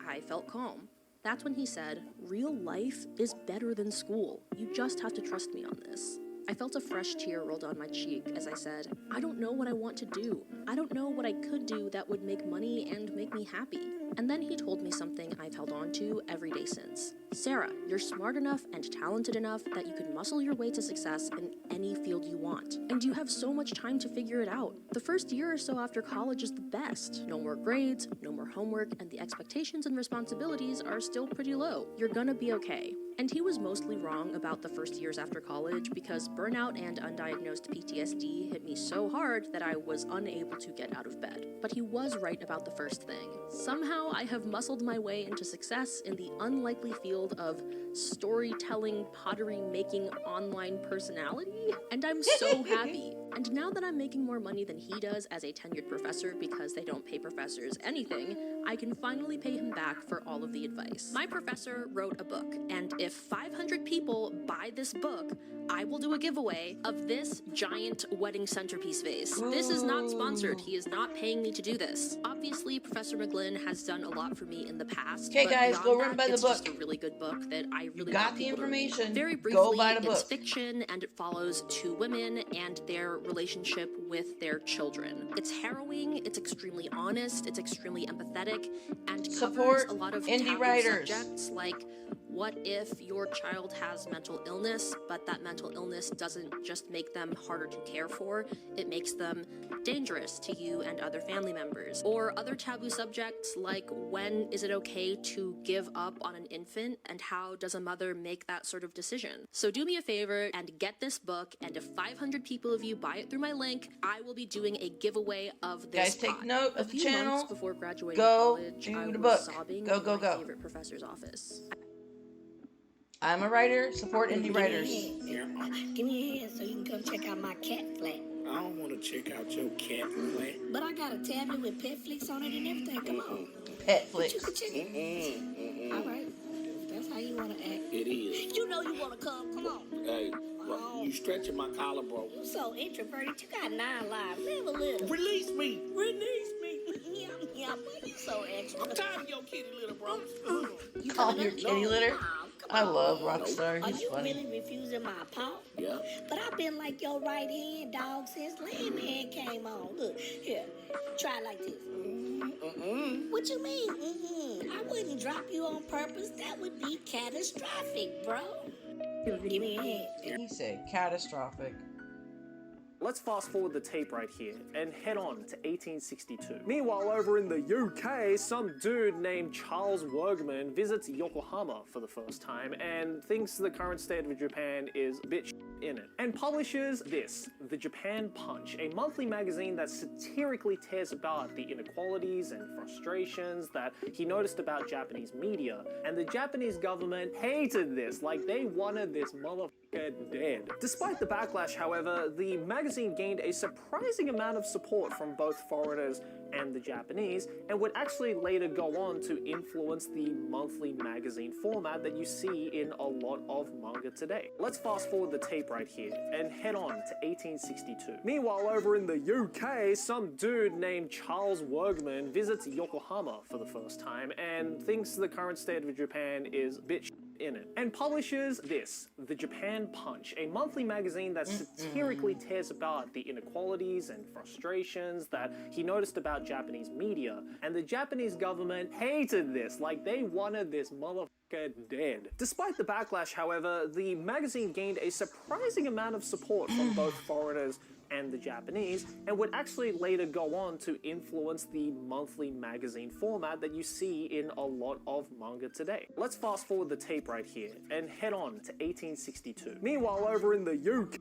I felt calm. That's when he said, "Real life is better than school. You just have to trust me on this." I felt a fresh tear roll down my cheek as I said, I don't know what I want to do. I don't know what I could do that would make money and make me happy. And then he told me something I've held on to every day since. Sarah, you're smart enough and talented enough that you can muscle your way to success in any field you want. And you have so much time to figure it out. The first year or so after college is the best. No more grades, no more homework, and the expectations and responsibilities are still pretty low. You're gonna be okay. And he was mostly wrong about the first years after college because burnout and undiagnosed PTSD hit me so hard that I was unable to get out of bed. But he was right about the first thing. Somehow I have muscled my way into success in the unlikely field of storytelling, pottery-making online personality, and I'm so happy. And now that I'm making more money than he does as a tenured professor because they don't pay professors anything, I can finally pay him back for all of the advice. My professor wrote a book, and if 500 people buy this book, I will do a giveaway of this giant wedding centerpiece vase. This is not sponsored. He is not paying me to do this. Obviously, Professor McGlynn has done a lot for me in the past. Okay, but guys, go beyond run by the it's book. Just a really good book that I really got want the people to read. information. Very briefly, Go buy the book. it's fiction and it follows two women and their relationship with their children. It's harrowing, it's extremely honest, it's extremely empathetic, and Support covers a lot of indie taboo writers. subjects like what if your child has mental illness, but that mental illness doesn't just make them harder to care for, it makes them dangerous to you and other family members. Or other taboo subjects like when is it okay to give up on an infant and how does a mother make that sort of decision? So do me a favor and get this book, and if 500 people of you buy it through my link, I will be doing a giveaway of this Guys, take pot. note A of the few channel. months before graduating Go college, do I the was book. sobbing Go, in go, my go. favorite professor's office. I'm a writer. Support indie writers. Give me a hand so you can come check out my cat flat. I don't want to check out your cat flat. But I got a tablet with Petflix on it and everything. Come on. Petflix. You can check it. All right. That's how you want to act. It is. You know you want to come. Come on. Hey, bro, you stretching my collar, bro. You so introverted. You got 9 lives. Live a little. Release me. Release me. Yeah, boy, you so extra. I'm tired of your kitty litter, bro. You Call coming your up? kitty litter? I love Rockstar. Are He's you funny. really refusing my paw? Yeah. But I've been like your right hand dog since Landman came on. Look, here, try it like this. What you mean? I wouldn't drop you on purpose. That would be catastrophic, bro. Give me a hand. He said catastrophic. Let's fast forward the tape right here and head on to 1862. Meanwhile, over in the UK, some dude named Charles Wergman visits Yokohama for the first time and thinks the current state of Japan is a bit in it, and publishes this, The Japan Punch, a monthly magazine that satirically tears apart the inequalities and frustrations that he noticed about Japanese media. And the Japanese government hated this, like they wanted this motherfucker dead. Despite the backlash, however, the magazine gained a surprising amount of support from both foreigners and the Japanese, and would actually later go on to influence the monthly magazine format that you see in a lot of manga today. Let's fast forward the tape right here and head on to 1862. Meanwhile, over in the UK, some dude named Charles Wergman visits Yokohama for the first time and thinks the current state of Japan is a bit in it, and publishes this, The Japan Punch, a monthly magazine that satirically tears apart the inequalities and frustrations that he noticed about Japanese media. And the Japanese government hated this, like they wanted this motherfucker dead. Despite the backlash, however, the magazine gained a surprising amount of support from both foreigners and the Japanese, and would actually later go on to influence the monthly magazine format that you see in a lot of manga today. Let's fast forward the tape right here and head on to 1862. Meanwhile, over in the UK...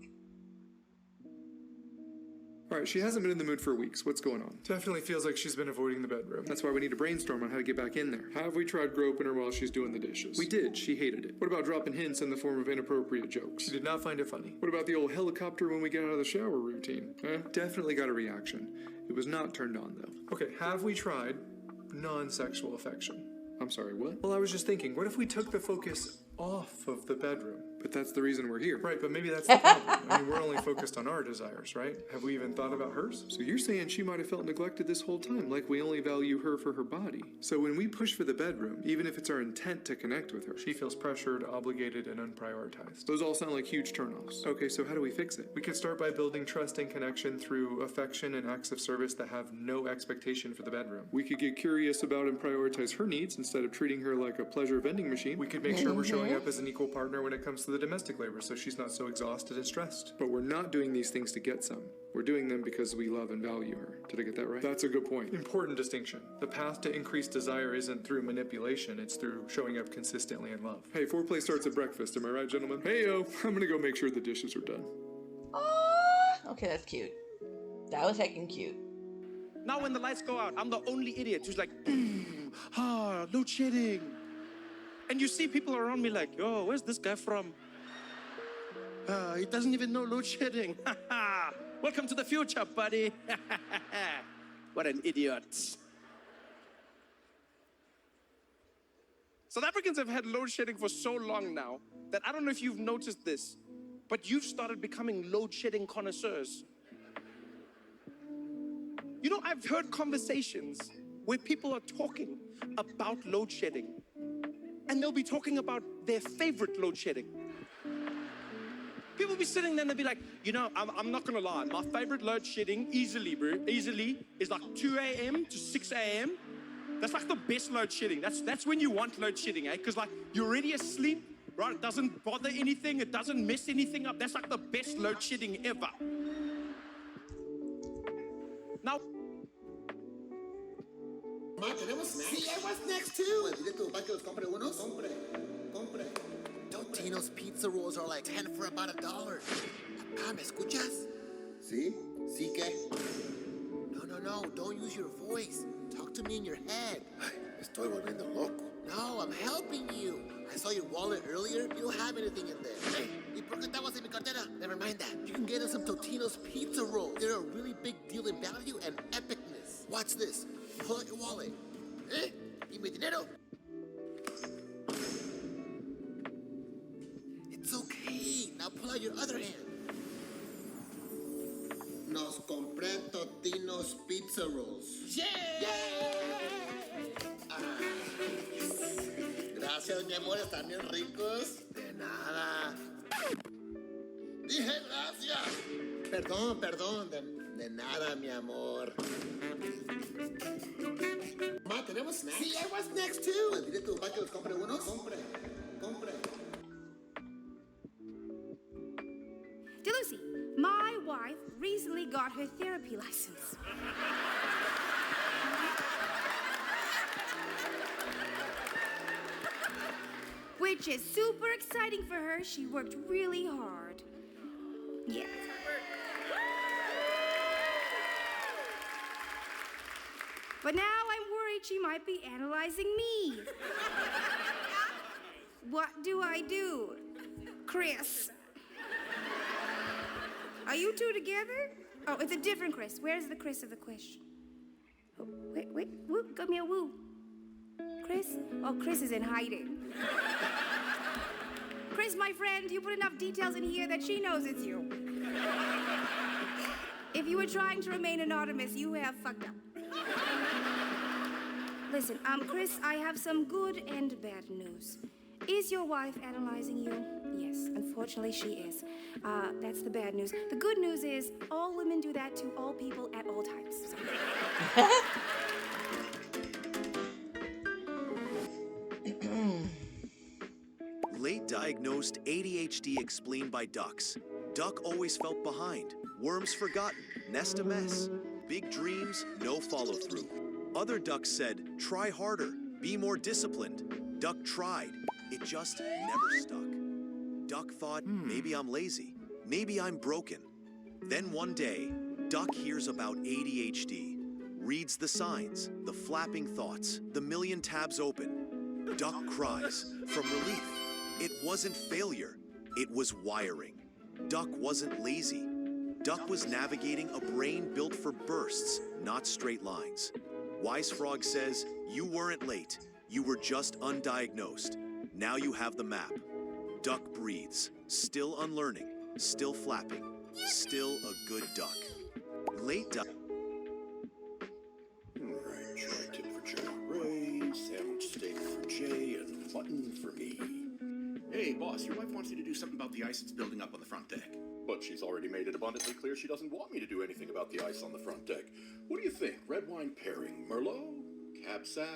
Alright, she hasn't been in the mood for weeks. What's going on? Definitely feels like she's been avoiding the bedroom. That's why we need to brainstorm on how to get back in there. Have we tried groping her while she's doing the dishes? We did. She hated it. What about dropping hints in the form of inappropriate jokes? She did not find it funny. What about the old helicopter when we get out of the shower routine? Definitely got a reaction. It was not turned on, though. Okay, have we tried non-sexual affection? I'm sorry, what? Well, I was just thinking, what if we took the focus off of the bedroom? But that's the reason we're here. Right, but maybe that's the problem. I mean, we're only focused on our desires, right? Have we even thought about hers? So you're saying she might have felt neglected this whole time, like we only value her for her body. So when we push for the bedroom, even if it's our intent to connect with her, she feels pressured, obligated, and unprioritized. Those all sound like huge turnoffs. Okay, so how do we fix it? We could start by building trust and connection through affection and acts of service that have no expectation for the bedroom. We could get curious about and prioritize her needs instead of treating her like a pleasure vending machine. We could make sure we're showing up as an equal partner when it comes to the domestic labor, so she's not so exhausted and stressed. But we're not doing these things to get some. We're doing them because we love and value her. Did I get that right? That's a good point. Important distinction. The path to increased desire isn't through manipulation, it's through showing up consistently in love. Hey, foreplay starts at breakfast, am I right, gentlemen? Hey, yo, I'm gonna go make sure the dishes are done. Okay, that's cute. That was heckin' cute. Now when the lights go out, I'm the only idiot who's like, load shedding. And you see people around me like, yo, where's this guy from? He doesn't even know load shedding. Welcome to the future, buddy. What an idiot. South Africans have had load shedding for so long now that I don't know if you've noticed this, but you've started becoming load shedding connoisseurs. You know, I've heard conversations where people are talking about load shedding, and they'll be talking about their favorite load shedding. People be sitting there and they'll be like, you know, I'm not gonna lie, my favorite load shedding easily is like 2 a.m. to 6 a.m. That's like the best load shedding. That's when you want load shedding, eh? Because like you're already asleep, right? It doesn't bother anything, it doesn't mess anything up. That's like the best load shedding ever. Now, Sí, I was next too. Pues dile a tu papá que los compre unos. Compre. Totino's pizza rolls are like 10 for about $1. Papá, ¿me escuchas? Sí? ¿Sí qué? No, don't use your voice. Talk to me in your head. Me estoy volviendo loco. No, I'm helping you. I saw your wallet earlier. You don't have anything in there. Hey, ¿y por qué estabas en mi cartera? Never mind that. You can get us some Totino's pizza rolls. They're a really big deal in value and epicness. Watch this. Pull out your wallet. Dime dinero. It's okay. Now pull out your other hand. Nos compré Totino's pizza rolls. ¡Yeah! Gracias, mi amor. Están bien ricos. De nada. Dije gracias. Perdón. De nada, mi amor. Ma, ¿tenemos snacks? Sí, I was next too. Pues dile a tu papá que los compre unos. Compre. Delucy, my wife recently got her therapy license. Which is super exciting for her. She worked really hard. Yeah. But now I'm worried she might be analyzing me. What do I do? Chris. Are you two together? Oh, it's a different Chris. Where's the Chris of the question? Oh, wait. Woo, give me a woo. Chris? Oh, Chris is in hiding. Chris, my friend, you put enough details in here that she knows it's you. If you were trying to remain anonymous, you have fucked up. Listen, Chris, I have some good and bad news. Is your wife analyzing you? Yes, unfortunately she is. That's the bad news. The good news is all women do that to all people at all times. Late diagnosed ADHD explained by ducks. Duck always felt behind. Worms forgotten. Nest a mess. Big dreams, no follow through. Other ducks said, try harder. Be more disciplined. Duck tried. It just never stuck. Duck thought, maybe I'm lazy. Maybe I'm broken. Then one day, Duck hears about ADHD. Reads the signs, the flapping thoughts, the million tabs open. Duck cries from relief. It wasn't failure. It was wiring. Duck wasn't lazy. Duck was navigating a brain built for bursts, not straight lines. Wise Frog says, you weren't late. You were just undiagnosed. Now you have the map. Duck breathes, still unlearning, still flapping, still a good duck. Late duck. Alright, tri-tip for General Ray, sandwich steak for Jay, and mutton for me. Hey, boss, your wife wants you to do something about the ice that's building up on the front deck. But she's already made it abundantly clear she doesn't want me to do anything about the ice on the front deck. What do you think? Red wine pairing, Merlot? Cab Sav?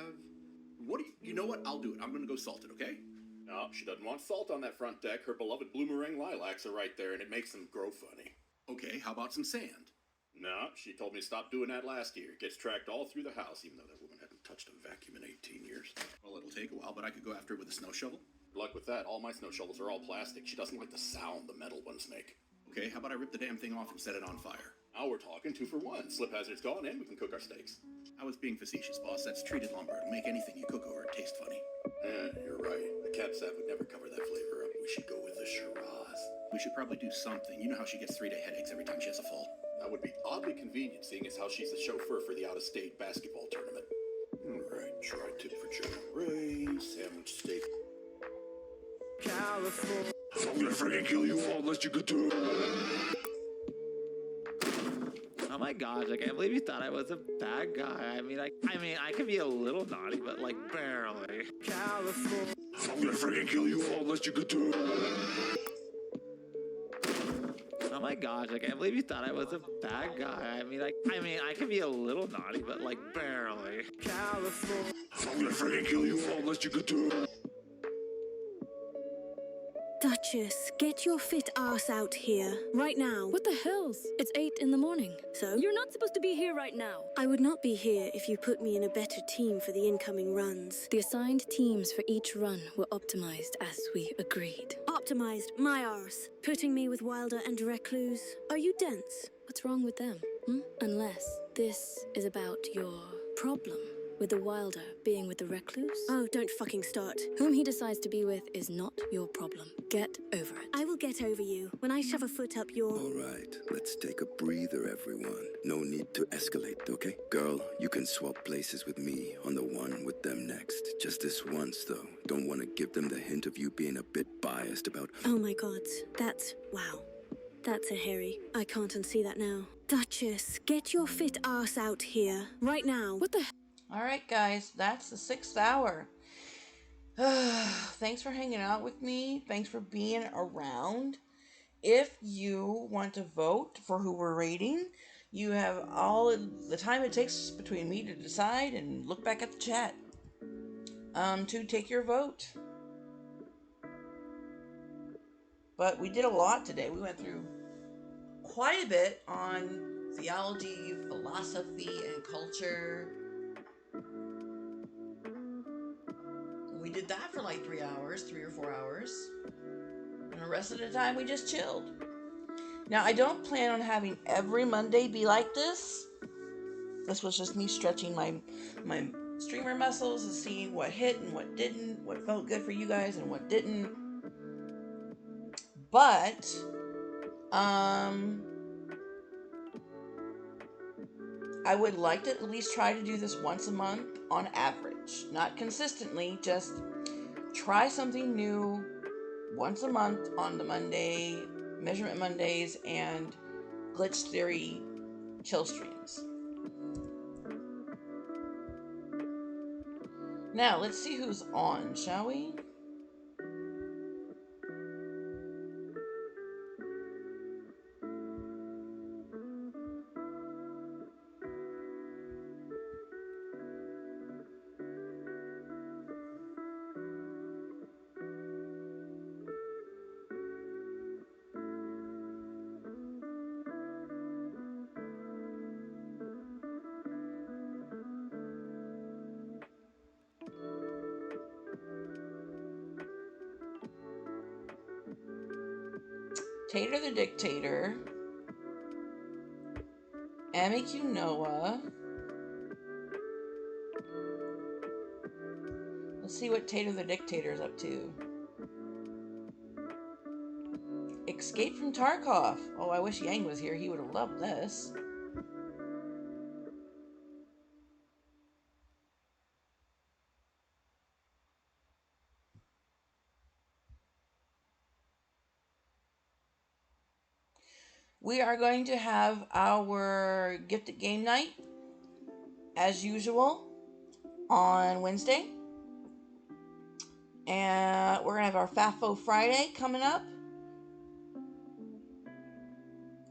You know what? I'll do it. I'm gonna go salt it, okay? No, she doesn't want salt on that front deck. Her beloved blue meringue lilacs are right there, and it makes them grow funny. Okay, how about some sand? No, she told me to stop doing that last year. It gets tracked all through the house, even though that woman hadn't touched a vacuum in 18 years. Well, it'll take a while, but I could go after her with a snow shovel. Good luck with that. All my snow shovels are all plastic. She doesn't like the sound the metal ones make. Okay, how about I rip the damn thing off and set it on fire? Now we're talking 2 for 1. Slip hazard's gone, and we can cook our steaks. I was being facetious, boss. That's treated lumber. It'll make anything you cook over it taste funny. You're right. The Cab Sav would never cover that flavor up. We should go with the Shiraz. We should probably do something. You know how she gets 3-day headaches every time she has a fall? That would be oddly convenient, seeing as how she's the chauffeur for the out-of-state basketball tournament. Alright, tri-tip for General Ray, sandwich steak. California. I'm gonna freaking kill you all unless you get to. Oh my gosh, I can't believe you thought I was a bad guy. I mean, I could be a little naughty, but like barely. California. I'm gonna freaking kill you all unless you get to. Oh my gosh, I can't believe you thought I was a bad guy. I mean, I could be a little naughty, but like barely. California. I'm gonna freaking kill you all unless you get to. Duchess, get your fit ass out here, right now. What the hells? It's 8 in the morning. So? You're not supposed to be here right now. I would not be here if you put me in a better team for the incoming runs. The assigned teams for each run were optimized as we agreed. Optimized, my arse. Putting me with Wilder and Recluse. Are you dense? What's wrong with them? Unless this is about your problem. With the Wilder being with the Recluse? Oh, don't fucking start. Whom he decides to be with is not your problem. Get over it. I will get over you when I shove a foot up your... All right, let's take a breather, everyone. No need to escalate, okay? Girl, you can swap places with me on the one with them next. Just this once, though. Don't want to give them the hint of you being a bit biased about... Oh my god, that's... wow. That's a hairy. I can't unsee that now. Duchess, get your fit ass out here, right now. What the... Alright guys, that's the 6th hour. Thanks for hanging out with me. Thanks for being around. If you want to vote for who we're rating, you have all the time it takes between me to decide and look back at the chat to take your vote. But we did a lot today. We went through quite a bit on theology, philosophy, and culture. We did that for like 3 or 4 hours. And the rest of the time we just chilled. Now, I don't plan on having every Monday be like this. This was just me stretching my streamer muscles and seeing what hit and what didn't, what felt good for you guys and what didn't. But, I would like to at least try to do this once a month on average. Not consistently, just try something new once a month on the Monday, Measurement Mondays, and Glitch Theory chill streams. Now, let's see who's on, shall we? Tater the Dictator, Amiku Noah. Let's see what Tater the Dictator is up to. Escape from Tarkov. Oh, I wish Yang was here. He would have loved this. We are going to have our gifted game night, as usual, on Wednesday. And we're going to have our FAFO Friday coming up.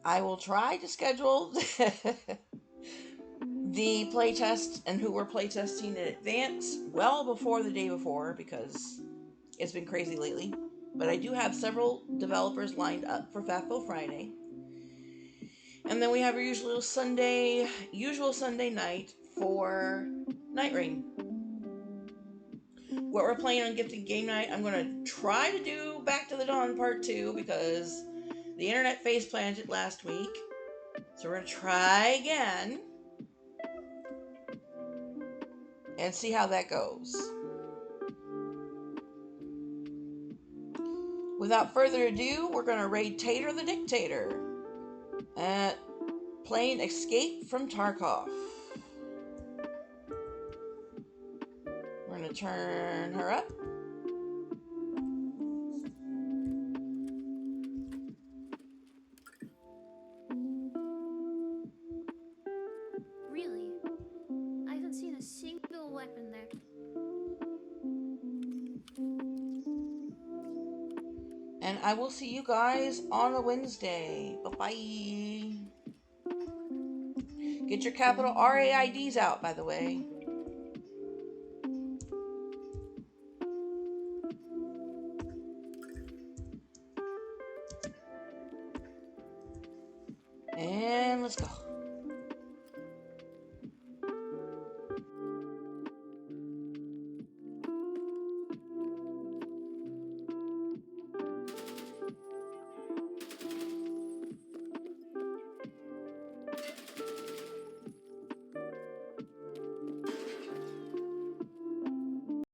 I will try to schedule the playtest and who we're playtesting in advance well before the day before, because it's been crazy lately. But I do have several developers lined up for FAFO Friday. And then we have our usual Sunday night for Night Rain. What we're playing on Gifted Game Night, I'm going to try to do Back to the Dawn Part 2 because the internet face planted last week. So we're going to try again and see how that goes. Without further ado, we're going to raid Tater the Dictator at playing Escape from Tarkov. We're going to turn her up. Really? I haven't seen a single weapon there. And I will see you guys on a Wednesday. Bye-bye. Get your capital RAIDs out, by the way.